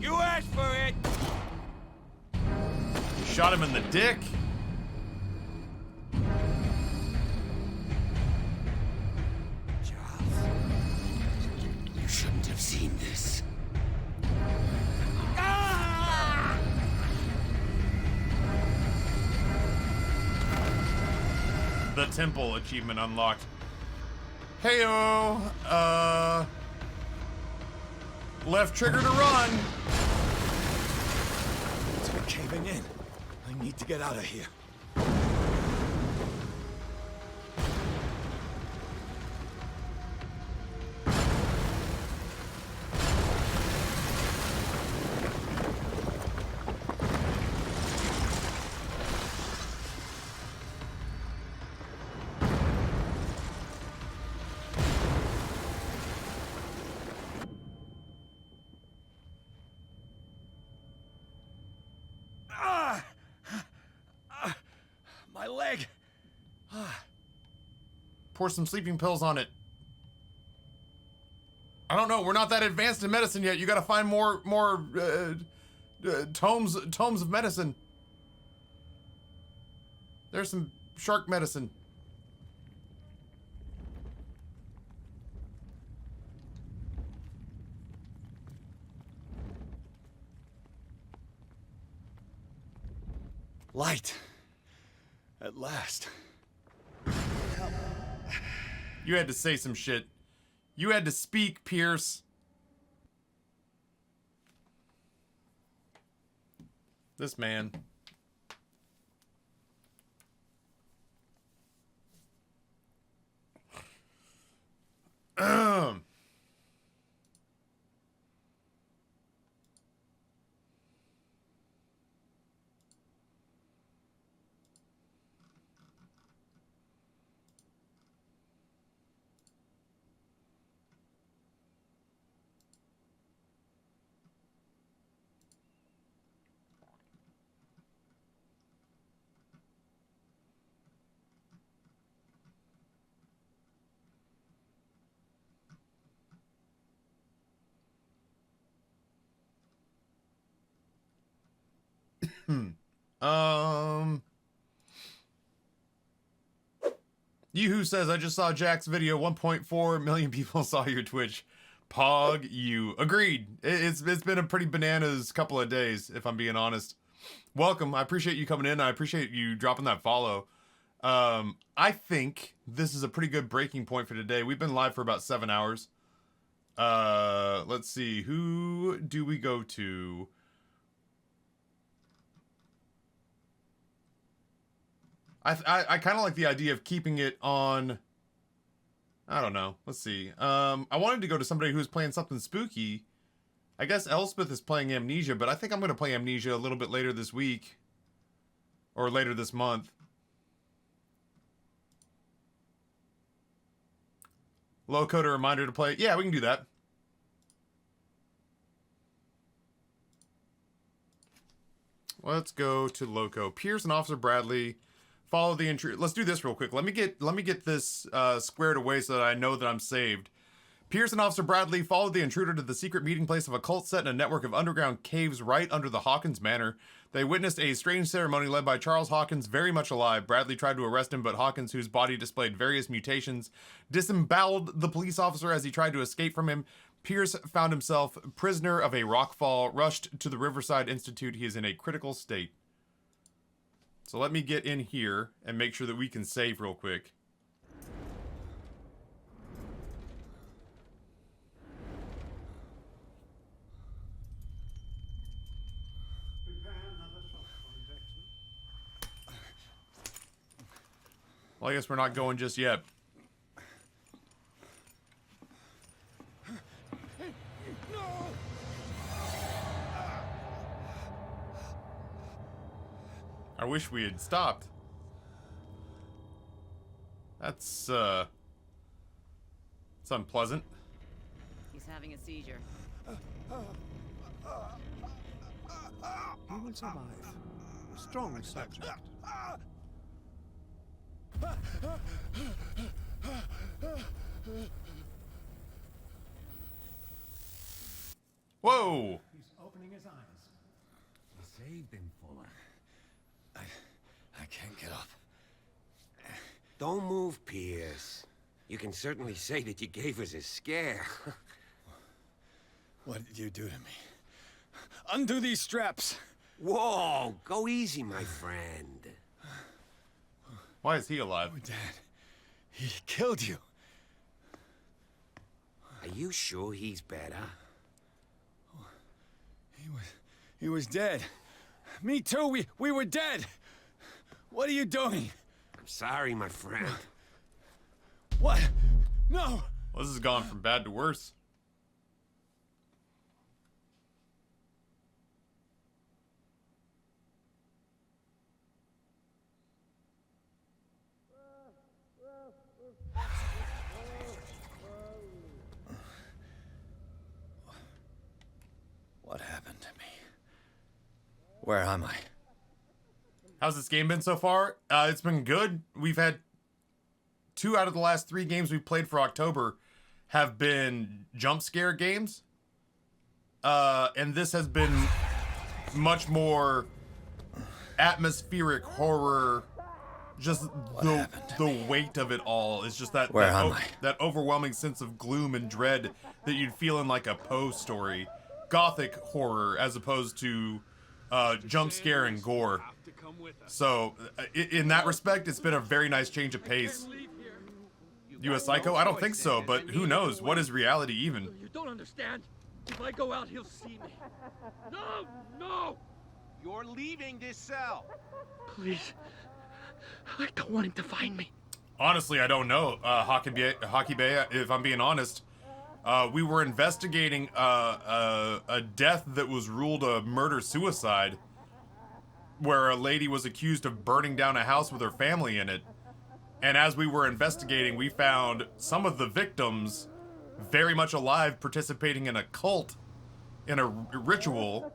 You asked for it. Shot him in the dick. Charles, you shouldn't have seen this. The temple achievement unlocked. Heyo, left trigger to run. It's been caving in. I need to get out of here. My leg. Pour some sleeping pills on it. I don't know. We're not that advanced in medicine yet. You got to find more tomes of medicine. There's some shark medicine. Light. At last. You had to say some shit. You had to speak, Pierce. This man. Yoo-hoo says, I just saw Jack's video. 1.4 million people saw your Twitch. Pog you. Agreed. It's been a pretty bananas couple of days, if I'm being honest. Welcome. I appreciate you coming in. I appreciate you dropping that follow. I think this is a pretty good breaking point for today. We've been live for about 7 hours. Let's see. Who do we go to? I kind of like the idea of keeping it on. I don't know. Let's see. I wanted to go to somebody who's playing something spooky. I guess Elspeth is playing Amnesia, but I think I'm going to play Amnesia a little bit later this week. Or later this month. Low code a reminder to play. Yeah, we can do that. Let's go to Loco. Pierce and Officer Bradley follow the intruder. Let's do this real quick. Let me get this squared away so that I know that I'm saved. Pierce and Officer Bradley followed the intruder to the secret meeting place of a cult set in a network of underground caves right under the Hawkins Manor. They witnessed a strange ceremony led by Charles Hawkins, very much alive. Bradley tried to arrest him, but Hawkins, whose body displayed various mutations, disemboweled the police officer as he tried to escape from him. Pierce found himself prisoner of a rockfall, rushed to the Riverside Institute. He is in a critical state. So let me get in here and make sure that we can save real quick. Well, I guess we're not going just yet. I wish we had stopped. That's it's unpleasant. He's having a seizure. He will survive. Strong subject. Whoa! He's opening his eyes. You saved him, Fuller. I can't get up. Don't move, Pierce. You can certainly say that you gave us a scare. What did you do to me? Undo these straps! Whoa! Go easy, my friend. Why is he alive? Oh, Dad. He killed you. Are you sure he's better? He was dead. Me too. We were dead. What are you doing? I'm sorry, my friend. What? No! Well, this has gone from bad to worse. What happened to me? Where am I? How's this game been so far? It's been good. We've had 2 out of the last 3 games we've played for October have been jump scare games. And this has been much more atmospheric horror. Just the weight of it all is just that that overwhelming sense of gloom and dread that you'd feel in like a Poe story. Gothic horror as opposed to jump scare and gore. So in that respect, it's been a very nice change of pace. You a psycho? I don't think so, but who knows? What is reality even? You don't understand. If I go out, he'll see me. No! No! You're leaving this cell. Please. I don't want him to find me. Honestly, I don't know, Hockey Bay, if I'm being honest. We were investigating a death that was ruled a murder-suicide, where a lady was accused of burning down a house with her family in it. And as we were investigating, we found some of the victims very much alive, participating in a cult, in a ritual,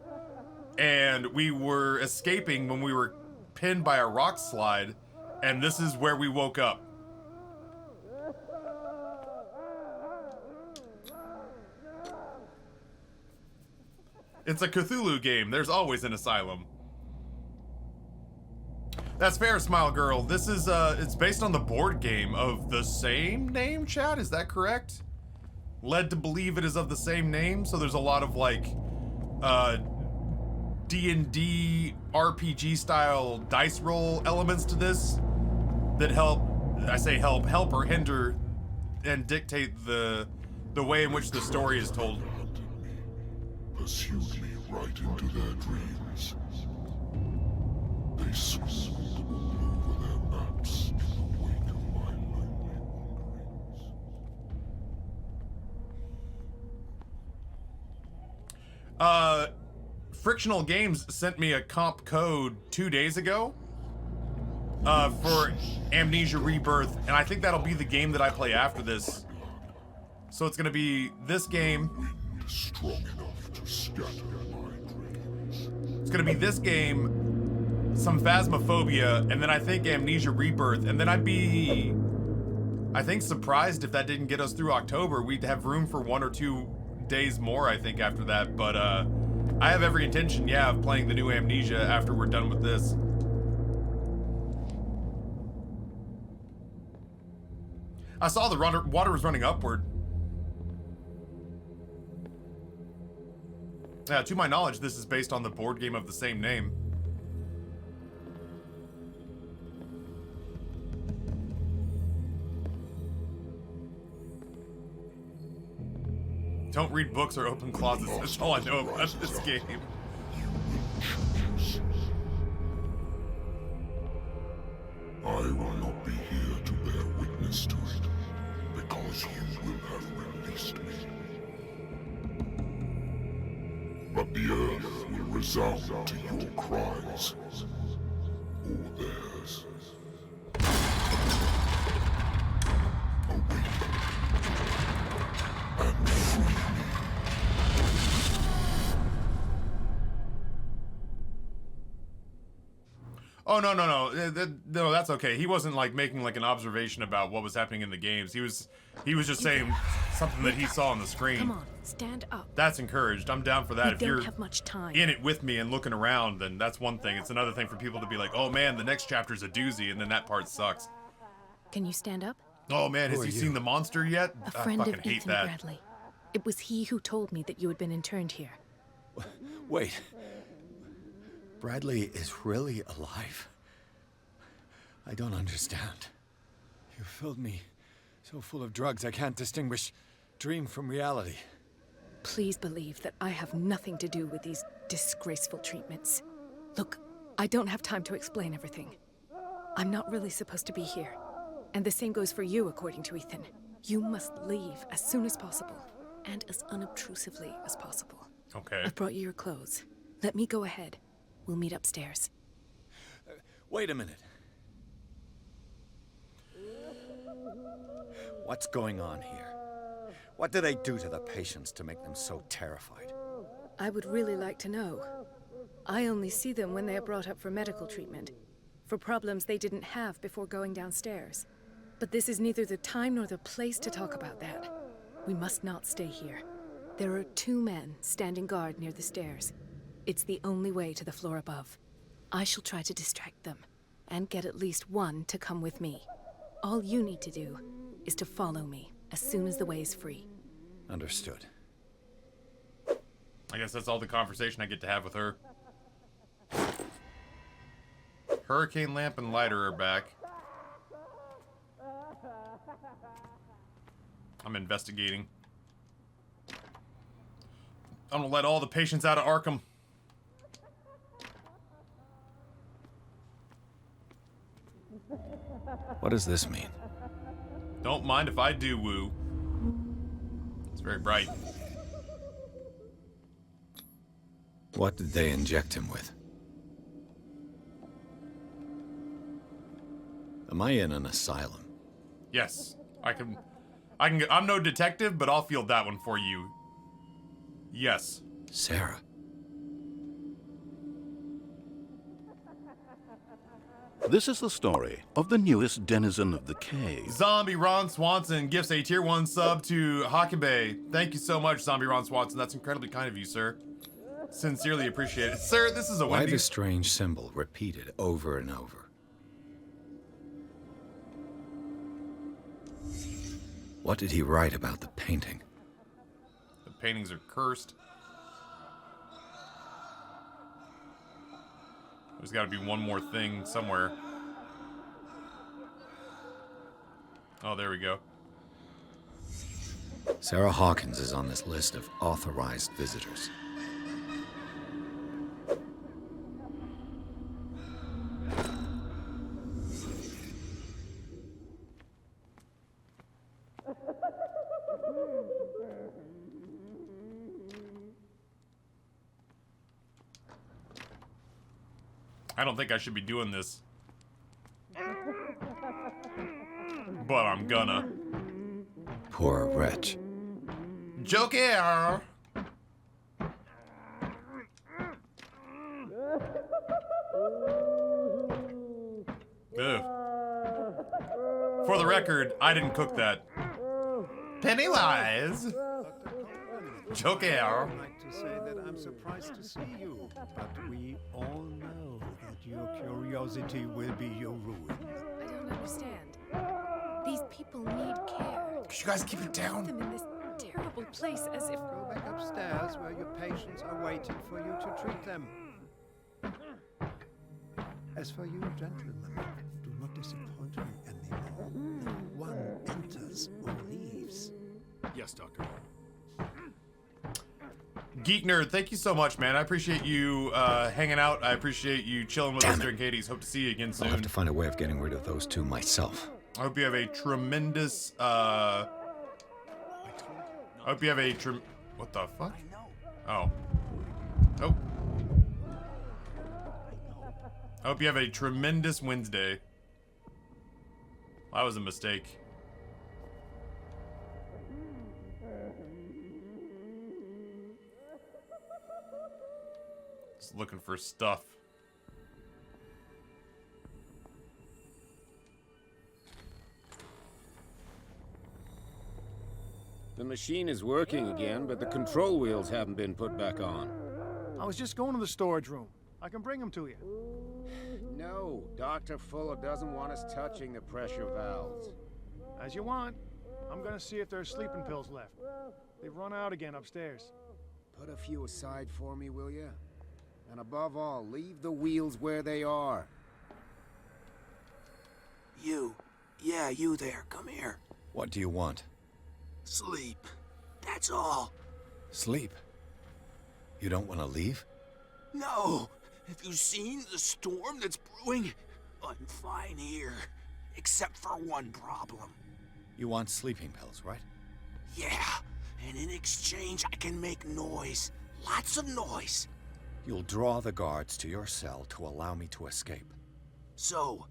and we were escaping when we were pinned by a rock slide, and this is where we woke up. It's a Cthulhu game. There's always an asylum. That's fair, Smile Girl. This is, it's based on the board game of the same name, chat? Is that correct? Led to believe it is of the same name, so there's a lot of, like, D&D RPG style dice roll elements to this that help, I say help or hinder and dictate the way in which the story is told. Pursued me right into their dreams. They scribbled all over their maps in the wake of my lonely wanderings. Frictional Games sent me a comp code 2 days ago for Amnesia Rebirth, and I think that'll be the game that I play after this. So it's gonna be this game. Strong enough to scatter my dreams. It's gonna be this game some Phasmophobia, and then I think Amnesia Rebirth, and then I'd be, I think, surprised if that didn't get us through October. We'd have room for 1 or 2 days more, I think, after that, but I have every intention, yeah, of playing the new Amnesia after we're done with this. I saw the water was running upward. Yeah, to my knowledge, this is based on the board game of the same name. Don't read books or open closets. That's all I know about this game. I will not be here to bear witness to it, because you will have released me. But the earth will resound to your cries, or theirs. Awake and free me. Oh, no, no, that's okay. He wasn't like making like an observation about what was happening in the games. He was just saying something that he saw on the screen. Come on, stand up. That's encouraged. I'm down for that. If We you're don't have much time. in it with me and looking around, then that's one thing. It's another thing for people to be like, oh man, the next chapter's a doozy, and then that part sucks. Can you stand up? Oh man, has he seen the monster yet? A friend I of fucking hate Ethan that. Bradley. It was he who told me that you had been interned here. Wait. Bradley is really alive? I don't understand. You filled me so full of drugs I can't distinguish dream from reality. Please believe that I have nothing to do with these disgraceful treatments. Look, I don't have time to explain everything. I'm not really supposed to be here. And the same goes for you, according to Ethan. You must leave as soon as possible, and as unobtrusively as possible. Okay. I've brought you your clothes. Let me go ahead. We'll meet upstairs. Wait a minute. What's going on here? What did they do to the patients to make them so terrified? I would really like to know. I only see them when they are brought up for medical treatment, for problems they didn't have before going downstairs. But this is neither the time nor the place to talk about that. We must not stay here. There are 2 men standing guard near the stairs. It's the only way to the floor above. I shall try to distract them, and get at least one to come with me. All you need to do is to follow me as soon as the way is free. Understood. I guess that's all the conversation I get to have with her. Hurricane lamp and lighter are back. I'm investigating. I'm gonna let all the patients out of Arkham. What does this mean? Don't mind if I do, Woo. It's very bright. What did they inject him with? Am I in an asylum? Yes, I can. I'm no detective, but I'll field that one for you. Yes. Sarah. This is the story of the newest denizen of the cave. Zombie Ron Swanson gifts a tier 1 sub to Hakabe. Thank you so much, Zombie Ron Swanson. That's incredibly kind of you, sir. Sincerely appreciate it. Sir, this is a Why Wendy's. the strange symbol repeated over and over? What did he write about the painting? The paintings are cursed. There's got to be one more thing somewhere. Oh, there we go. Sarah Hawkins is on this list of authorized visitors. I don't think I should be doing this. But I'm gonna. Poor wretch. Joker! Ugh. For the record, I didn't cook that. Pennywise! Joker. I'd like to say that I'm surprised to see you, but we all know that your curiosity will be your ruin. I don't understand. These people need care. Could you guys keep it down? Leave them in this terrible place as if... Go back upstairs where your patients are waiting for you to treat them. As for you, gentlemen, do not disappoint me anymore. No one enters or leaves. Yes, Doctor. Geek Nerd, thank you so much, man. I appreciate you hanging out. I appreciate you chilling with us during Katie's. Hope to see you again soon. I'll have to find a way of getting rid of those two myself. I hope you have a tremendous, I hope you have a what the fuck? Oh. Oh. I hope you have a tremendous Wednesday. That was a mistake. Just looking for stuff. The machine is working again, but the control wheels haven't been put back on. I was just going to the storage room. I can bring them to you. No, Dr. Fuller doesn't want us touching the pressure valves. As you want. I'm gonna see if there's sleeping pills left. They've run out again upstairs. Put a few aside for me, will you? And above all, leave the wheels where they are. You. Yeah, you there. Come here. What do you want? Sleep. That's all. Sleep? You don't want to leave? No. Have you seen the storm that's brewing? I'm fine here. Except for one problem. You want sleeping pills, right? Yeah. And in exchange, I can make noise. Lots of noise. You'll draw the guards to your cell to allow me to escape. So,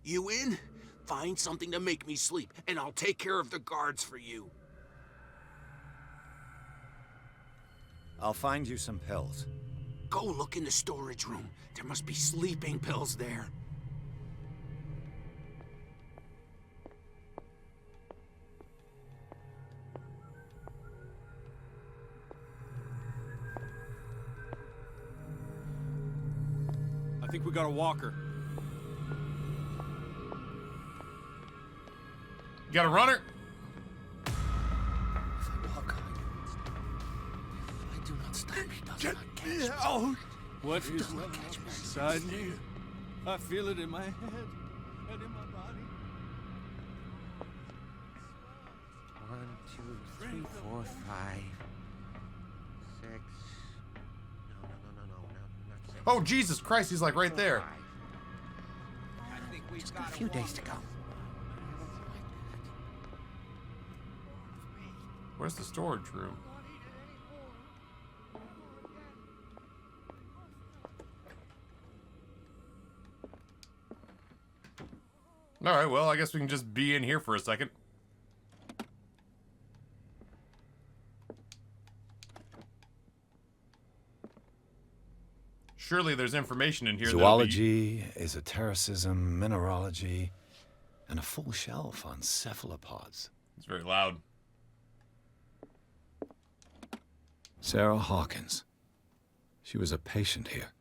you in? Find something to make me sleep, and I'll take care of the guards for you. I'll find you some pills. Go look in the storage room. There must be sleeping pills there. I think we got a walker. You got a runner? Get me out! What is inside me? I feel it in my head and in my body. 1, 2, 3, 4, 5, 6. No, not 6. Oh, Jesus Christ, he's like right there. Just got a few days to go. Where's the storage room? Alright, well, I guess we can just be in here for a second. Surely there's information in here. Zoology, esotericism, mineralogy, and a full shelf on cephalopods. It's very loud. Sarah Hawkins. She was a patient here.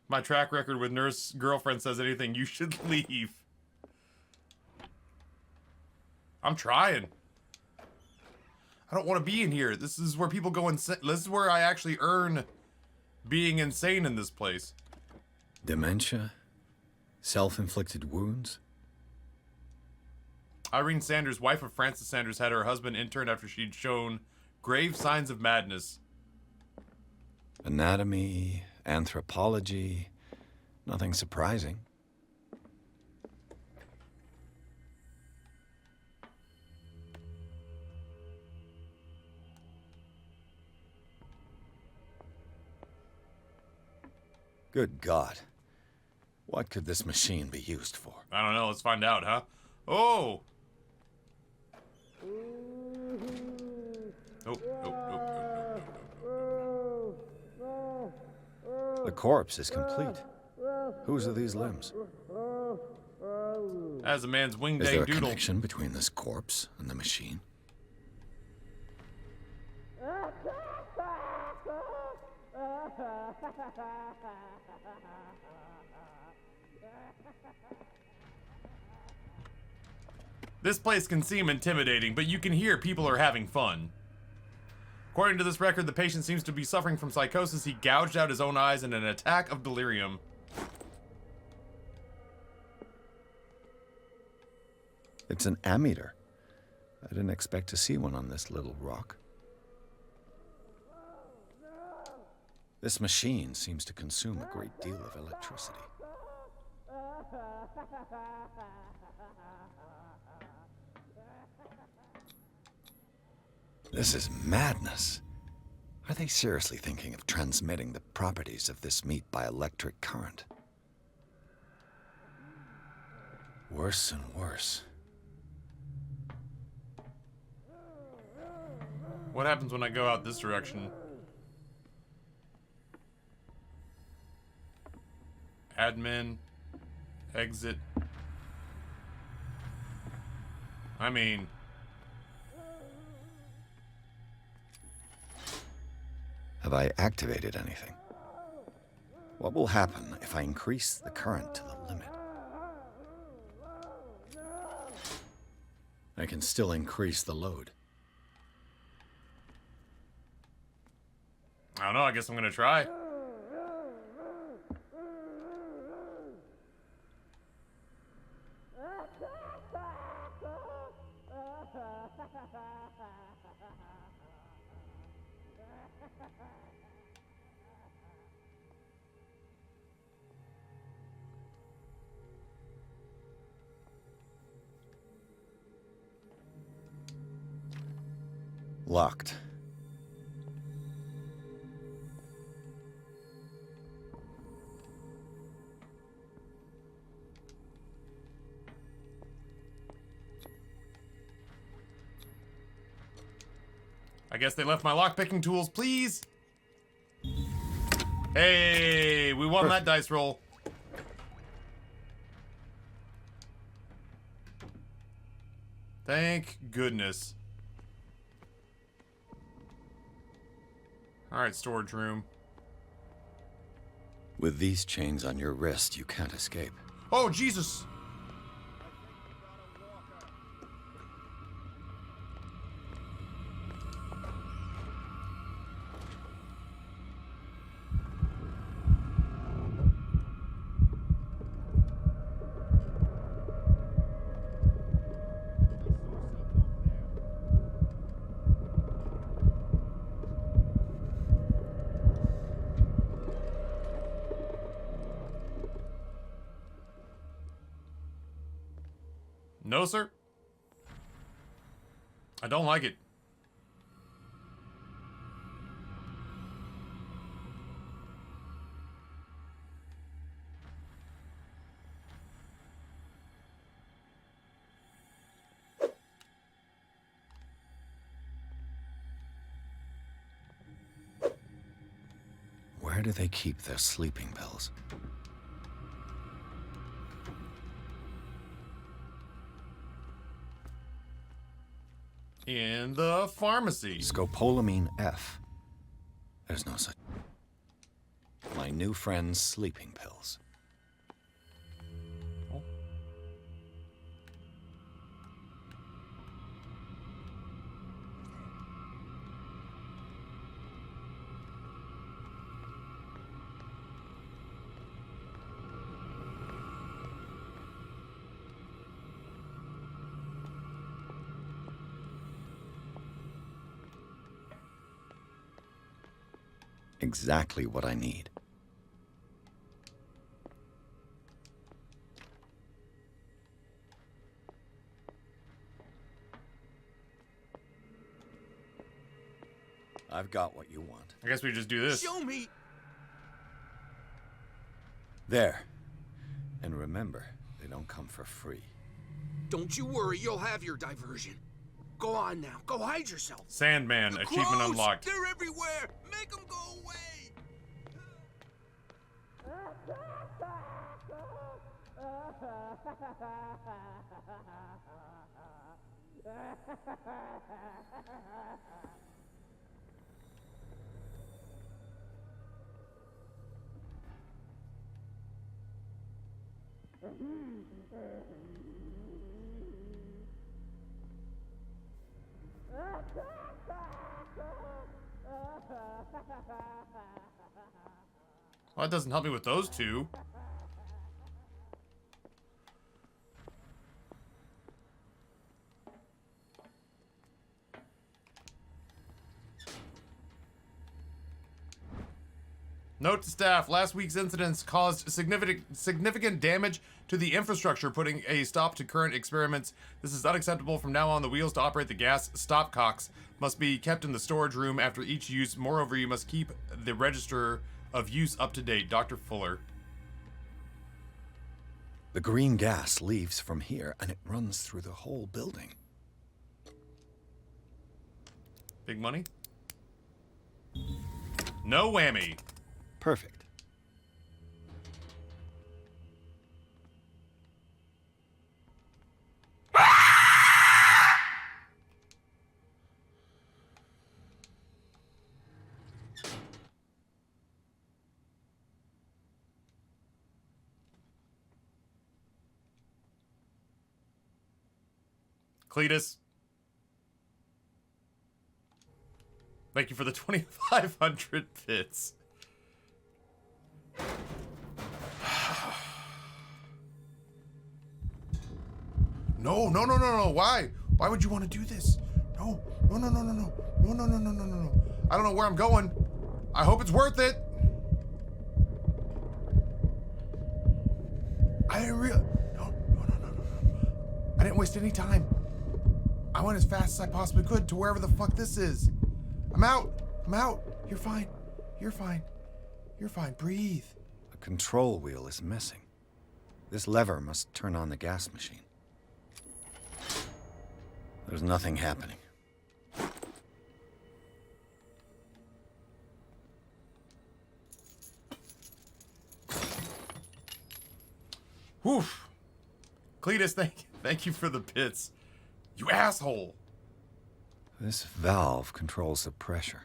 My track record with nurse girlfriend says anything, you should leave. I'm trying. I don't want to be in here. This is where people go insane. This is where I actually earn being insane in this place. Dementia? Self-inflicted wounds? Irene Sanders, wife of Francis Sanders, had her husband interned after she'd shown grave signs of madness. Anatomy, anthropology, nothing surprising. Good God. What could this machine be used for? I don't know. Let's find out, huh? Oh! The corpse is complete. Whose are these limbs? As a man's wing Is day there a doodle. connection between this corpse and the machine? This place can seem intimidating, but you can hear people are having fun. According to this record, the patient seems to be suffering from psychosis. He gouged out his own eyes in an attack of delirium. It's an ammeter. I didn't expect to see one on this little rock. This machine seems to consume a great deal of electricity. This is madness. Are they seriously thinking of transmitting the properties of this meat by electric current? Worse and worse. What happens when I go out this direction? Admin. Exit. I mean... Have I activated anything? What will happen if I increase the current to the limit? I can still increase the load. I don't know, I guess I'm gonna try. Locked. I guess they left my lockpicking tools, please. Hey, we won that dice roll. Thank goodness. All right, storage room. With these chains on your wrist, you can't escape. Oh, Jesus! No, sir. I don't like it. Where do they keep their sleeping pills? In the pharmacy. Scopolamine F. There's no such... My new friend's sleeping pills. Exactly what I need. I've got what you want. I guess we just do this. Show me! There. And remember, they don't come for free. Don't you worry, you'll have your diversion. Go on now, go hide yourself. Sandman, The achievement crows, unlocked. They're everywhere! Make them go away! Well, that doesn't help me with those two. Note to staff, last week's incidents caused significant damage to the infrastructure, putting a stop to current experiments. This is unacceptable. From now on, the wheels to operate the gas stopcocks must be kept in the storage room after each use. Moreover, you must keep the register of use up to date. Dr. Fuller. The green gas leaves from here, and it runs through the whole building. Big money? No whammy. Perfect. Cletus. Thank you for the 2,500 bits. No, no, no, no, no. Why? Why would you want to do this? No, no, no, no, no, no. No, no, no, no, no, no, no. I don't know where I'm going. I hope it's worth it. I didn't no, no, no, no, no, no. I didn't waste any time. I went as fast as I possibly could to wherever the fuck this is. I'm out. I'm out. You're fine. You're fine. You're fine. Breathe. The control wheel is missing. This lever must turn on the gas machine. There's nothing happening. Woof. Cletus, thank you for the bits. You asshole. This valve controls the pressure.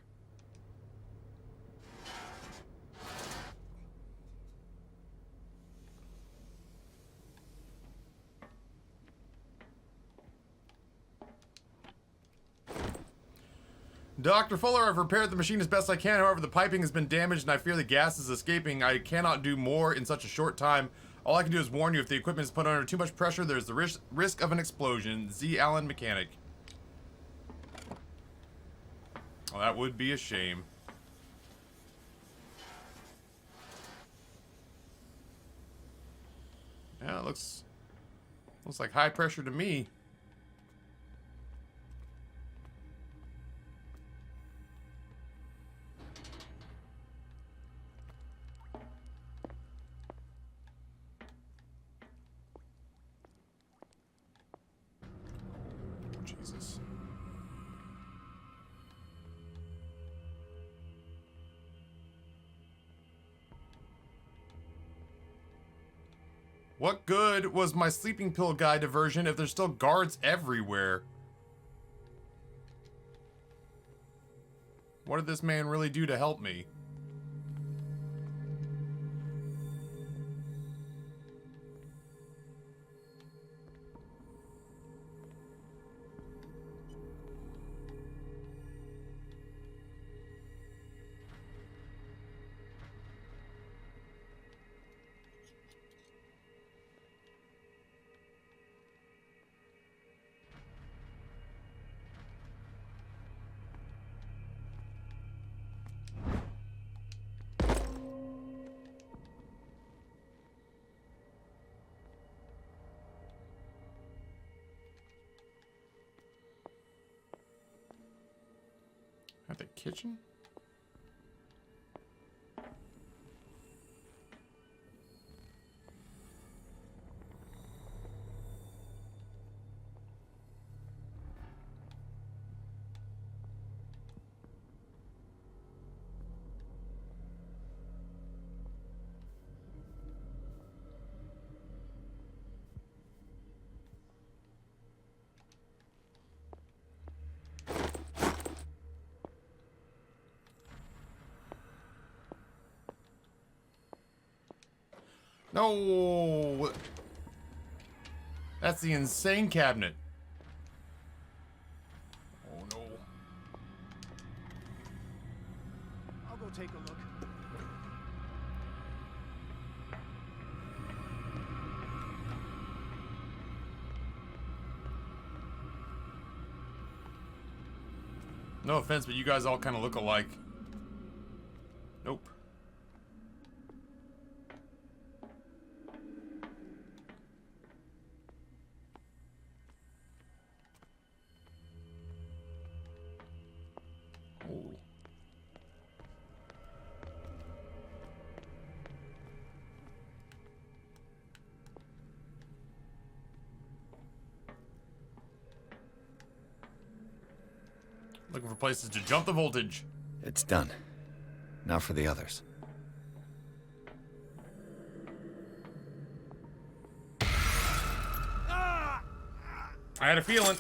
Dr. Fuller, I've repaired the machine as best I can. However, the piping has been damaged and I fear the gas is escaping. I cannot do more in such a short time. All I can do is warn you, if the equipment is put under too much pressure, there's the risk of an explosion. Z. Allen, mechanic. Well, that would be a shame. Yeah, it looks like high pressure to me. Jesus. What good was my sleeping pill guy diversion if there's still guards everywhere? What did this man really do to help me? At the kitchen? No! That's the insane cabinet. Oh no. I'll go take a look. No offense, but you guys all kind of look alike. Nope. Oh. Looking for places to jump the voltage. It's done. Now for the others. I had a feeling.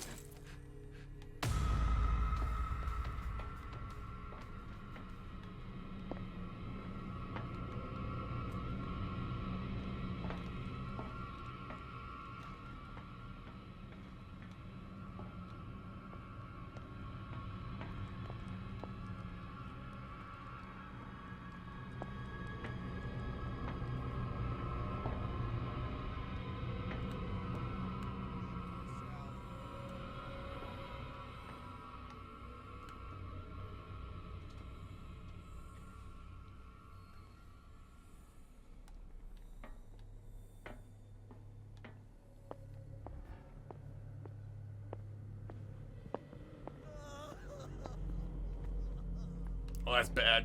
Oh, that's bad.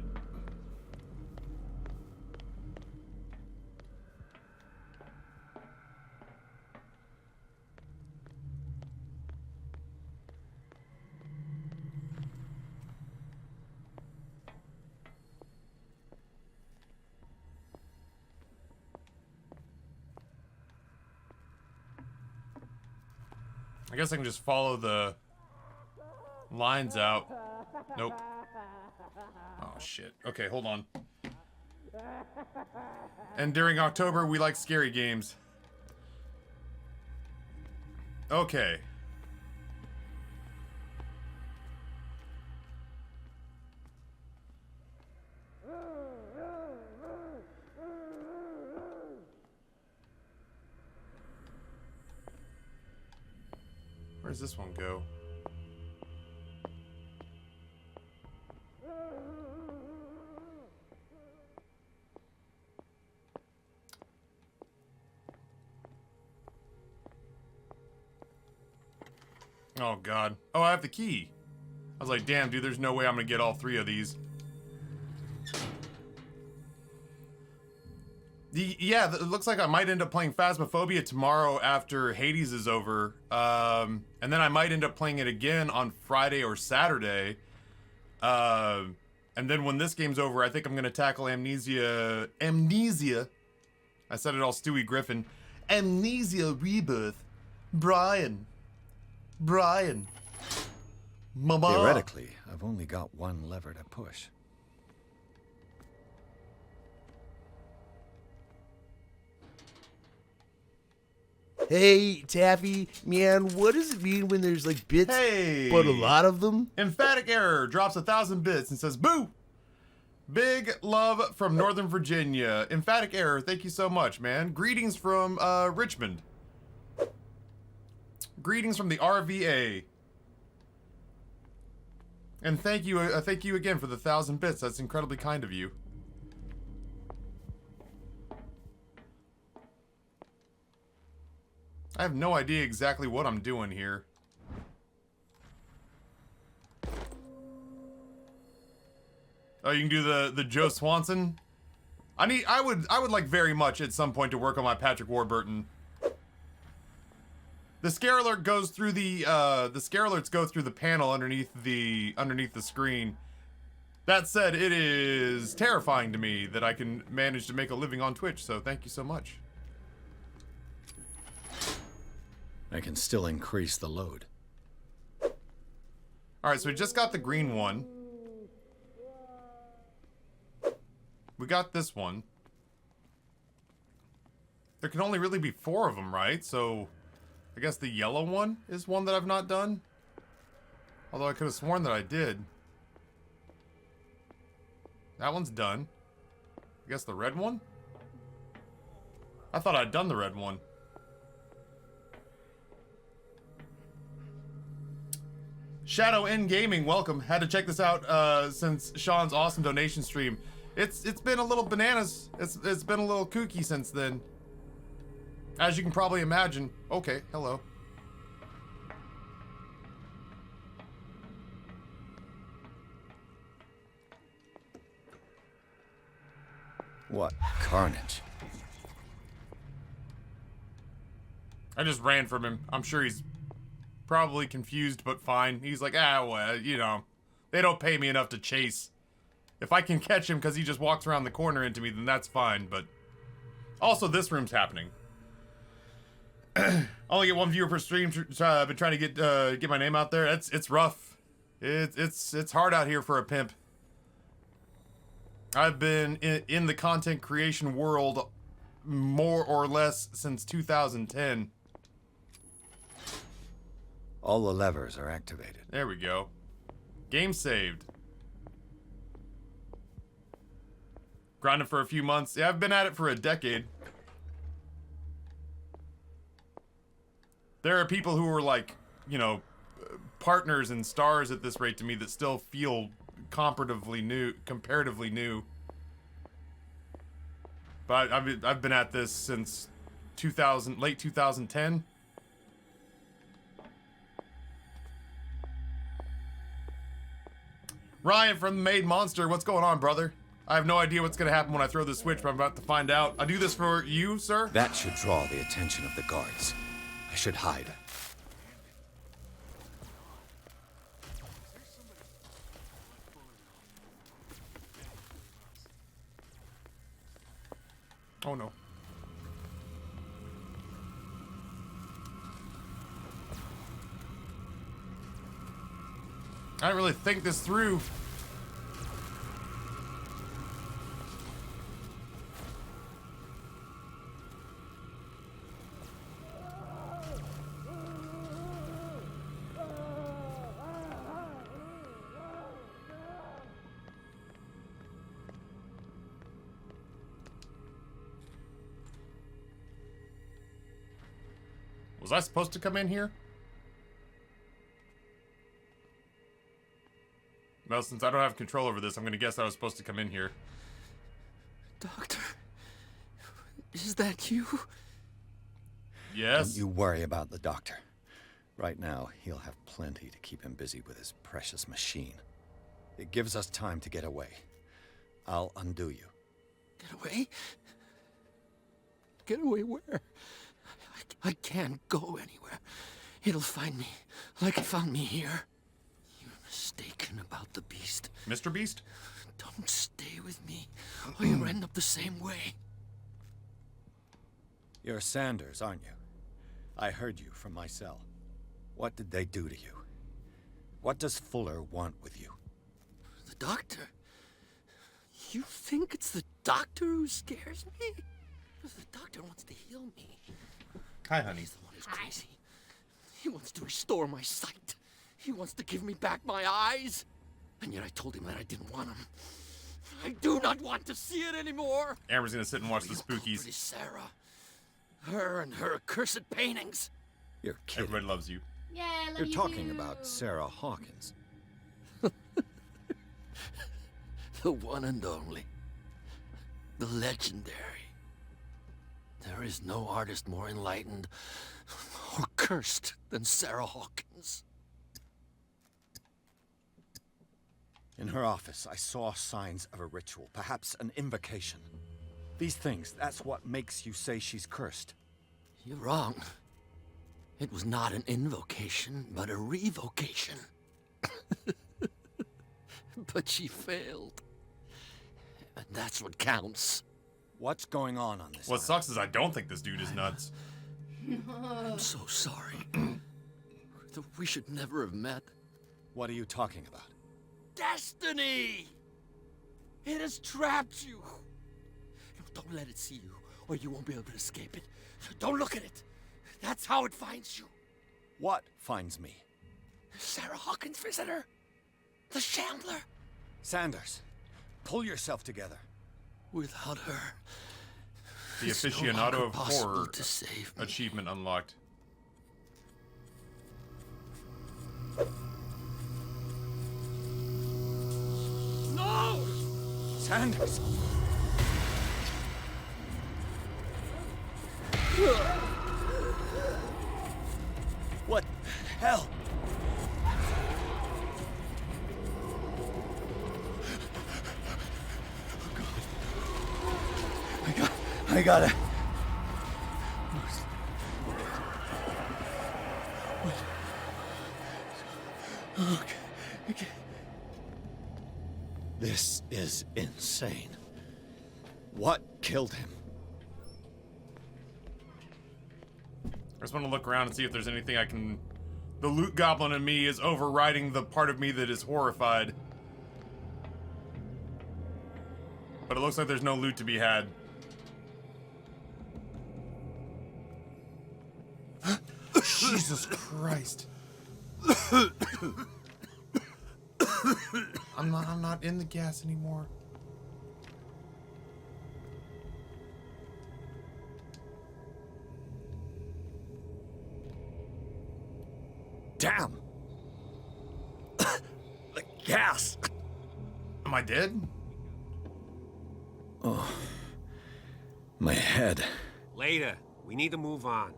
I guess I can just follow the lines out. Nope. Oh, shit. Okay, hold on. And during October, we like scary games. Okay. Where does this one go? Oh, God. Oh, I have the key. I was like, damn, dude, there's no way I'm gonna get all three of these. Yeah, it looks like I might end up playing Phasmophobia tomorrow after Hades is over. And then I might end up playing it again on Friday or Saturday. And then when this game's over, I think I'm gonna tackle Amnesia. I said it all Stewie Griffin. Amnesia Rebirth. Brian. Mama. Theoretically, I've only got one lever to push. Hey, Taffy, man, what does it mean when there's like bits, but a lot of them? Emphatic Error drops 1,000 bits and says, boo! Big love from Northern Virginia. Emphatic Error, thank you so much, man. Greetings from Richmond. Greetings from the RVA. And thank you again for the 1,000 bits. That's incredibly kind of you. I have no idea exactly what I'm doing here. Oh, you can do the Joe Swanson? I would like very much at some point to work on my Patrick Warburton. The scare alert goes through the scare alerts go through the panel underneath the screen. That said, it is terrifying to me that I can manage to make a living on Twitch, so thank you so much. I can still increase the load. Alright, so we just got the green one. We got this one. There can only really be 4 of them, right? So, I guess the yellow one is one that I've not done. Although I could have sworn that I did. That one's done. I guess the red one? I thought I'd done the red one. Shadow N Gaming, welcome. Had to check this out since Sean's awesome donation stream. It's been a little bananas. It's been a little kooky since then. As you can probably imagine. Okay, hello. What carnage? I just ran from him. I'm sure he's probably confused, but fine. He's like, ah, well, you know, they don't pay me enough to chase. If I can catch him because he just walks around the corner into me, then that's fine, but... Also, this room's happening. Only get 1 viewer per stream. I've been trying to get my name out there. It's rough. It's hard out here for a pimp. I've been in the content creation world more or less since 2010. All the levers are activated. There we go. Game saved. Grinding for a few months. Yeah, I've been at it for a decade. There are people who are like, you know, partners and stars at this rate to me that still feel comparatively new. But I've been at this since late 2010. Ryan from the Made Monster, what's going on, brother? I have no idea what's gonna happen when I throw the switch, but I'm about to find out. I do this for you, sir? That should draw the attention of the guards. I should hide. Oh no. I didn't really think this through. Was I supposed to come in here? Well, since I don't have control over this, I'm gonna guess I was supposed to come in here. Doctor, is that you? Yes? Don't you worry about the doctor. Right now, he'll have plenty to keep him busy with his precious machine. It gives us time to get away. I'll undo you. Get away? Get away where? I can't go anywhere. It'll find me, like it found me here. You're mistaken about the beast. Mr. Beast? Don't stay with me, or you'll end up the same way. You're Sanders, aren't you? I heard you from my cell. What did they do to you? What does Fuller want with you? The doctor? You think it's the doctor who scares me? The doctor wants to heal me. Hi, honey. He's the one who's crazy. He wants to restore my sight. He wants to give me back my eyes. And yet I told him that I didn't want them. I do not want to see it anymore. Amber's gonna sit and watch the spookies. Pretty Sarah. Her and her accursed paintings. You're kidding. Everybody loves you. Yeah, I love You're you talking too. about Sarah Hawkins. The one and only. The legendary. There is no artist more enlightened or cursed than Sarah Hawkins. In her office, I saw signs of a ritual, perhaps an invocation. These things, that's what makes you say she's cursed. You're wrong. It was not an invocation, but a revocation. But she failed. And that's what counts. What's going on this What sucks is I don't think this dude is nuts. I'm so sorry. We should never have met. What are you talking about? Destiny! It has trapped you. No, don't let it see you or you won't be able to escape it. Don't look at it. That's how it finds you. What finds me? Sarah Hawkins' visitor. The Shambler. Sanders, pull yourself together. Without her, The it's no aficionado longer of possible horror to save me. achievement unlocked. No! Sanders! What the hell? I gotta. Okay. This is insane. What killed him? I just want to look around and see if there's anything I can... The loot goblin in me is overriding the part of me that is horrified. But it looks like there's no loot to be had. Jesus Christ. I'm not in the gas anymore. Damn! The gas! Am I dead? Oh. My head. Later. We need to move on.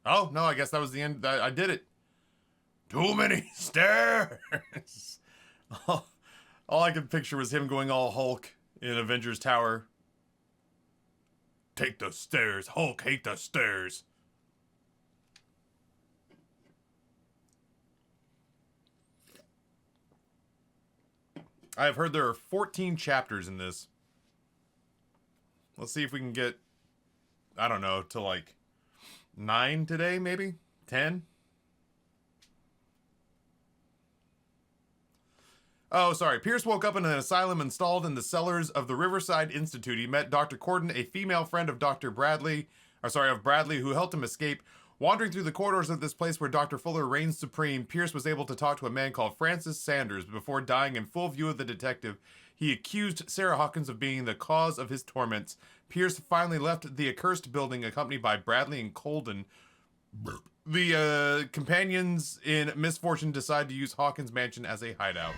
Oh, no, I guess that was the end. I did it. Too many stairs. all I could picture was him going all Hulk in Avengers Tower. Take the stairs. Hulk, hate the stairs. I have heard there are 14 chapters in this. Let's see if we can get, I don't know, to like 9 today, maybe? 10? Oh, sorry. Pierce woke up in an asylum installed in the cellars of the Riverside Institute. He met Dr. Corden, a female friend of Bradley, who helped him escape. Wandering through the corridors of this place where Dr. Fuller reigns supreme, Pierce was able to talk to a man called Francis Sanders. Before dying in full view of the detective, he accused Sarah Hawkins of being the cause of his torments. Pierce finally left the accursed building, accompanied by Bradley and Colden. The companions in misfortune decide to use Hawkins' mansion as a hideout.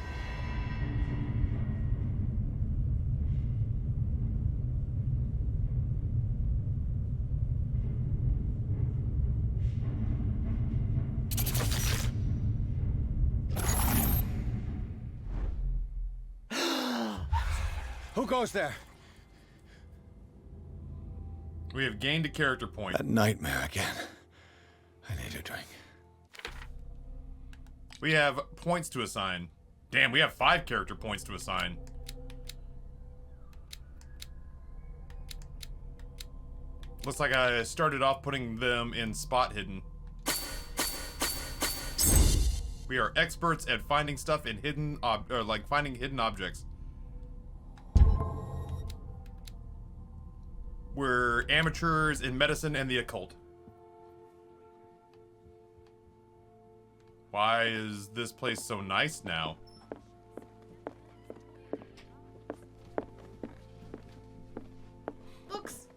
Who goes there? We have gained a character point. A nightmare again. I need a drink. We have points to assign. Damn, we have 5 character points to assign. Looks like I started off putting them in spot hidden. We are experts at finding stuff in hidden, finding hidden objects. We're amateurs in medicine and the occult. Why is this place so nice now? Books.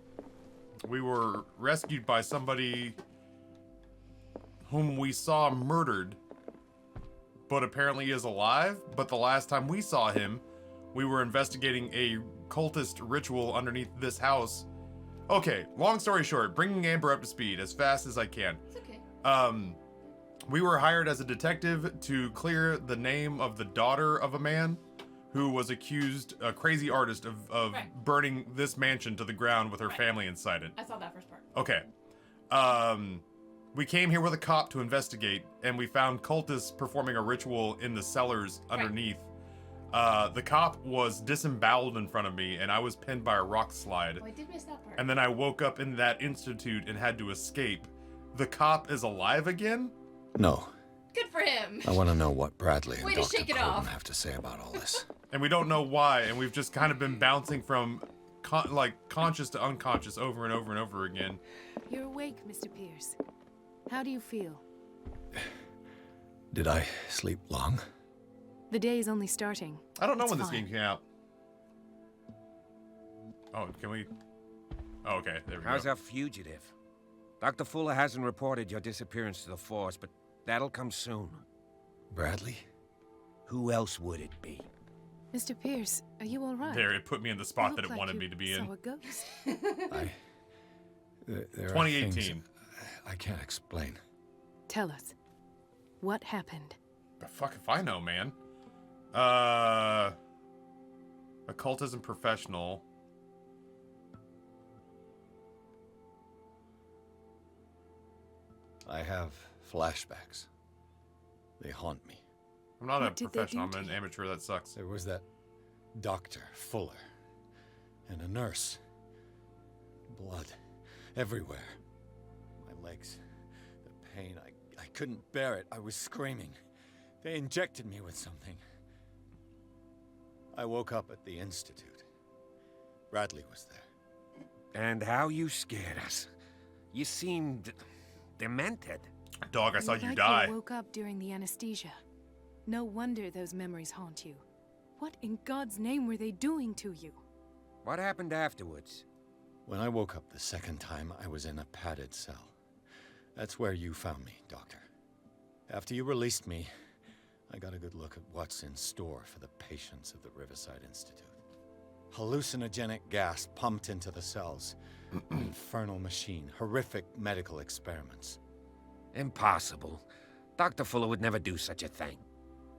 We were rescued by somebody whom we saw murdered, but apparently is alive. But the last time we saw him, we were investigating a cultist ritual underneath this house. Okay, long story short, bringing Amber up to speed as fast as I can. It's okay. We were hired as a detective to clear the name of the daughter of a man who was accused, a crazy artist, of burning this mansion to the ground with her family inside it. I saw that first part. Okay. We came here with a cop to investigate, and we found cultists performing a ritual in the cellars underneath. The cop was disemboweled in front of me, and I was pinned by a rock slide. Oh, I did miss that part. And then I woke up in that institute and had to escape. The cop is alive again? No. Good for him. I want to know what Bradley and Way to Dr. shake it Corden off. have to say about all this. And we don't know why, and we've just kind of been bouncing from conscious to unconscious over and over and over again. You're awake, Mr. Pierce. How do you feel? Did I sleep long? The day is only starting. I don't know It's when this fine. game came out. Oh, can we? Oh, okay, there we How's go. our fugitive? Dr. Fuller hasn't reported your disappearance to the Force, but that'll come soon. Bradley? Who else would it be? Mr. Pierce, are you all right? There, it put me in the You spot look that it like wanted you me to be saw in. a ghost. There are 2018. things I can't explain. Tell us, what happened? The fuck if I know, man. Occultism professional. I have flashbacks. They haunt me. I'm not What a did they professional. do I'm to an amateur. That sucks. There was that Dr. Fuller and a nurse. Blood everywhere. My legs, the pain, I couldn't bear it. I was screaming. They injected me with something. I woke up at the Institute. Bradley was there. And how you scared us. You seemed demented. Dog, I saw Looked you like die. You woke up during the anesthesia. No wonder those memories haunt you. What in God's name were they doing to you? What happened afterwards? When I woke up the second time, I was in a padded cell. That's where you found me, Doctor. After you released me, I got a good look at what's in store for the patients of the Riverside Institute. Hallucinogenic gas pumped into the cells. An infernal machine. Horrific medical experiments. Impossible. Dr. Fuller would never do such a thing.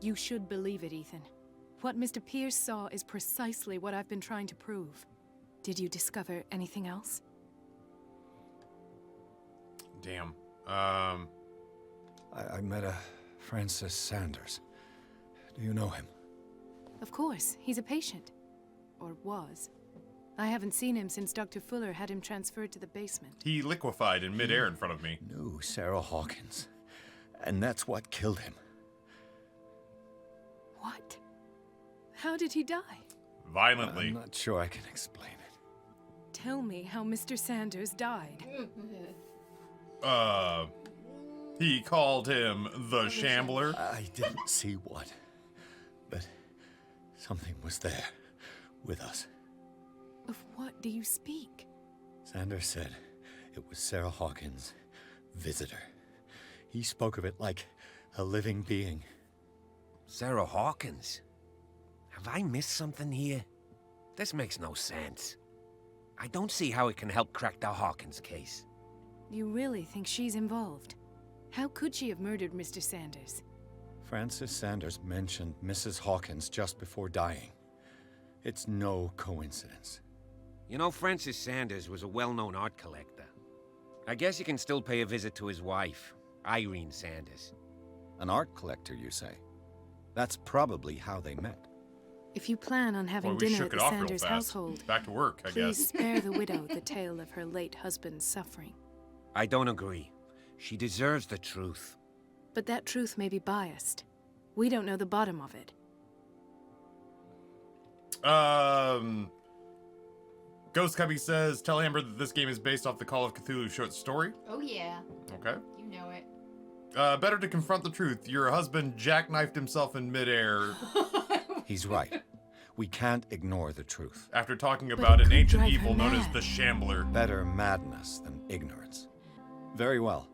You should believe it, Ethan. What Mr. Pierce saw is precisely what I've been trying to prove. Did you discover anything else? Damn. I met a Francis Sanders. Do you know him? Of course, he's a patient. Or was. I haven't seen him since Dr. Fuller had him transferred to the basement. He liquefied in midair in front of me. Knew Sarah Hawkins. And that's what killed him. What? How did he die? Violently. I'm not sure I can explain it. Tell me how Mr. Sanders died. He called him the Shambler. I didn't see what, but something was there with us. Of what do you speak? Sanders said it was Sarah Hawkins' visitor. He spoke of it like a living being. Sarah Hawkins? Have I missed something here? This makes no sense. I don't see how it can help crack the Hawkins case. You really think she's involved? How could she have murdered Mr. Sanders? Francis Sanders mentioned Mrs. Hawkins just before dying. It's no coincidence. You know, Francis Sanders was a well-known art collector. I guess you can still pay a visit to his wife, Irene Sanders. An art collector, you say? That's probably how they met. If you plan on having Boy, we dinner shook at it the off real Sanders fast. household, Back to work, I please guess. spare the widow the tale of her late husband's suffering. I don't agree. She deserves the truth. But that truth may be biased. We don't know the bottom of it. Ghost Cubby says, tell Amber that this game is based off the Call of Cthulhu short story. Oh yeah. Okay. You know it. Better to confront the truth. Your husband jackknifed himself in midair He's right. We can't ignore the truth. after talking But about it an could ancient drive her evil known as mad. the Shambler. Better madness than ignorance. Very well.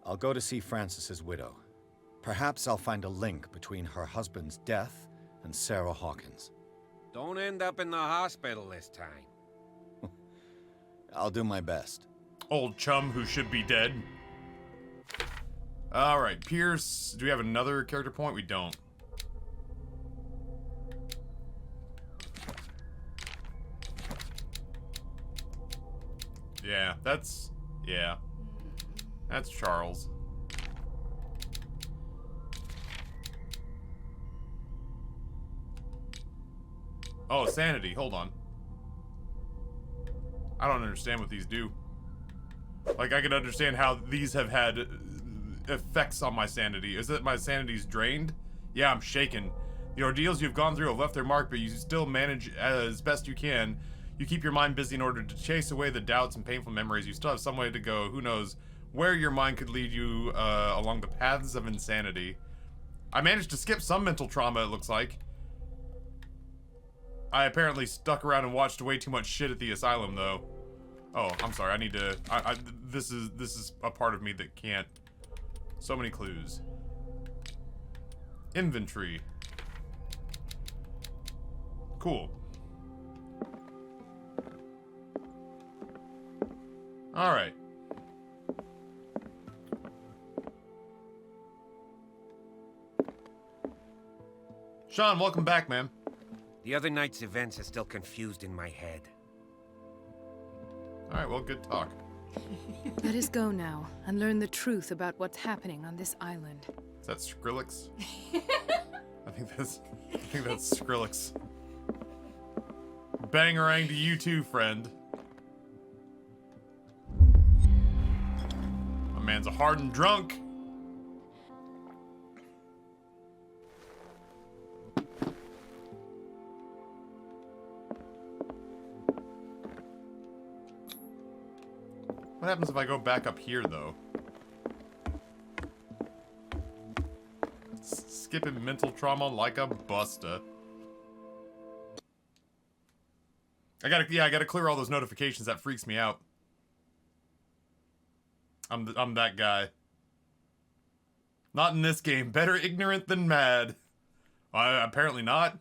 I'll go to see Francis's widow. Perhaps I'll find a link between her husband's death and Sarah Hawkins. Don't end up in the hospital this time. I'll do my best. Old chum who should be dead. Alright, Pierce. Do we have another character point? We don't. Yeah, that's... Yeah. That's Charles. Oh, sanity. Hold on. I don't understand what these do. Like, I can understand how these have had effects on my sanity. Is it my sanity's drained? Yeah, I'm shaken. The ordeals you've gone through have left their mark, but you still manage as best you can. You keep your mind busy in order to chase away the doubts and painful memories. You still have some way to go. Who knows where your mind could lead you along the paths of insanity. I managed to skip some mental trauma, it looks like. I apparently stuck around and watched way too much shit at the asylum, though. Oh, I'm sorry. I need to... This is a part of me that can't... So many clues. Inventory. Cool. Alright. Sean, welcome back, man. The other night's events are still confused in my head. Alright, well, good talk. Let us go now and learn the truth about what's happening on this island. Is that Skrillex? I think that's Skrillex. Bangarang to you too, friend. My man's a hardened drunk. What happens if I go back up here, though? Skipping mental trauma like a busta. I gotta clear all those notifications. That freaks me out. I'm that guy. Not in this game. Better ignorant than mad. Apparently not.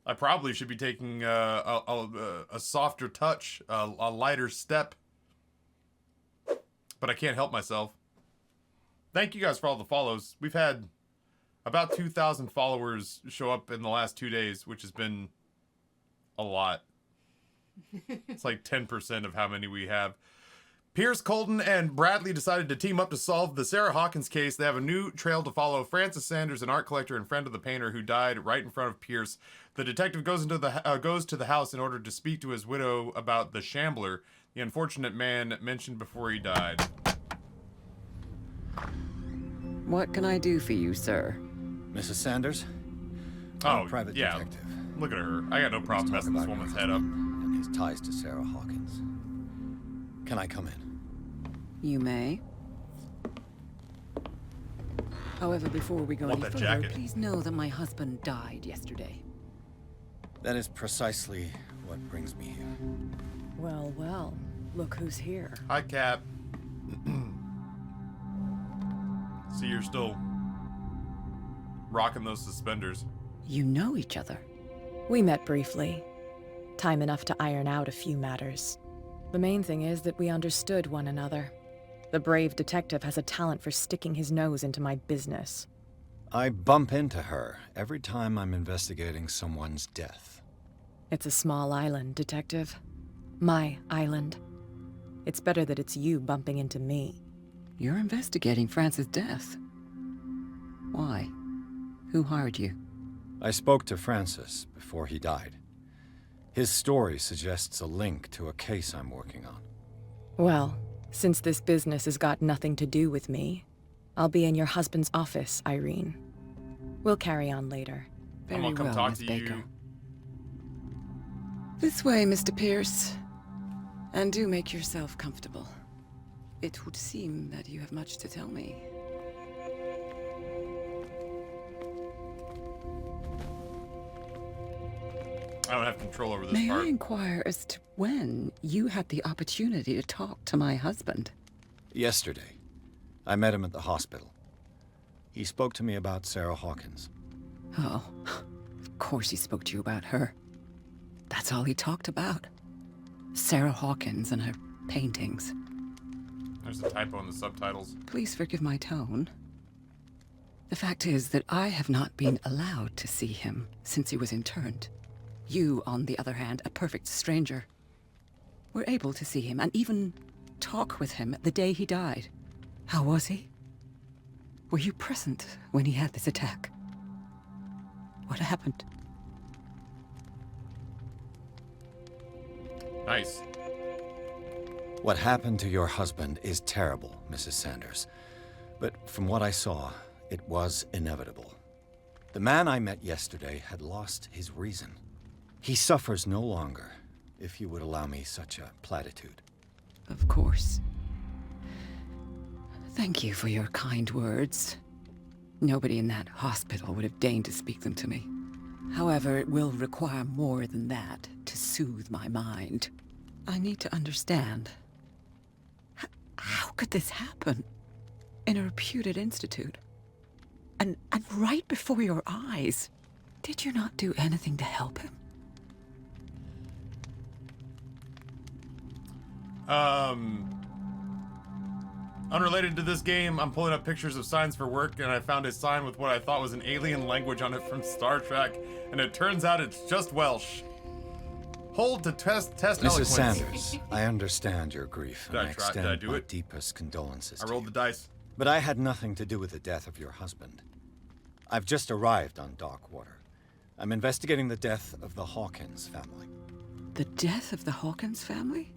I probably should be taking a softer touch, a lighter step. But I can't help myself. Thank you guys for all the follows. We've had about 2,000 followers show up in the last 2 days, which has been a lot. It's like 10% of how many we have. Pierce, Colton, and Bradley decided to team up to solve the Sarah Hawkins case. They have a new trail to follow. Francis Sanders, an art collector and friend of the painter who died right in front of Pierce. The detective goes to the house in order to speak to his widow about the Shambler, the unfortunate man mentioned before he died. What can I do for you, sir? Mrs. Sanders? Oh, private yeah. detective. Look at her. I got no problem messing this woman's head up. And his ties to Sarah Hawkins. Can I come in? You may. However, before we go any further, jacket. please know that my husband died yesterday. That is precisely what brings me here. Well, well. Look who's here. Hi, Cap. See, you're still rocking those suspenders. You know each other. We met briefly. Time enough to iron out a few matters. The main thing is that we understood one another. The brave detective has a talent for sticking his nose into my business. I bump into her every time I'm investigating someone's death. It's a small island, Detective. My island. It's better that it's you bumping into me. You're investigating Francis' death. Why? Who hired you? I spoke to Francis before he died. His story suggests a link to a case I'm working on. Well, since this business has got nothing to do with me, I'll be in your husband's office, Irene. We'll carry on later. I'm gonna come talk to you. This way, Mr. Pierce. And do make yourself comfortable. It would seem that you have much to tell me. I don't have control over this May part. I inquire as to when you had the opportunity to talk to my husband? Yesterday. I met him at the hospital. He spoke to me about Sarah Hawkins. Oh, of course he spoke to you about her. That's all he talked about. Sarah Hawkins and her paintings. There's a typo in the subtitles. Please forgive my tone. The fact is that I have not been allowed to see him since he was interned. You, on the other hand, a perfect stranger, were able to see him and even talk with him the day he died. How was he? Were you present when he had this attack? What happened? Nice. What happened to your husband is terrible, Mrs. Sanders. But from what I saw, it was inevitable. The man I met yesterday had lost his reason. He suffers no longer, if you would allow me such a platitude. Of course. Thank you for your kind words. Nobody in that hospital would have deigned to speak them to me. However, it will require more than that to soothe my mind. I need to understand. How could this happen? In a reputed institute? And right before your eyes? Did you not do anything to help him? Unrelated to this game, I'm pulling up pictures of signs for work, and I found a sign with what I thought was an alien language on it from Star Trek, and it turns out it's just Welsh. Hold to test Mrs. eloquence. Sanders, I understand your grief, and I Did I extend do my it? deepest condolences I to rolled you. the dice. But I had nothing to do with the death of your husband. I've just arrived on Darkwater. I'm investigating the death of the Hawkins family. The death of the Hawkins family?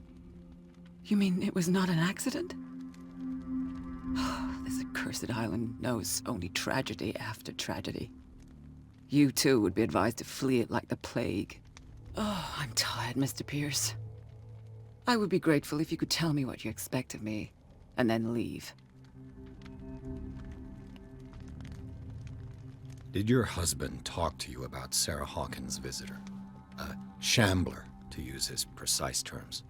You mean it was not an accident? This accursed island knows only tragedy after tragedy. You too would be advised to flee it like the plague. Oh, I'm tired, Mr. Pierce. I would be grateful if you could tell me what you expect of me, and then leave. Did your husband talk to you about Sarah Hawkins' visitor? A shambler, to use his precise terms.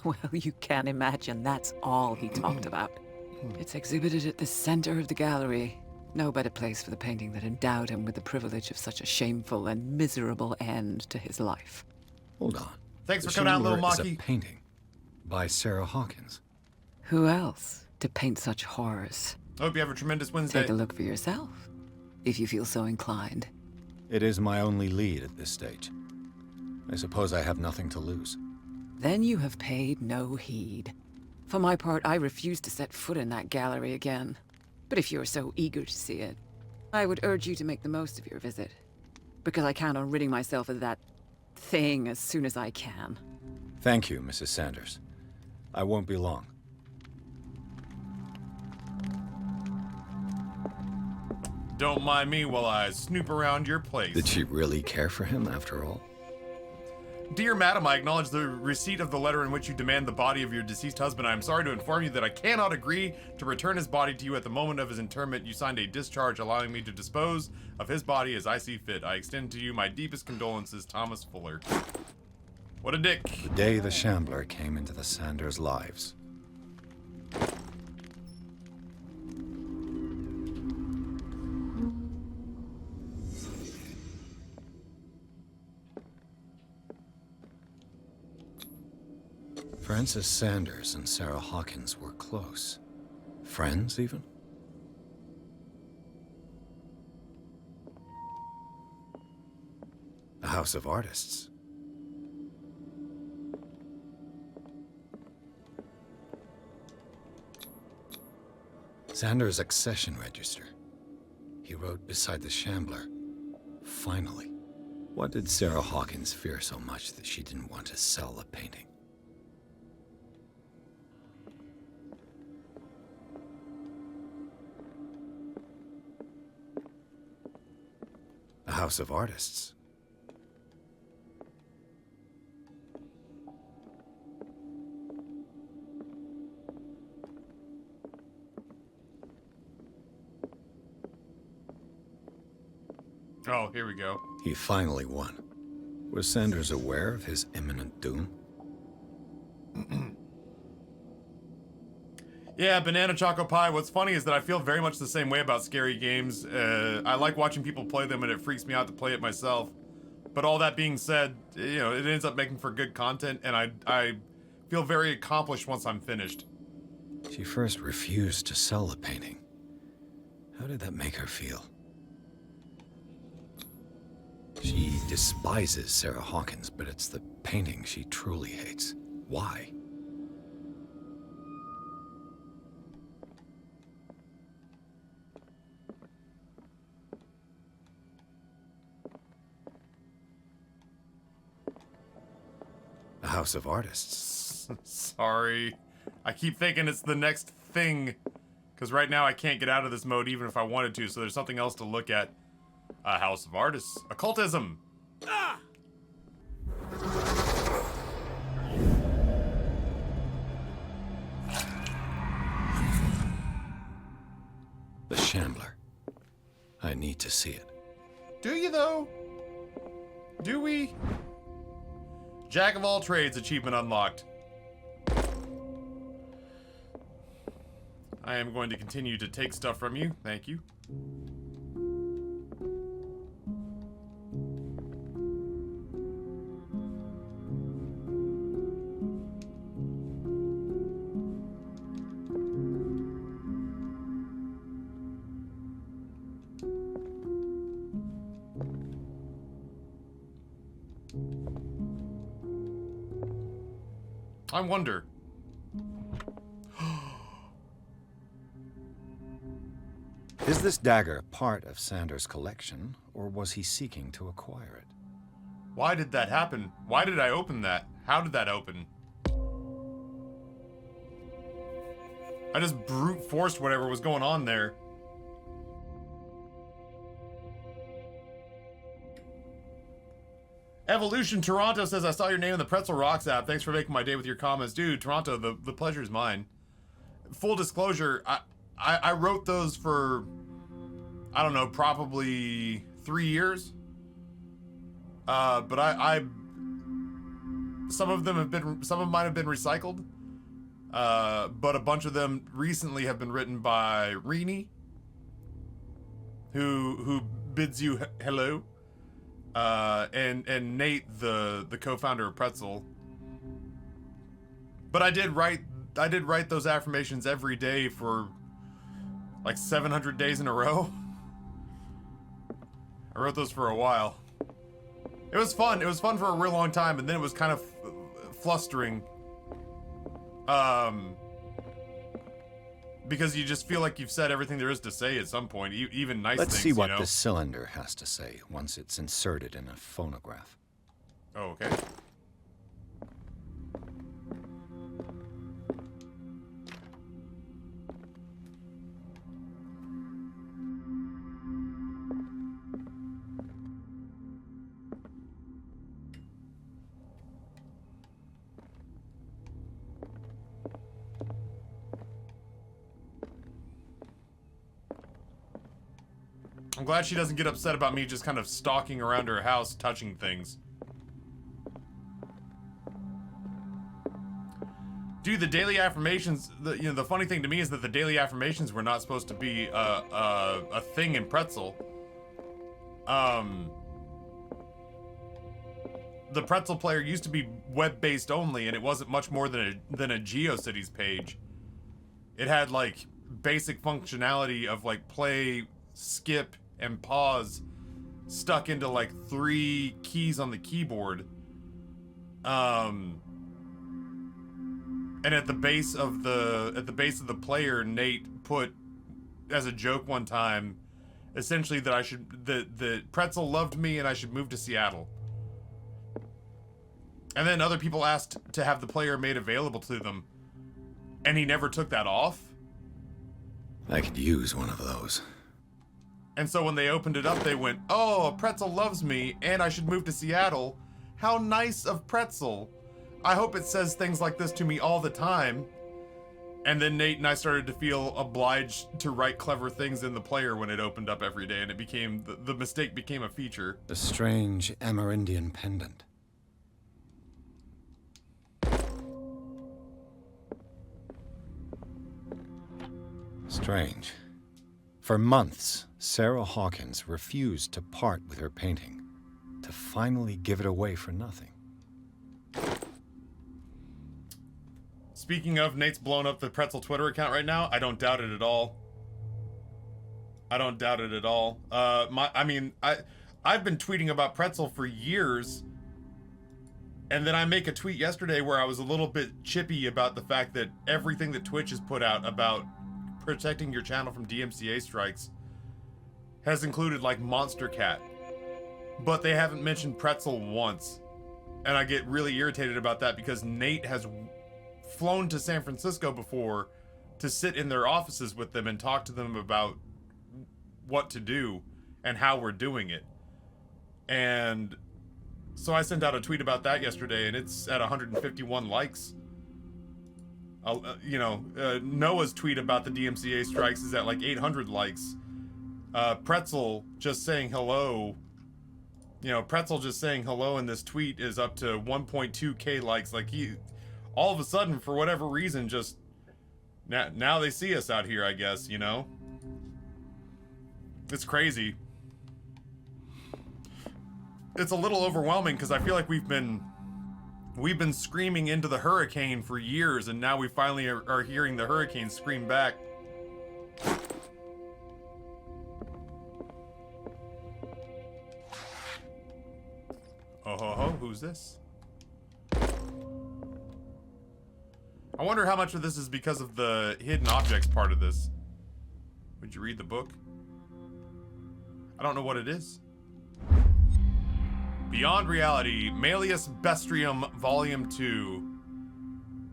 Well, you can imagine that's all he talked about. It's exhibited at the center of the gallery. No better place for the painting that endowed him with the privilege of such a shameful and miserable end to his life. Hold on. Thanks The for coming out, little Shambler is Maki. a painting by Sarah Hawkins. Who else to paint such horrors? Hope you have a tremendous Wednesday. Take a look for yourself, if you feel so inclined. It is my only lead at this stage. I suppose I have nothing to lose. Then you have paid no heed. For my part, I refuse to set foot in that gallery again. But if you're so eager to see it, I would urge you to make the most of your visit. Because I count on ridding myself of that thing as soon as I can. Thank you, Mrs. Sanders. I won't be long. Don't mind me while I snoop around your place. Did she really care for him after all? Dear Madam, I acknowledge the receipt of the letter in which you demand the body of your deceased husband. I am sorry to inform you that I cannot agree to return his body to you at the moment of his interment. You signed a discharge allowing me to dispose of his body as I see fit. I extend to you my deepest condolences, Thomas Fuller. What a dick. The day the Shambler came into the Sanders' lives. Frances Sanders and Sarah Hawkins were close. Friends, even? A house of artists. Sanders' accession register. He wrote beside the Shambler, "Finally." What did Sarah Hawkins fear so much that she didn't want to sell the painting? A house of artists. Oh, here we go. He finally won. Was Sanders aware of his imminent doom? Yeah, Banana Choco Pie. What's funny is that I feel very much the same way about scary games. I like watching people play them, and it freaks me out to play it myself. But all that being said, you know, it ends up making for good content, and I feel very accomplished once I'm finished. She first refused to sell the painting. How did that make her feel? She despises Sarah Hawkins, but it's the painting she truly hates. Why? A house of artists. Sorry. I keep thinking it's the next thing. Because right now I can't get out of this mode even if I wanted to, so there's something else to look at. A house of artists. Occultism. Chandler. I need to see it. Do you, though? Do we? Jack of all trades achievement unlocked. I am going to continue to take stuff from you. Thank you. I wonder. Is this dagger part of Sanders' collection, or was he seeking to acquire it? Why did that happen? Why did I open that? How did that open? I just brute forced whatever was going on there. Evolution Toronto says, I saw your name in the Pretzel Rocks app. Thanks for making my day with your comments. Dude, Toronto, the pleasure is mine. Full disclosure, I wrote those for, I don't know, probably 3 years. But some of them might have been recycled. But a bunch of them recently have been written by Rini, who bids you hello. And Nate, the co-founder of Pretzel. But I did write those affirmations every day for like 700 days in a row. I wrote those for a while. It was fun. It was fun for a real long time, and then it was kind of flustering. Because you just feel like you've said everything there is to say at some point, even nice things, Let's see what you know? the cylinder has to say once it's inserted in a phonograph. Oh, okay. I'm glad she doesn't get upset about me just kind of stalking around her house, touching things. Dude, the daily affirmations, the funny thing to me is that the daily affirmations were not supposed to be a thing in Pretzel. The Pretzel player used to be web-based only, and it wasn't much more than a GeoCities page. It had like basic functionality of like play, skip, and pause stuck into like 3 keys on the keyboard. And at the base of the player, Nate put as a joke one time, essentially that Pretzel loved me and I should move to Seattle. And then other people asked to have the player made available to them, and he never took that off. I could use one of those. And so when they opened it up, they went, oh, Pretzel loves me, and I should move to Seattle. How nice of Pretzel. I hope it says things like this to me all the time. And then Nate and I started to feel obliged to write clever things in the player when it opened up every day, and it became, the mistake became a feature. The strange Amerindian pendant. Strange. For months, Sarah Hawkins refused to part with her painting, to finally give it away for nothing. Speaking of, Nate's blown up the Pretzel Twitter account right now. I don't doubt it at all. I don't doubt it at all. I've been tweeting about Pretzel for years, and then I make a tweet yesterday where I was a little bit chippy about the fact that everything that Twitch has put out about protecting your channel from DMCA strikes has included like Monster Cat, but they haven't mentioned Pretzel once, and I get really irritated about that because Nate has flown to San Francisco before to sit in their offices with them and talk to them about what to do and how we're doing it. And so I sent out a tweet about that yesterday, and it's at 151 likes. Noah's tweet about the DMCA strikes is at like 800 likes. Pretzel just saying hello. You know, Pretzel just saying hello in this tweet is up to 1.2k likes. Like, he, all of a sudden, for whatever reason, just, now they see us out here, I guess, you know? It's crazy. It's a little overwhelming because I feel like we've been screaming into the hurricane for years, and now we finally are hearing the hurricane scream back. Oh ho ho, who's this? I wonder how much of this is because of the hidden objects part of this. Would you read the book? I don't know what it is. Beyond Reality, Malleus Bestium, Volume 2.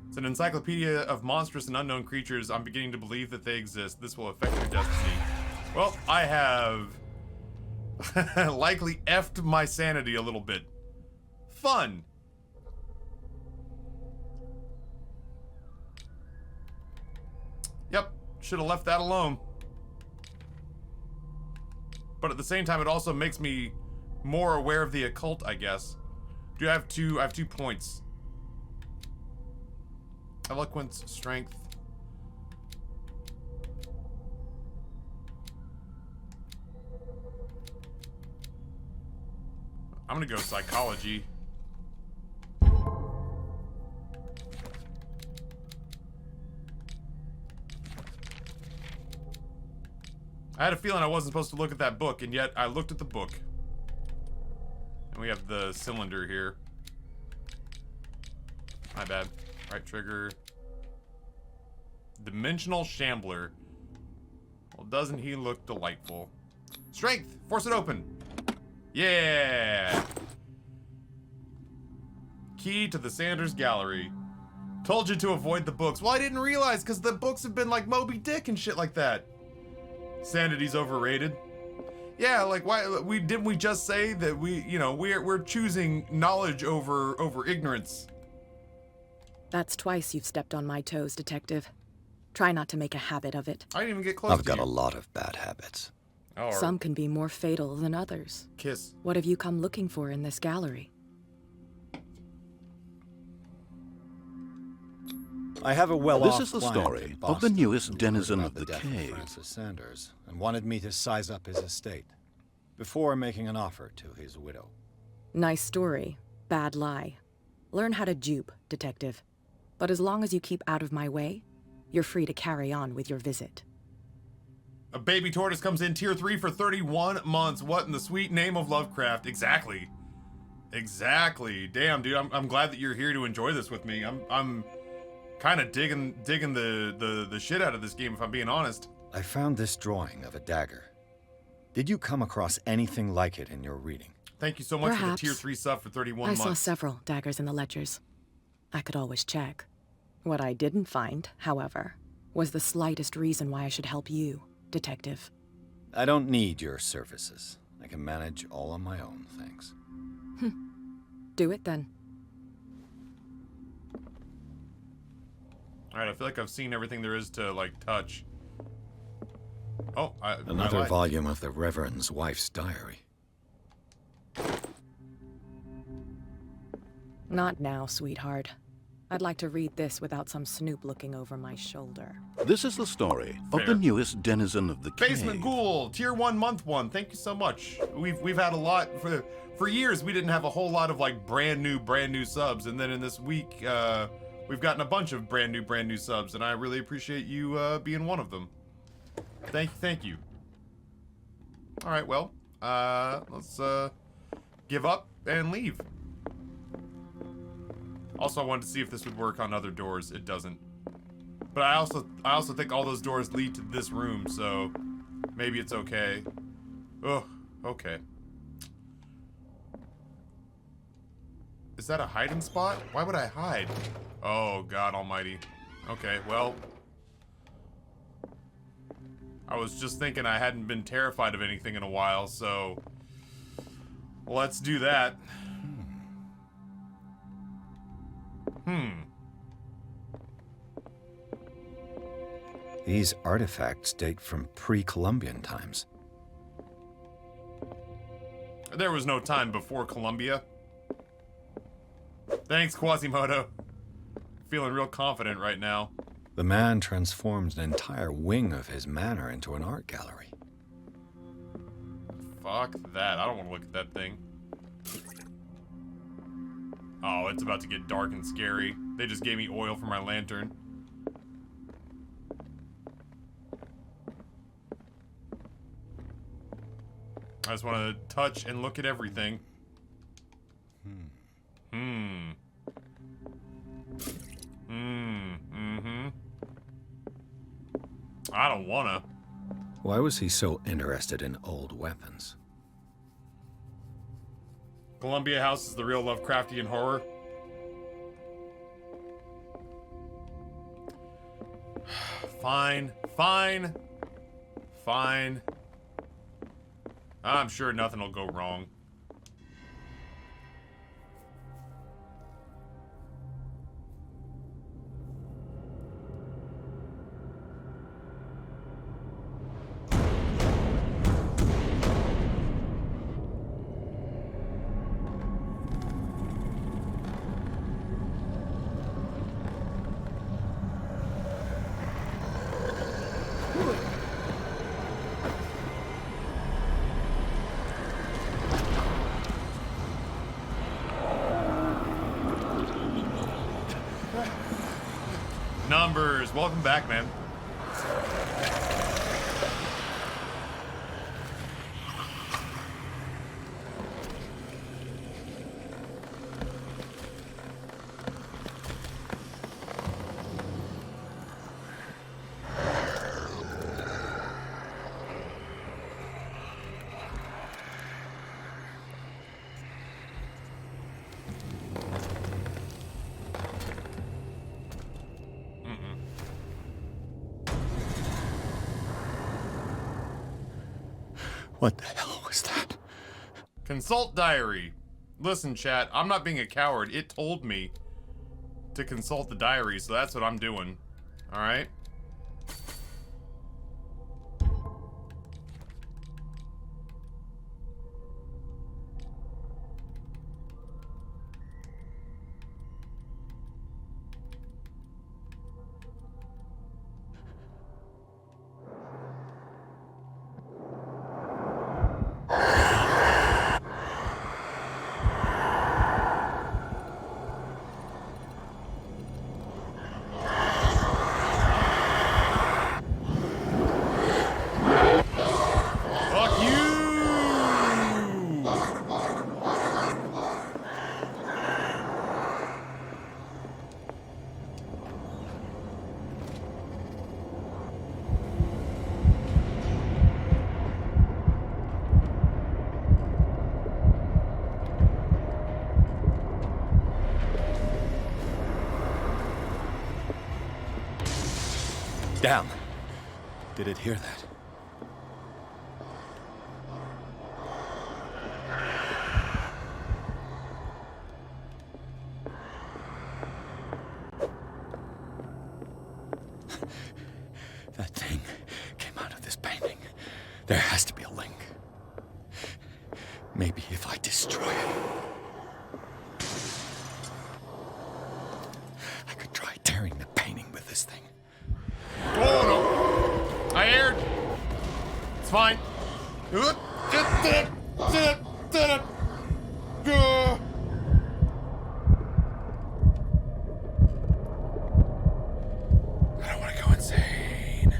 It's an encyclopedia of monstrous and unknown creatures. I'm beginning to believe that they exist. This will affect your destiny. Well, I have likely effed my sanity a little bit. Fun. Yep, should have left that alone. But at the same time, it also makes me more aware of the occult, I guess. I have 2 points. Eloquence, strength. I'm gonna go psychology. I had a feeling I wasn't supposed to look at that book, and yet I looked at the book. And we have the cylinder here. My bad. Right trigger. Dimensional Shambler. Well, doesn't he look delightful? Strength! Force it open! Yeah! Key to the Sanders Gallery. Told you to avoid the books. Well, I didn't realize, because the books have been like Moby Dick and shit like that. Sanity's overrated. Yeah, like, why didn't we just say that we're choosing knowledge over ignorance? That's twice you've stepped on my toes, Detective. Try not to make a habit of it. I didn't even get close I've got a lot of bad habits. Oh, some can be more fatal than others. Kiss. What have you come looking for in this gallery? I have a well-off This is the client story in of Boston the newest who denizen heard of about the death of cave. Francis Sanders, and wanted me to size up his estate before making an offer to his widow. Nice story. Bad lie. Learn how to dupe, Detective. But as long as you keep out of my way, you're free to carry on with your visit. A baby tortoise comes in tier 3 for 31 months. What in the sweet name of Lovecraft? Exactly. Exactly. Damn, dude, I'm glad that you're here to enjoy this with me. I'm kind of digging the shit out of this game, if I'm being honest. I found this drawing of a dagger. Did you come across anything like it in your reading? Thank you so much Perhaps. for the tier 3 sub for 31 months. I saw several daggers in the ledgers. I could always check. What I didn't find, however, was the slightest reason why I should help you, Detective. I don't need your services. I can manage all on my own, thanks. Do it then. Alright, I feel like I've seen everything there is to, like, touch. Oh, Another volume of the Reverend's wife's diary. Not now, sweetheart. I'd like to read this without some snoop looking over my shoulder. This is the story of the newest denizen of the cave. Basement Ghoul, tier 1, month 1. Thank you so much. We've had a lot for years. We didn't have a whole lot of like brand new subs, and then in this week, we've gotten a bunch of brand new subs, and I really appreciate you being one of them. Thank you. All right, well, let's give up and leave. Also, I wanted to see if this would work on other doors. It doesn't. But I also think all those doors lead to this room, so maybe it's okay. Oh, okay. Is that a hiding spot? Why would I hide? Oh, God almighty. Okay, well. I was just thinking I hadn't been terrified of anything in a while, so let's do that. These artifacts date from pre-Columbian times. There was no time before Columbia. Thanks, Quasimodo. Feeling real confident right now. The man transforms an entire wing of his manor into an art gallery. Fuck that. I don't want to look at that thing. Oh, it's about to get dark and scary. They just gave me oil for my lantern. I just want to touch and look at everything. I don't wanna. Why was he so interested in old weapons? Columbia House is the real Lovecraftian horror. Fine. I'm sure nothing will go wrong. Numbers, welcome back, man. What the hell was that? Consult diary. Listen, chat, I'm not being a coward. It told me to consult the diary, so that's what I'm doing. Alright? Down. Did it hear that? That thing came out of this painting. There has to be a link. Maybe if I destroy it, I could try tearing the painting with this thing. Oh no! I erred! It's fine. I don't want to go insane.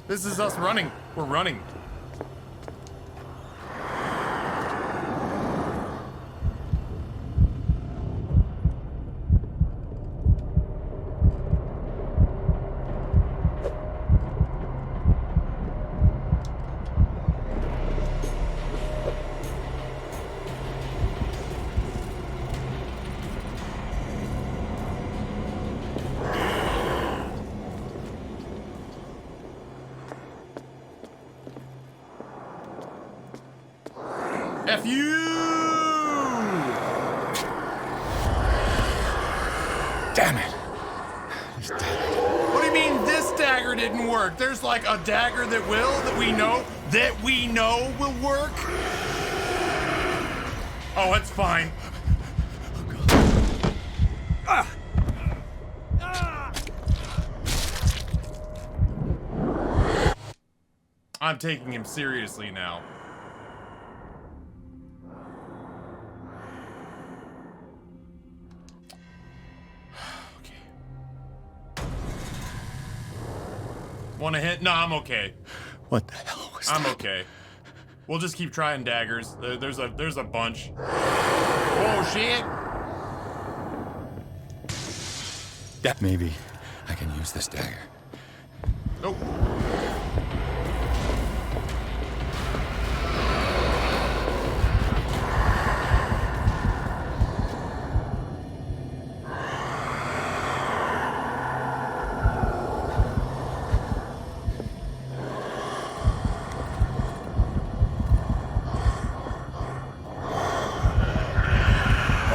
This is us running. We're running. F you! Damn it! What do you mean this dagger didn't work? There's like a dagger that we know will work. Oh, it's fine. I'm taking him seriously now. Want a hint? No, I'm okay. What the hell was I'm that? okay. We'll just keep trying daggers. There's a bunch. Oh shit! Maybe I can use this dagger. Nope.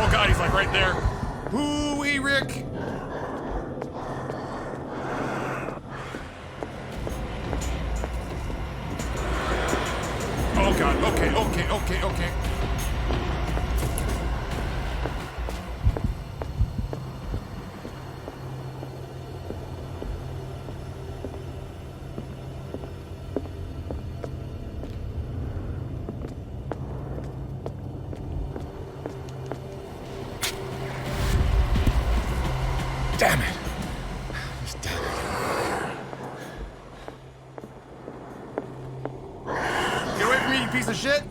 Oh god, he's like right there. Hoo-wee, Rick. Oh god, okay. Damn it! Get away from me, you piece of shit!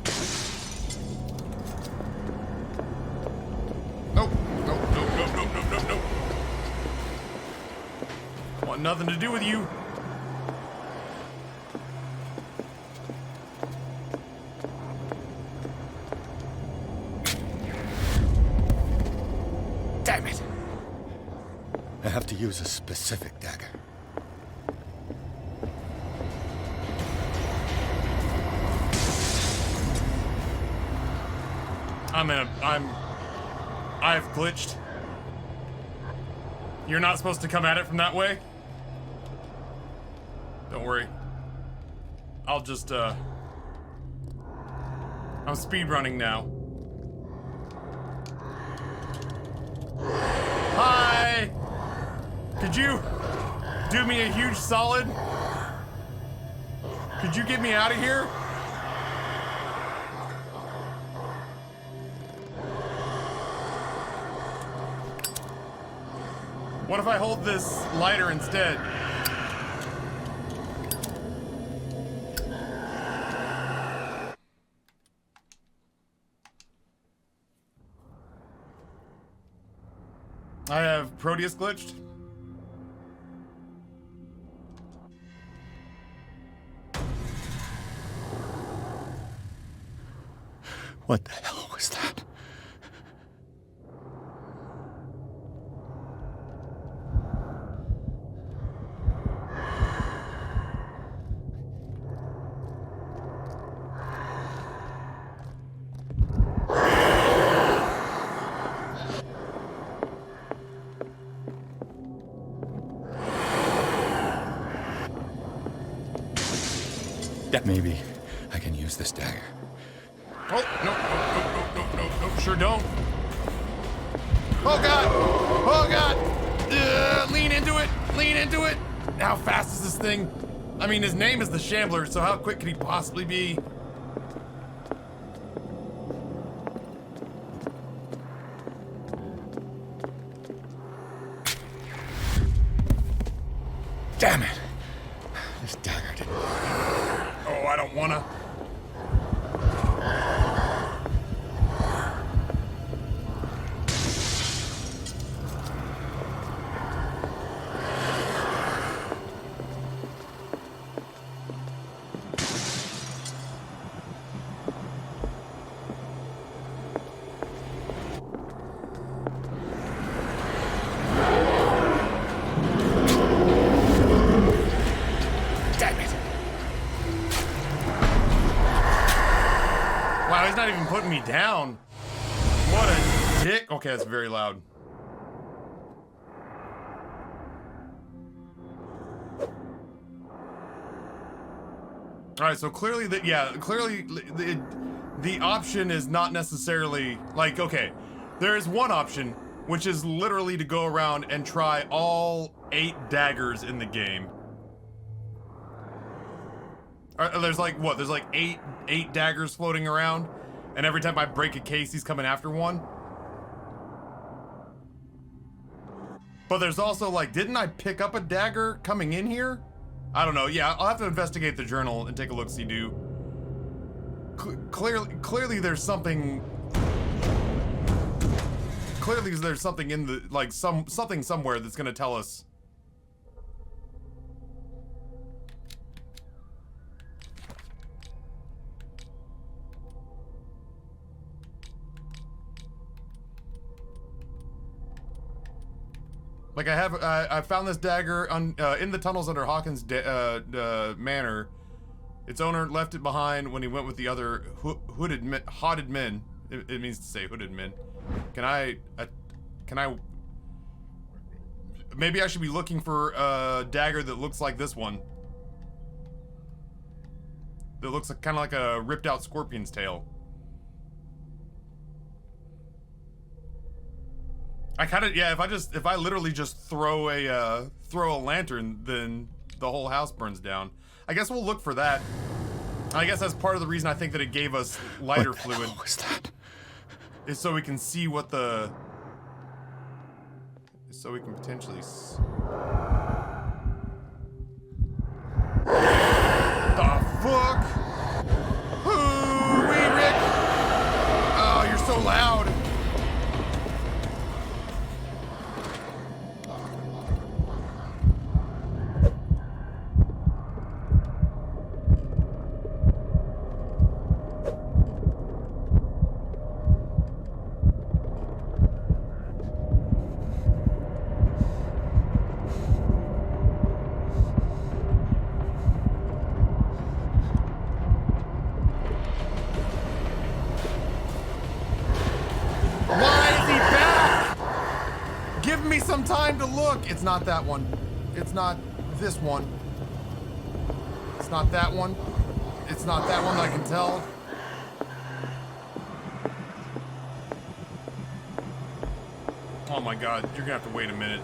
Nope. Want nothing to do with you. Damn it! I have to use a specific dagger. I've glitched. You're not supposed to come at it from that way? Don't worry. I'll just, I'm speedrunning now. Hi! Could you do me a huge solid? Could you get me out of here? What if I hold this lighter instead? I have Proteus glitched. What the hell was that? Maybe I can use this dagger. Oh, no, sure don't. Oh God! Lean into it! How fast is this thing? I mean, his name is the Shambler, so how quick could he possibly be? Damn it! This dagger didn't work. Oh, I don't wanna. he's not even putting me down. What a dick. Okay, that's very loud. All right, so clearly the option is not necessarily like, okay, there is one option, which is literally to go around and try all 8 daggers in the game. There's like, what? There's like eight daggers floating around, and every time I break a case, he's coming after one. But there's also like, didn't I pick up a dagger coming in here? I don't know. Yeah, I'll have to investigate the journal and take a look-see do. Clearly there's something. Clearly there's something in the, like, something somewhere that's gonna tell us. Like I found this dagger in the tunnels under Hawkins' manor. Its owner left it behind when he went with the other hooded men. It means to say hooded men. Can I? Maybe I should be looking for a dagger that looks like this one. That looks kind of like a ripped out scorpion's tail. I kind of, yeah, if I literally just throw a lantern, then the whole house burns down. I guess we'll look for that. I guess that's part of the reason I think that it gave us lighter fluid. What was that? Is so we can see what the... So we can potentially... The fuck? Hoo-wee, Rick! Oh, you're so loud. Time to look. It's not that one. It's not this one. It's not that one. It's not that one, I can tell. Oh my god, you're gonna have to wait a minute.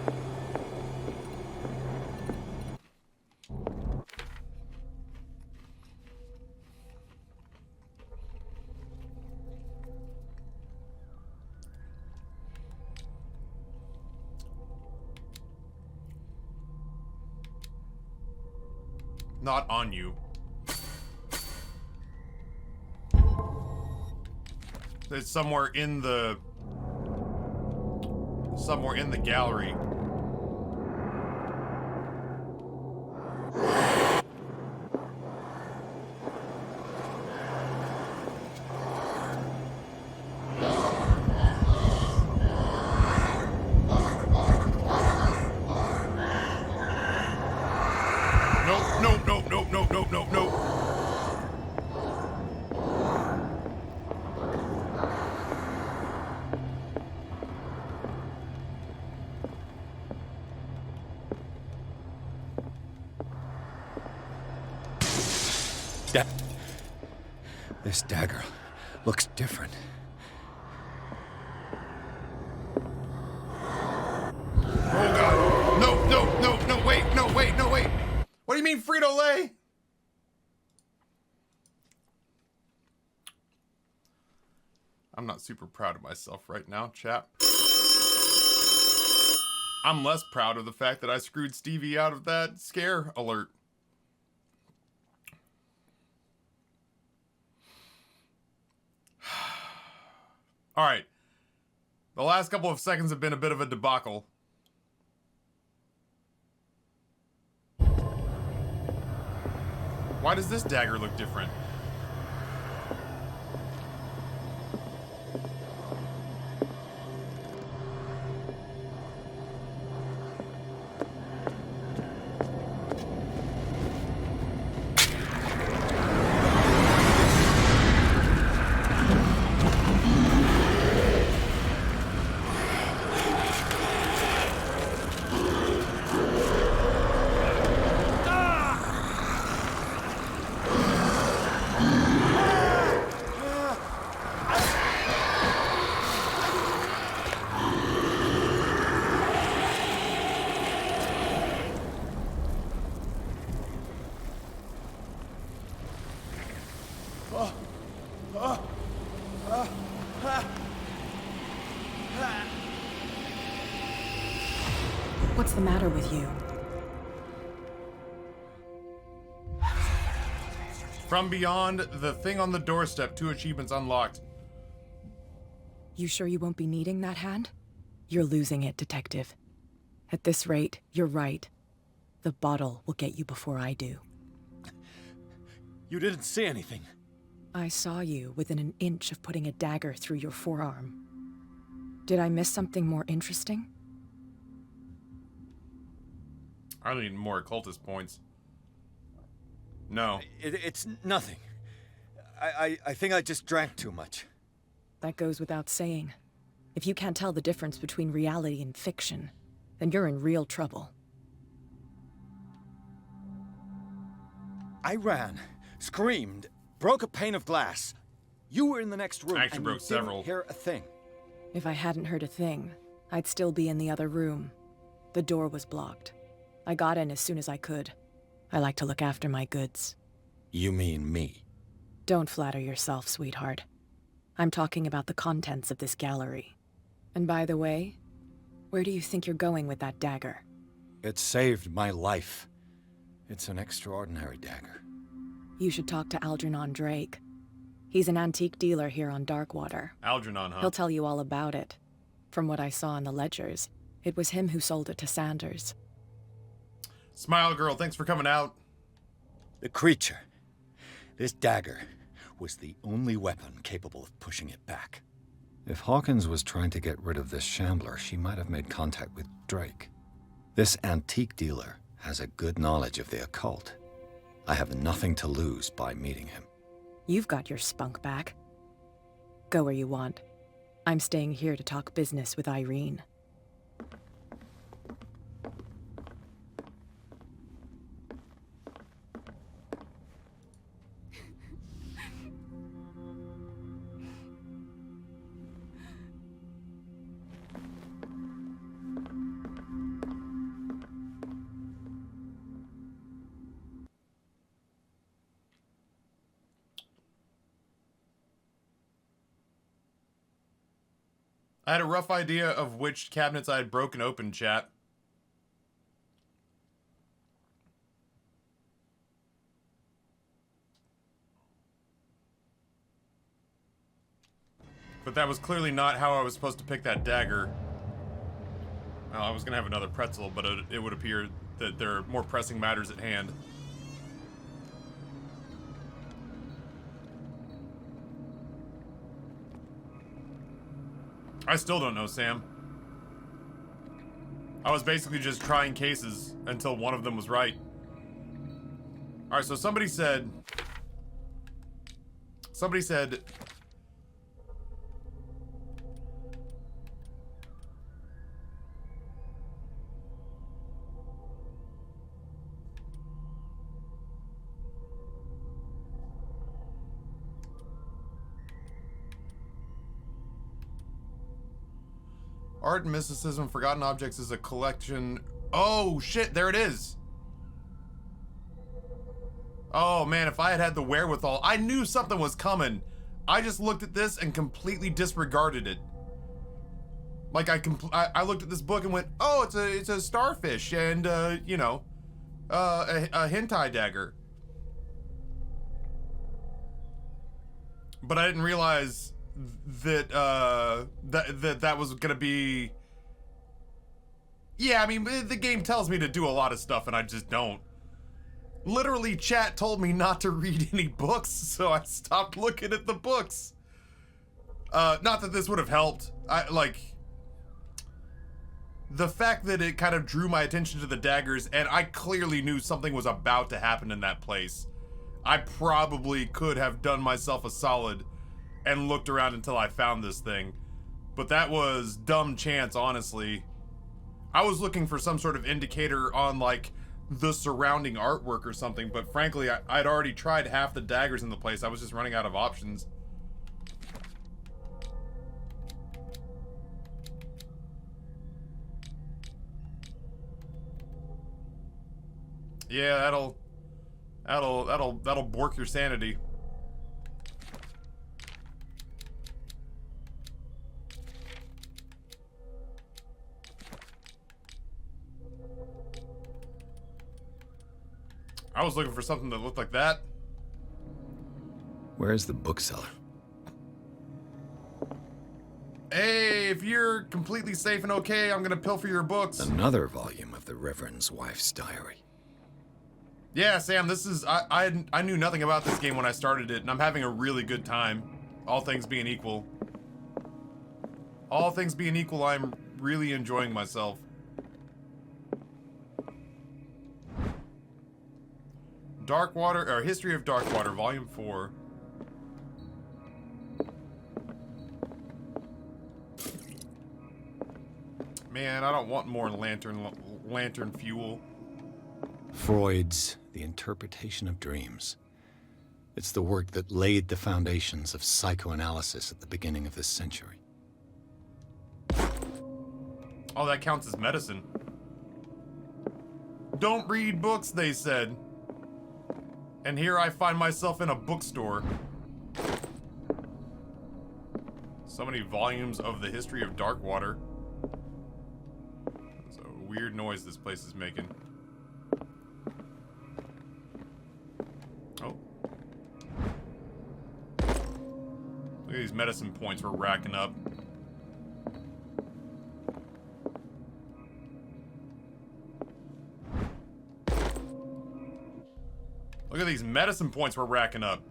Not on you. It's somewhere in the gallery. This dagger looks different. Oh god. No, wait. What do you mean Frito-Lay? I'm not super proud of myself right now, chap. I'm less proud of the fact that I screwed Stevie out of that scare alert. All right. The last couple of seconds have been a bit of a debacle. Why does this dagger look different? What's the matter with you? From beyond, the thing on the doorstep, 2 achievements unlocked. You sure you won't be needing that hand? You're losing it, Detective. At this rate, you're right. The bottle will get you before I do. You didn't see anything. I saw you within an inch of putting a dagger through your forearm. Did I miss something more interesting? I need more occultist points. No. It's nothing. I think I just drank too much. That goes without saying. If you can't tell the difference between reality and fiction, then you're in real trouble. I ran, screamed, broke a pane of glass. You were in the next room, I actually and broke you several. didn't hear a thing. If I hadn't heard a thing, I'd still be in the other room. The door was blocked. I got in as soon as I could. I like to look after my goods. You mean me? Don't flatter yourself, sweetheart. I'm talking about the contents of this gallery. And by the way, where do you think you're going with that dagger? It saved my life. It's an extraordinary dagger. You should talk to Algernon Drake. He's an antique dealer here on Darkwater. Algernon, huh? He'll tell you all about it. From what I saw in the ledgers, it was him who sold it to Sanders. Smile Girl, thanks for coming out. The creature. This dagger was the only weapon capable of pushing it back. If Hawkins was trying to get rid of this shambler, she might have made contact with Drake. This antique dealer has a good knowledge of the occult. I have nothing to lose by meeting him. You've got your spunk back. Go where you want. I'm staying here to talk business with Irene. I had a rough idea of which cabinets I had broken open, chat. But that was clearly not how I was supposed to pick that dagger. Well, I was going to have another pretzel, but it would appear that there are more pressing matters at hand. I still don't know, Sam. I was basically just trying cases until one of them was right. Alright, so somebody said... Art and mysticism, forgotten objects is a collection. Oh shit, there it is. Oh man, if I had had the wherewithal, I knew something was coming. I just looked at this and completely disregarded it. Like I looked at this book and went, oh, it's a starfish and you know, a hentai dagger. But I didn't realize that that was gonna be. Yeah, I mean, the game tells me to do a lot of stuff and I just don't. Literally, chat told me not to read any books, so I stopped looking at the books. Not that this would have helped. The fact that it kind of drew my attention to the daggers, and I clearly knew something was about to happen in that place. I probably could have done myself a solid and looked around until I found this thing. But that was dumb chance, honestly. I was looking for some sort of indicator on, like, the surrounding artwork or something, but frankly, I'd already tried half the daggers in the place. I was just running out of options. Yeah, that'll bork your sanity. I was looking for something that looked like that. Where's the bookseller? Hey, if you're completely safe and okay, I'm gonna pilfer your books. Another volume of the Reverend's wife's diary. Yeah, Sam, this is... I knew nothing about this game when I started it, and I'm having a really good time. All things being equal. All things being equal, I'm really enjoying myself. Darkwater, or History of Darkwater, Volume 4. Man, I don't want more lantern fuel. Freud's The Interpretation of Dreams. It's the work that laid the foundations of psychoanalysis at the beginning of this century. Oh, that counts as medicine. Don't read books, they said. And here I find myself in a bookstore. So many volumes of the history of Darkwater. It's a weird noise this place is making. Oh. Look at these medicine points we're racking up. Look at these medicine points we're racking up.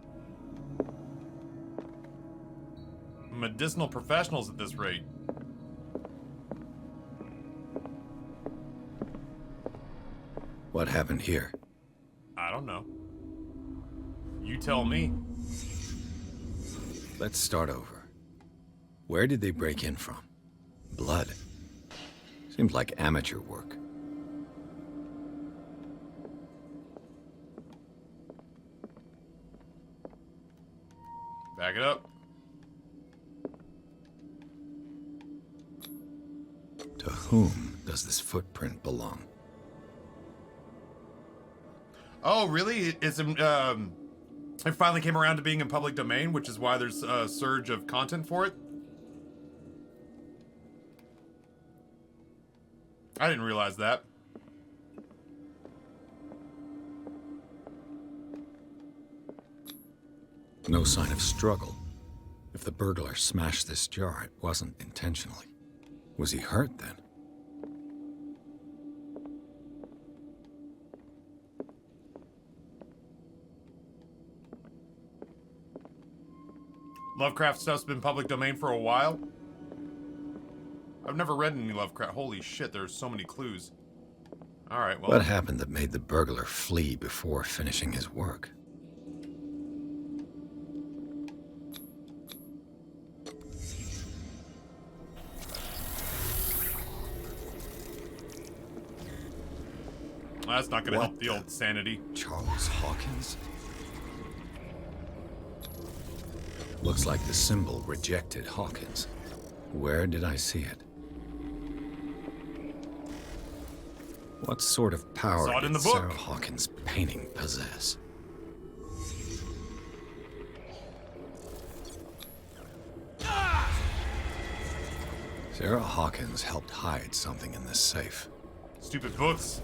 Medicinal professionals at this rate. What happened here? I don't know. You tell me. Let's start over. Where did they break in from? Blood. Seems like amateur work. Back it up. To whom does this footprint belong? Oh, really? It's it finally came around to being in public domain, which is why there's a surge of content for it. I didn't realize that. No sign of struggle. If the burglar smashed this jar, it wasn't intentionally. Was he hurt then? Lovecraft stuff's been public domain for a while. I've never read any Lovecraft. Holy shit, there's so many clues. Alright, well... What happened that made the burglar flee before finishing his work? That's not gonna help the old sanity. Charles Hawkins? Looks like the symbol rejected Hawkins. Where did I see it? What sort of power Saw it in did the book. Sarah Hawkins' painting possess? Sarah Hawkins helped hide something in this safe. Stupid books.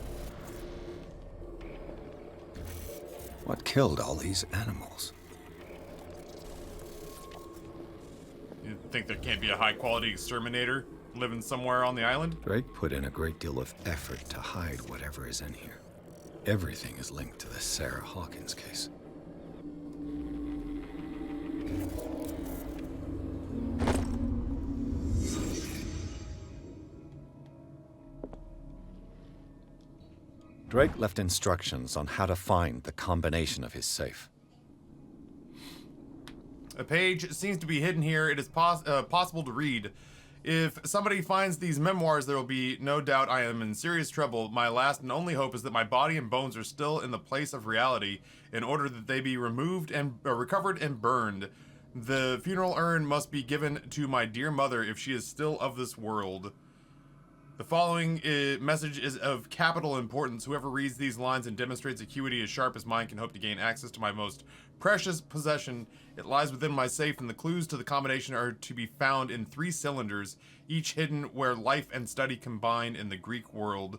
What killed all these animals? You think there can't be a high-quality exterminator living somewhere on the island? Drake put in a great deal of effort to hide whatever is in here. Everything is linked to the Sarah Hawkins case. Drake left instructions on how to find the combination of his safe. A page seems to be hidden here. It is possible to read. If somebody finds these memoirs, there will be no doubt I am in serious trouble. My last and only hope is that my body and bones are still in the place of reality in order that they be removed and recovered and burned. The funeral urn must be given to my dear mother if she is still of this world. The following message is of capital importance. Whoever reads these lines and demonstrates acuity as sharp as mine can hope to gain access to my most precious possession. It lies within my safe, and the clues to the combination are to be found in 3 cylinders, each hidden where life and study combine in the Greek world.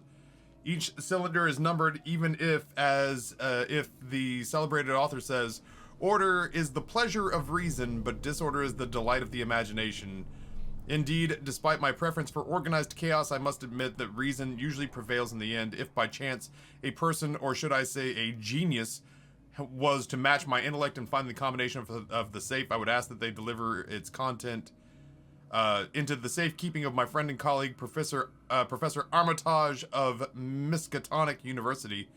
Each cylinder is numbered, even if, if the celebrated author says, order is the pleasure of reason, but disorder is the delight of the imagination. Indeed, despite my preference for organized chaos, I must admit that reason usually prevails in the end. If by chance a person, or should I say a genius, was to match my intellect and find the combination of the safe, I would ask that they deliver its content into the safekeeping of my friend and colleague, Professor Armitage of Miskatonic University.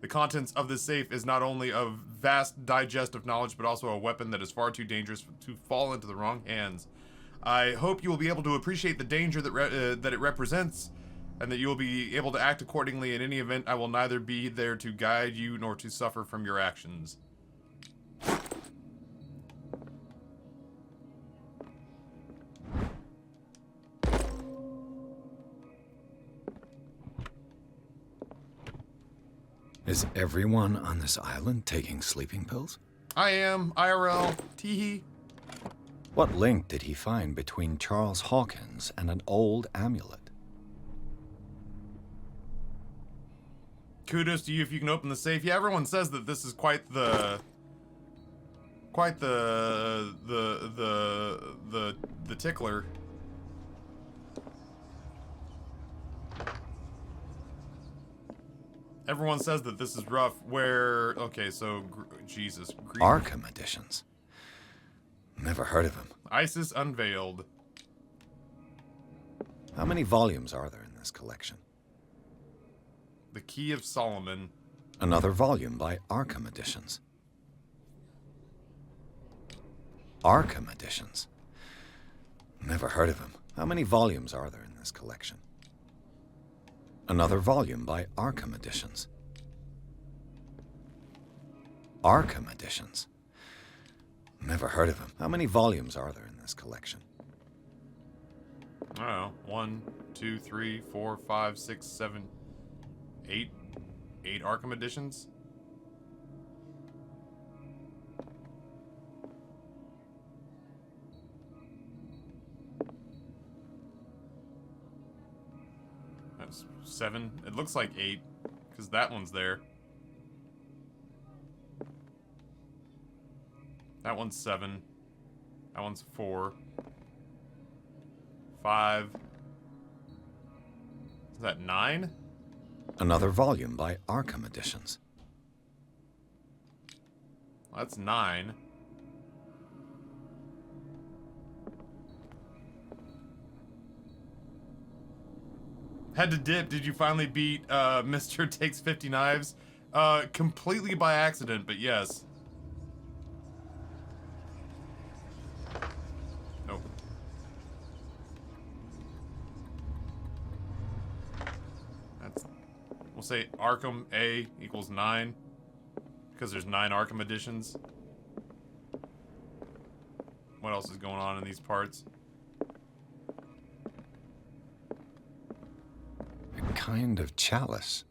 The contents of this safe is not only of vast digestive knowledge, but also a weapon that is far too dangerous to fall into the wrong hands. I hope you will be able to appreciate the danger that it represents, and that you will be able to act accordingly. In any event, I will neither be there to guide you nor to suffer from your actions. Is everyone on this island taking sleeping pills? I am, IRL, teehee. What link did he find between Charles Hawkins and an old amulet? Kudos to you if you can open the safe. Yeah, everyone says that this is quite the tickler. Everyone says that this is rough. Where, okay, so Jesus. Arkham editions. Never heard of him. ISIS unveiled. How many volumes are there in this collection? The Key of Solomon. Another volume by Arkham Editions. Arkham Editions. Never heard of him. How many volumes are there in this collection? Another volume by Arkham Editions. Arkham Editions. Never heard of him. How many volumes are there in this collection? I don't know. 1, 2, 3, 4, 5, 6, 7, 8. 8 Arkham editions? That's 7. It looks like 8, because that one's there. That one's 7. That one's 4. 5. Is that 9? Another volume by Arkham Editions. That's 9. Had to dip. Did you finally beat Mr. Takes 50 Knives? Completely by accident, but yes. Nope. That's... We'll say Arkham A equals 9. Because there's 9 Arkham editions. What else is going on in these parts? A kind of chalice.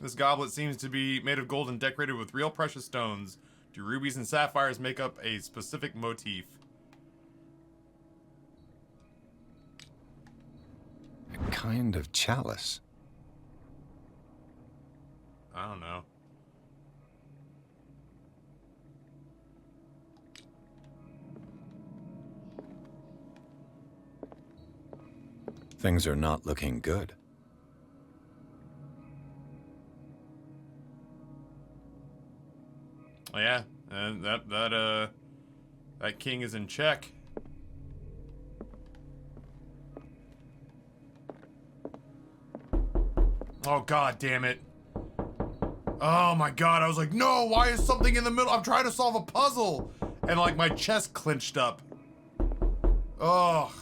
This goblet seems to be made of gold and decorated with real precious stones. Do rubies and sapphires make up a specific motif? A kind of chalice. I don't know. Things are not looking good. Oh, yeah, and that king is in check. Oh, god damn it. Oh my god, I was like, no, why is something in the middle? I'm trying to solve a puzzle. And like my chest clenched up. Oh.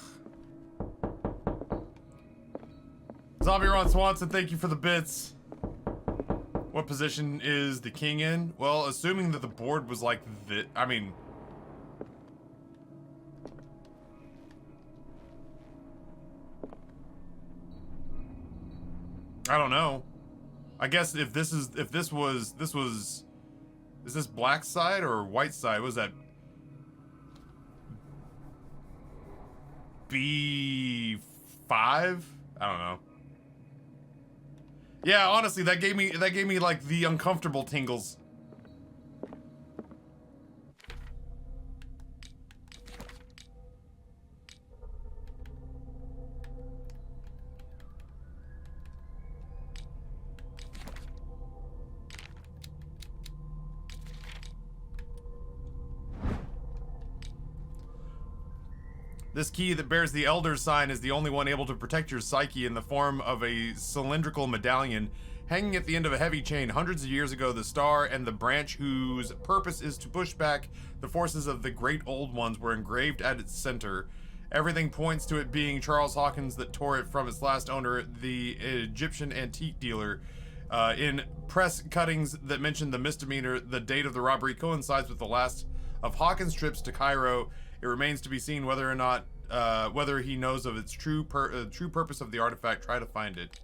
Zombie Ron Swanson, thank you for the bits. What position is the king in? Well, assuming that the board was like this, I mean... I don't know. I guess if this was, is this black side or white side? What was that? B5? I don't know. Yeah, honestly, that gave me like the uncomfortable tingles. This key that bears the Elder's sign is the only one able to protect your psyche in the form of a cylindrical medallion hanging at the end of a heavy chain. Hundreds of years ago, the star and the branch whose purpose is to push back the forces of the Great Old Ones were engraved at its center. Everything points to it being Charles Hawkins that tore it from its last owner, the Egyptian antique dealer. In press cuttings that mention the misdemeanor, the date of the robbery coincides with the last of Hawkins' trips to Cairo. It remains to be seen whether or not, whether he knows of its true purpose of the artifact. Try to find it.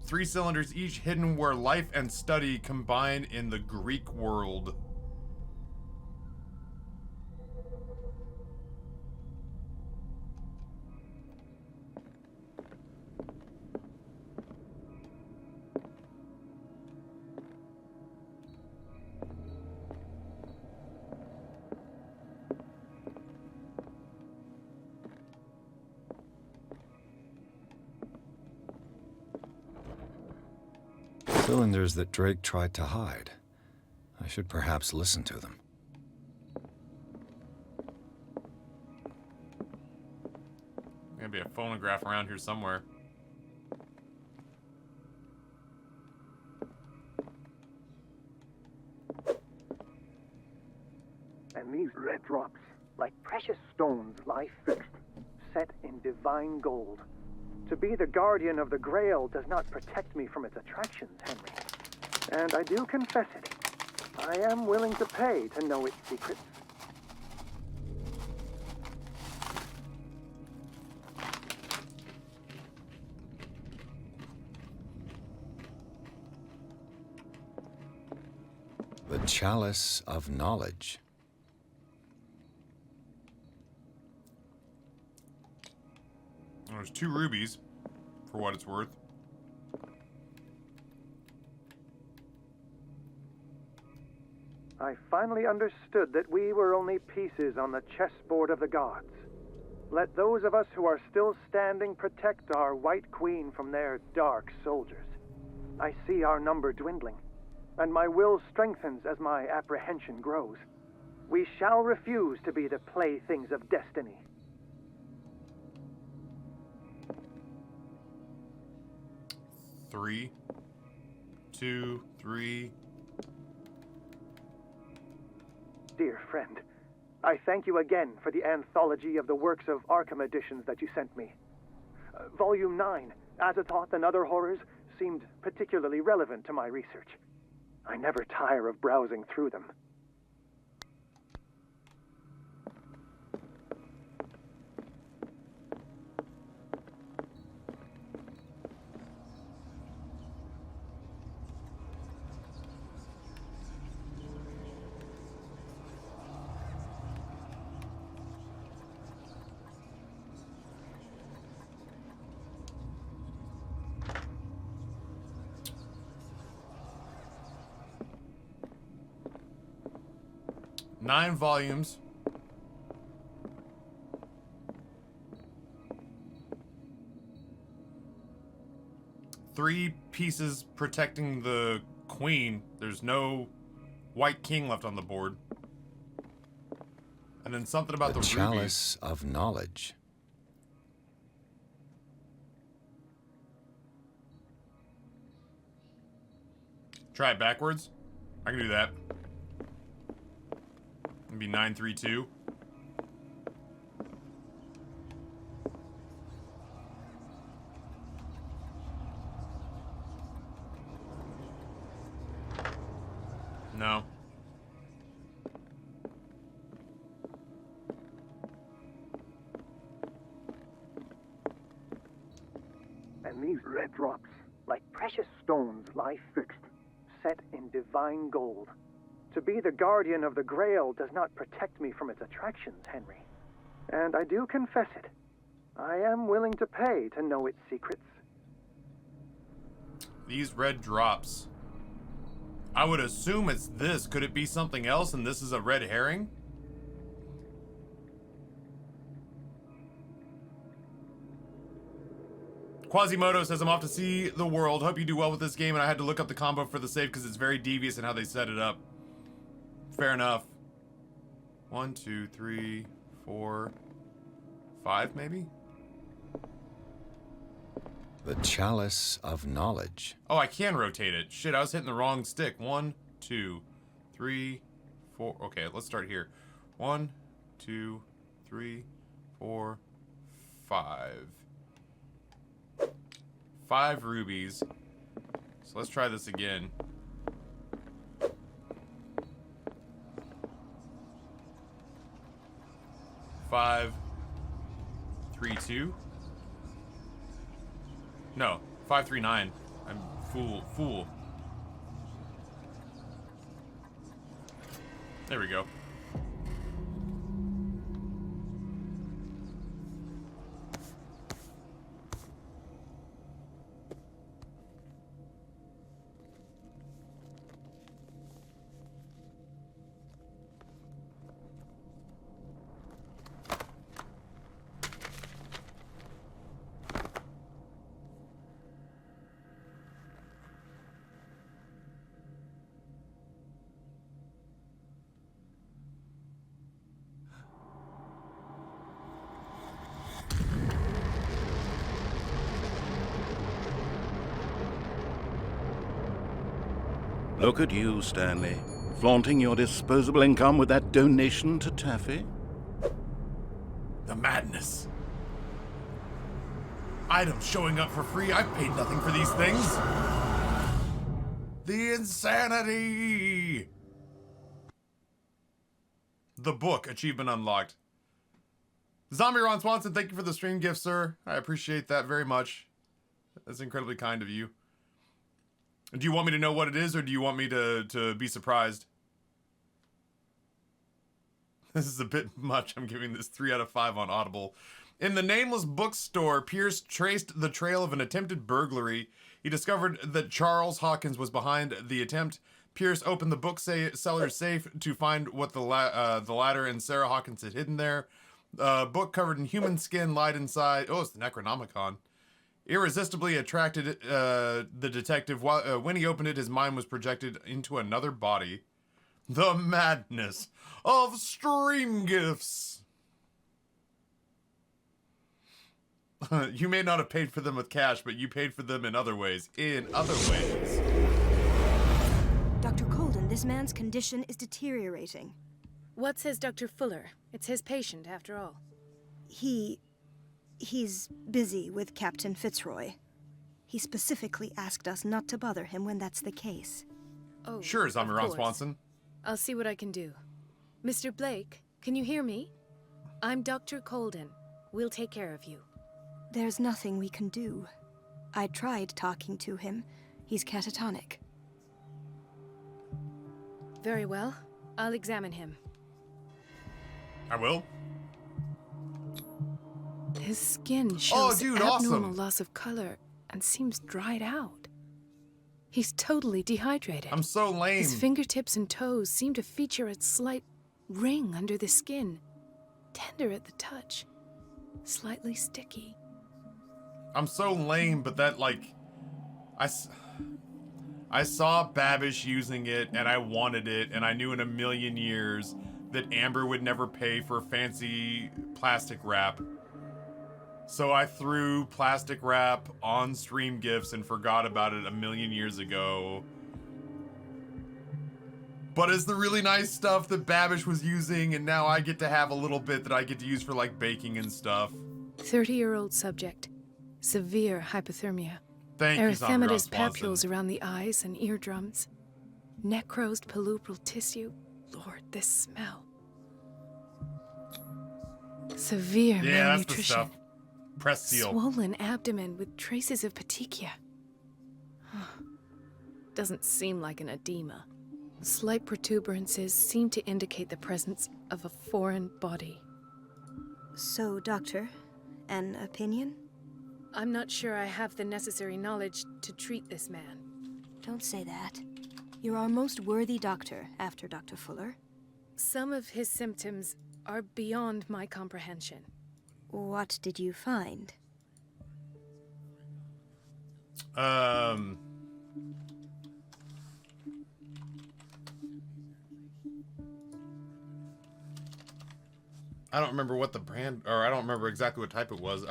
Three cylinders, each hidden where life and study combine in the Greek world. Cylinders that Drake tried to hide. I should perhaps listen to them. Gonna be a phonograph around here somewhere. And these red drops, like precious stones, lie fixed, set in divine gold. To be the guardian of the Grail does not protect me from its attractions, Henry. And I do confess it. I am willing to pay to know its secrets. The Chalice of Knowledge. There's 2 rubies, for what it's worth. I finally understood that we were only pieces on the chessboard of the gods. Let those of us who are still standing protect our White Queen from their dark soldiers. I see our number dwindling, and my will strengthens as my apprehension grows. We shall refuse to be the playthings of destiny. Three, 2, 3. Dear friend, I thank you again for the anthology of the works of Arkham editions that you sent me. Volume 9, Azathoth and Other Horrors, seemed particularly relevant to my research. I never tire of browsing through them. Nine volumes. Three pieces protecting the queen. There's no White King left on the board. And then something about the Chalice of Knowledge. Try it backwards. I can do that. It'd be 932. No. And these red drops, like precious stones, lie fixed, set in divine gold. To be the guardian of the Grail does not protect me from its attractions, Henry. And I do confess it. I am willing to pay to know its secrets. These red drops. I would assume it's this. Could it be something else and this is a red herring? Quasimodo says, I'm off to see the world. Hope you do well with this game, and I had to look up the combo for the save because it's very devious in how they set it up. Fair enough. 1, 2, 3, 4, 5, maybe? The Chalice of Knowledge. Oh, I can rotate it. Shit, I was hitting the wrong stick. 1, 2, 3, 4. Okay, let's start here. 1, 2, 3, 4, 5. 5 rubies. So let's try this again. Five, 3, 2. No, 5, 3, 9. I'm fool. There we go. Look at you, Stanley, flaunting your disposable income with that donation to Taffy. The madness. Items showing up for free. I've paid nothing for these things. The insanity. The book, achievement unlocked. Zombie Ron Swanson, thank you for the stream gift, sir. I appreciate that very much. That's incredibly kind of you. Do you want me to know what it is, or do you want me to be surprised? This is a bit much. I'm giving this 3 out of 5 on Audible. In the nameless bookstore, Pierce traced the trail of an attempted burglary. He discovered that Charles Hawkins was behind the attempt. Pierce opened the bookseller's safe to find what the ladder and Sarah Hawkins had hidden there. Book covered in human skin lied inside. Oh, it's the Necronomicon. Irresistibly attracted the detective. When he opened it, his mind was projected into another body. The madness of stream gifts. You may not have paid for them with cash, but you paid for them in other ways. Dr. Colden, this man's condition is deteriorating. What says Dr. Fuller? It's his patient, after all. He's busy with Captain Fitzroy. He specifically asked us not to bother him when that's the case. Oh, sure, Zombie Ron course. Swanson. I'll see what I can do. Mr. Blake, can you hear me? I'm Dr. Colden. We'll take care of you. There's nothing we can do. I tried talking to him. He's catatonic. Very well. I'll examine him. I will. His skin shows abnormal awesome loss of color and seems dried out. He's totally dehydrated. I'm so lame. His fingertips and toes seem to feature a slight ring under the skin. Tender at the touch. Slightly sticky. I'm so lame, but that, like... I saw Babish using it, and I wanted it, and I knew in a million years that Amber would never pay for fancy plastic wrap. So I threw plastic wrap on stream gifts and forgot about it a million years ago. But it's the really nice stuff that Babish was using, and now I get to have a little bit that I get to use for, like, baking and stuff. 30-year-old subject. Severe hypothermia. Thank you, Zombie Ron Erythematous Swanson. papules around the eyes and eardrums. Necrosed palpebral tissue. Lord, this smell. Severe Yeah, that's the malnutrition. stuff. Press seal. Swollen abdomen with traces of petechia. Doesn't seem like an edema. Slight protuberances seem to indicate the presence of a foreign body. So, Doctor, an opinion? I'm not sure I have the necessary knowledge to treat this man. Don't say that. You're our most worthy doctor after Dr. Fuller. Some of his symptoms are beyond my comprehension. What did you find? I don't remember what the brand, or I don't remember exactly what type it was.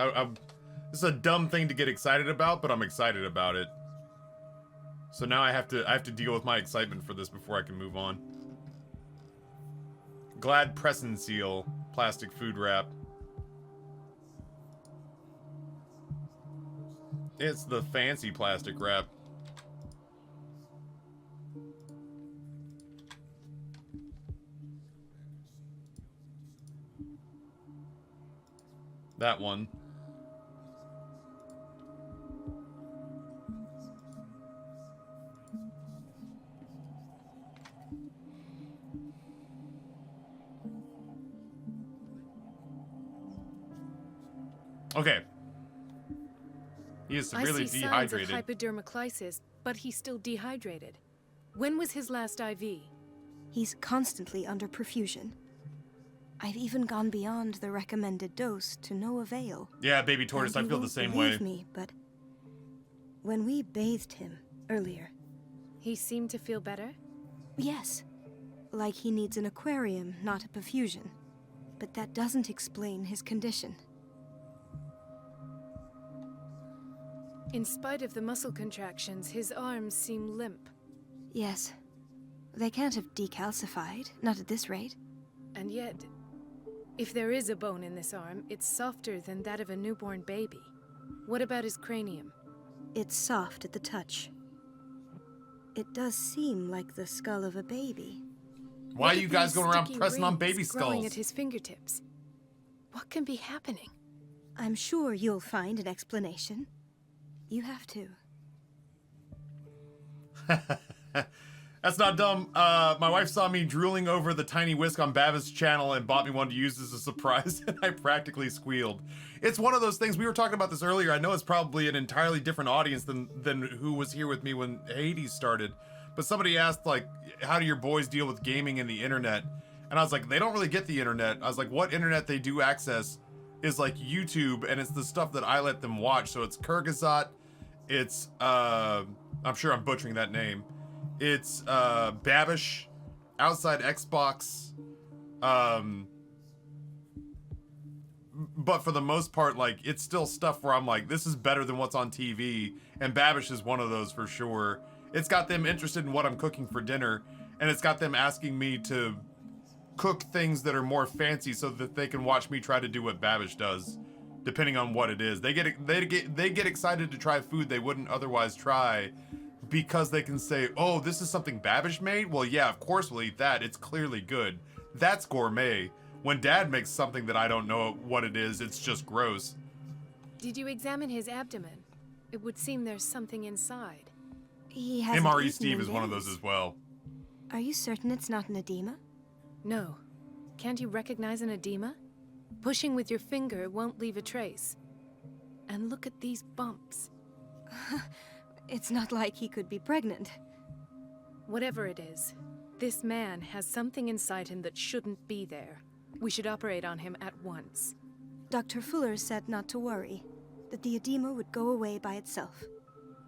This is a dumb thing to get excited about, but I'm excited about it. So now I have to deal with my excitement for this before I can move on. Glad Press and Seal plastic food wrap. It's the fancy plastic wrap. That one. Okay. He is severely I see dehydrated. signs of hypodermoclysis, but he's still dehydrated. When was his last IV? He's constantly under perfusion. I've even gone beyond the recommended dose to no avail. Yeah, baby tortoise, I feel the same way. Believe me, but when we bathed him earlier, he seemed to feel better? Yes, like he needs an aquarium, not a perfusion. But that doesn't explain his condition. In spite of the muscle contractions, his arms seem limp. Yes. They can't have decalcified, not at this rate. And yet, if there is a bone in this arm, it's softer than that of a newborn baby. What about his cranium? It's soft at the touch. It does seem like the skull of a baby. Why are you guys going around pressing on baby growing skulls? at his fingertips? What can be happening? I'm sure you'll find an explanation. You have to. That's not dumb. My wife saw me drooling over the tiny whisk on Baba's channel and bought me one to use as a surprise, and I practically squealed. It's one of those things, we were talking about this earlier, I know it's probably an entirely different audience than who was here with me when Hades started, but somebody asked, like, how do your boys deal with gaming and the internet? And I was like, they don't really get the internet. I was like, what internet they do access is like YouTube, and it's the stuff that I let them watch. So it's Kyrgyzstan, it's, I'm sure I'm butchering that name. It's Babish, Outside Xbox, but for the most part, like, it's still stuff where I'm like, this is better than what's on TV, and Babish is one of those for sure. It's got them interested in what I'm cooking for dinner, and it's got them asking me to cook things that are more fancy so that they can watch me try to do what Babish does, depending on what it is. They get excited to try food they wouldn't otherwise try, because they can say, oh, this is something Babish made? Well, yeah, of course we'll eat that. It's clearly good. That's gourmet. When Dad makes something that I don't know what it is, it's just gross. Did you examine his abdomen? It would seem there's something inside. He hasn't MRE eaten Steve in is one of days. those as well. Are you certain it's not an edema? No. Can't you recognize an edema? Pushing with your finger won't leave a trace. And look at these bumps. It's not like he could be pregnant. Whatever it is, this man has something inside him that shouldn't be there. We should operate on him at once. Dr. Fuller said not to worry, that the edema would go away by itself.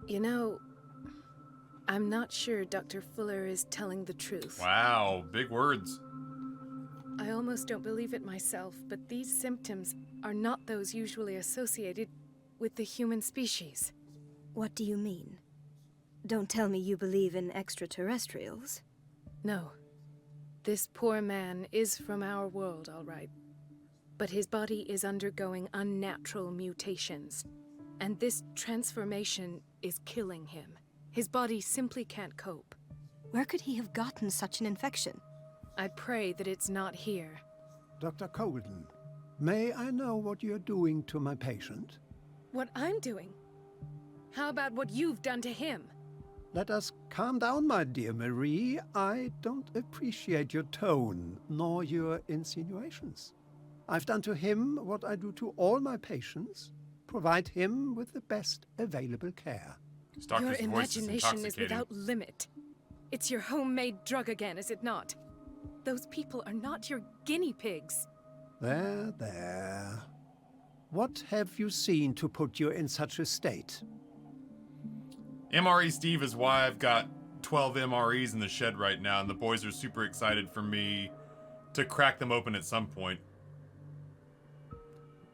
You know, I'm not sure Dr. Fuller is telling the truth. Wow, big words. I almost don't believe it myself, but these symptoms are not those usually associated with the human species. What do you mean? Don't tell me you believe in extraterrestrials. No. This poor man is from our world, all right. But his body is undergoing unnatural mutations. And this transformation is killing him. His body simply can't cope. Where could he have gotten such an infection? I pray that it's not here. Dr. Colden, may I know what you're doing to my patient? What I'm doing? How about what you've done to him? Let us calm down, my dear Marie. I don't appreciate your tone, nor your insinuations. I've done to him what I do to all my patients. Provide him with the best available care. Your imagination is without limit. It's your homemade drug again, is it not? Those people are not your guinea pigs. There, there. What have you seen to put you in such a state? MRE Steve is why I've got 12 MREs in the shed right now, and the boys are super excited for me to crack them open at some point.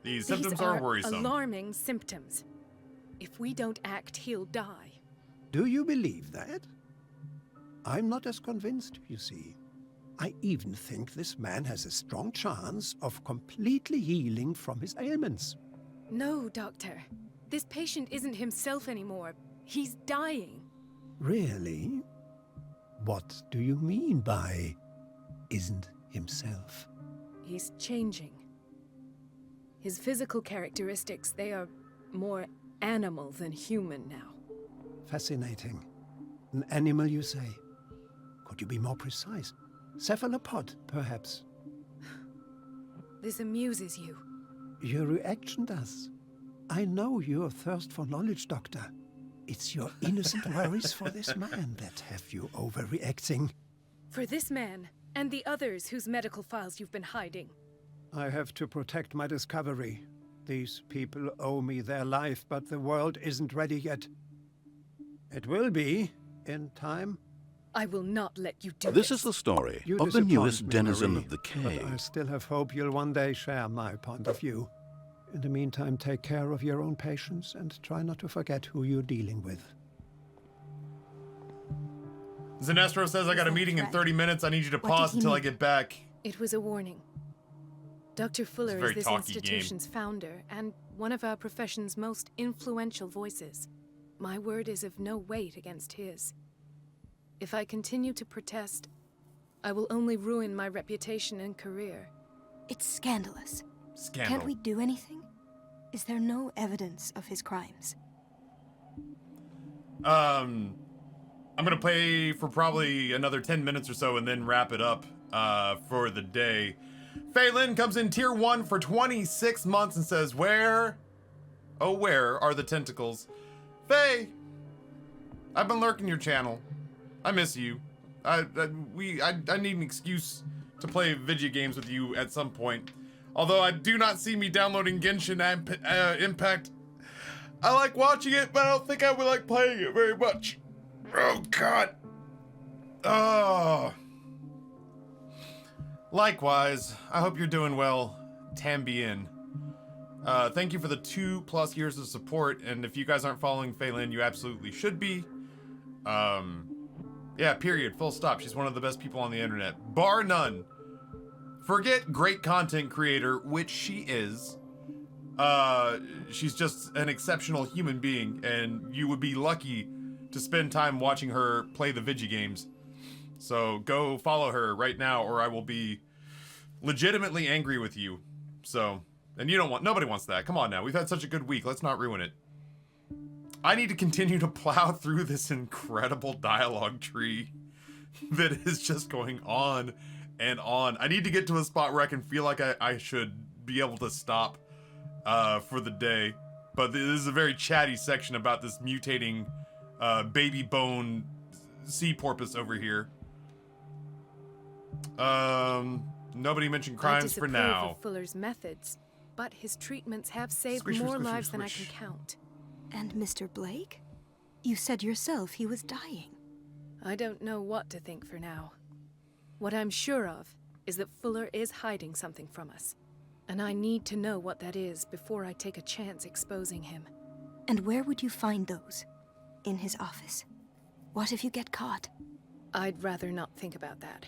These symptoms are worrisome. Alarming symptoms. If we don't act, he'll die. Do you believe that? I'm not as convinced, you see. I even think this man has a strong chance of completely healing from his ailments. No, Doctor. This patient isn't himself anymore. He's dying. Really? What do you mean by isn't himself? He's changing. His physical characteristics, they are more animal than human now. Fascinating. An animal, you say? Could you be more precise? Cephalopod, perhaps? This amuses you. Your reaction does. I know your thirst for knowledge, Doctor. It's your innocent worries for this man that have you overreacting. For this man, and the others whose medical files you've been hiding. I have to protect my discovery. These people owe me their life, but the world isn't ready yet. It will be, in time. I will not let you do This is the story You of the disappoint newest me, denizen Marie, of the but cave. I still have hope you'll one day share my point of view. In the meantime, take care of your own patients and try not to forget who you're dealing with. Zenestro says I got a meeting in 30 minutes. I need you to pause until I get back. It was a warning. Dr. Fuller is this institution's founder and one of our profession's most influential voices. My word is of no weight against his. If I continue to protest, I will only ruin my reputation and career. It's scandalous. Scandal. Can't we do anything? Is there no evidence of his crimes? I'm gonna play for probably another 10 minutes or so and then wrap it up for the day. Faye Lynn comes in tier 1 for 26 months and says, where, oh where are the tentacles? Faye, I've been lurking your channel. I miss you. I need an excuse to play video games with you at some point. Although I do not see me downloading Genshin Impact. I like watching it, but I don't think I would like playing it very much. Oh God. Oh. Likewise, I hope you're doing well, Tambien. Thank you for the 2+ years of support, and if you guys aren't following Phelan, you absolutely should be. Yeah, period, full stop. She's one of the best people on the internet, bar none. Forget great content creator, which she is. She's just an exceptional human being, and you would be lucky to spend time watching her play the video games. So go follow her right now, or I will be legitimately angry with you. So, and you don't want, nobody wants that. Come on now, we've had such a good week. Let's not ruin it. I need to continue to plow through this incredible dialogue tree that is just going on and on. I need to get to a spot where I can feel like I should be able to stop for the day. But this is a very chatty section about this mutating baby bone sea porpoise over here. Nobody mentioned crimes for now. I disapprove of Fuller's methods, but his treatments have saved more lives than I can count. And Mr. Blake? You said yourself he was dying. I don't know what to think for now. What I'm sure of is that Fuller is hiding something from us. And I need to know what that is before I take a chance exposing him. And where would you find those? In his office? What if you get caught? I'd rather not think about that.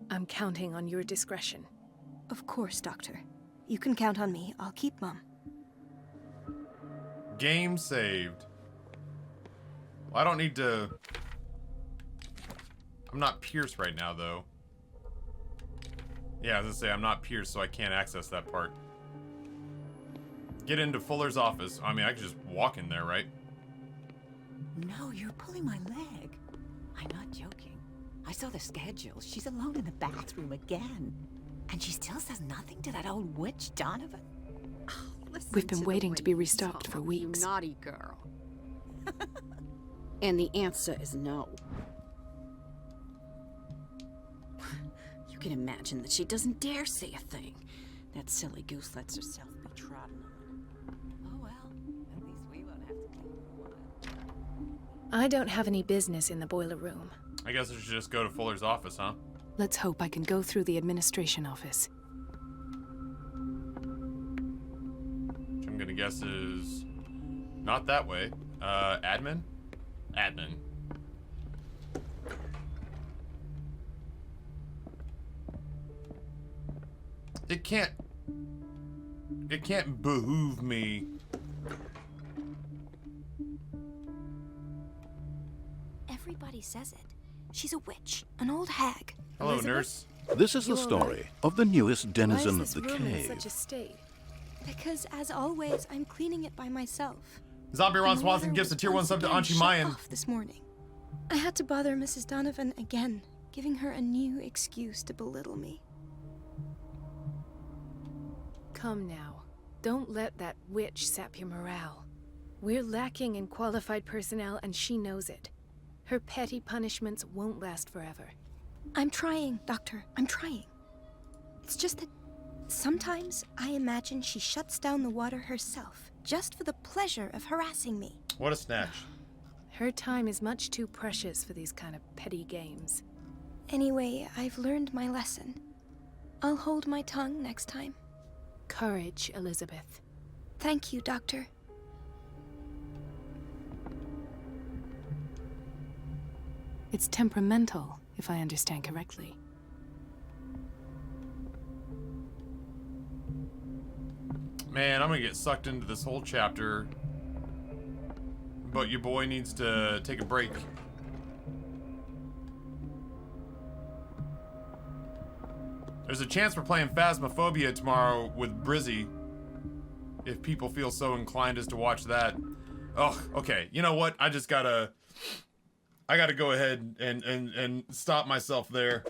I'm counting on your discretion. Of course, Doctor. You can count on me. I'll keep Mum. Game saved. Well, I don't need to I'm not Pierce right now, though. Yeah, I was gonna say, I'm not Pierce, so I can't access that part. Get into Fuller's office. I mean, I could just walk in there, right? No, you're pulling my leg. I'm not joking. I saw the schedule. She's alone in the bathroom again. And she still says nothing to that old witch, Donovan. We've been waiting to be restocked for weeks. You naughty girl. And the answer is no. You can imagine that she doesn't dare say a thing. That silly goose lets herself be trodden on. Oh well, at least we won't have to clean for a while. I don't have any business in the boiler room. I guess I should just go to Fuller's office, huh? Let's hope I can go through the administration office. Which I'm gonna guess is not that way. Admin? Admin. It can't behoove me. Everybody says it. She's a witch, an old hag. Hello, nurse. This is the story of the newest denizen of the Why is this room in cave. such a state? Because, as always, I'm cleaning it by myself. Zombie Ron The Swanson water gives a was tier 1 once sub to again Anchi shut Mayan. off this morning. I had to bother Mrs. Donovan again, giving her a new excuse to belittle me. Come now. Don't let that witch sap your morale. We're lacking in qualified personnel, and she knows it. Her petty punishments won't last forever. I'm trying, Doctor. I'm trying. It's just that sometimes I imagine she shuts down the water herself, just for the pleasure of harassing me. What a snatch. Her time is much too precious for these kind of petty games. Anyway, I've learned my lesson. I'll hold my tongue next time. Courage, Elizabeth. Thank you, Doctor. It's temperamental, if I understand correctly. Man, I'm gonna get sucked into this whole chapter. But your boy needs to take a break. There's a chance we're playing Phasmophobia tomorrow with Brizzy. If people feel so inclined as to watch that. Oh, okay. You know what? I gotta go ahead and stop myself there.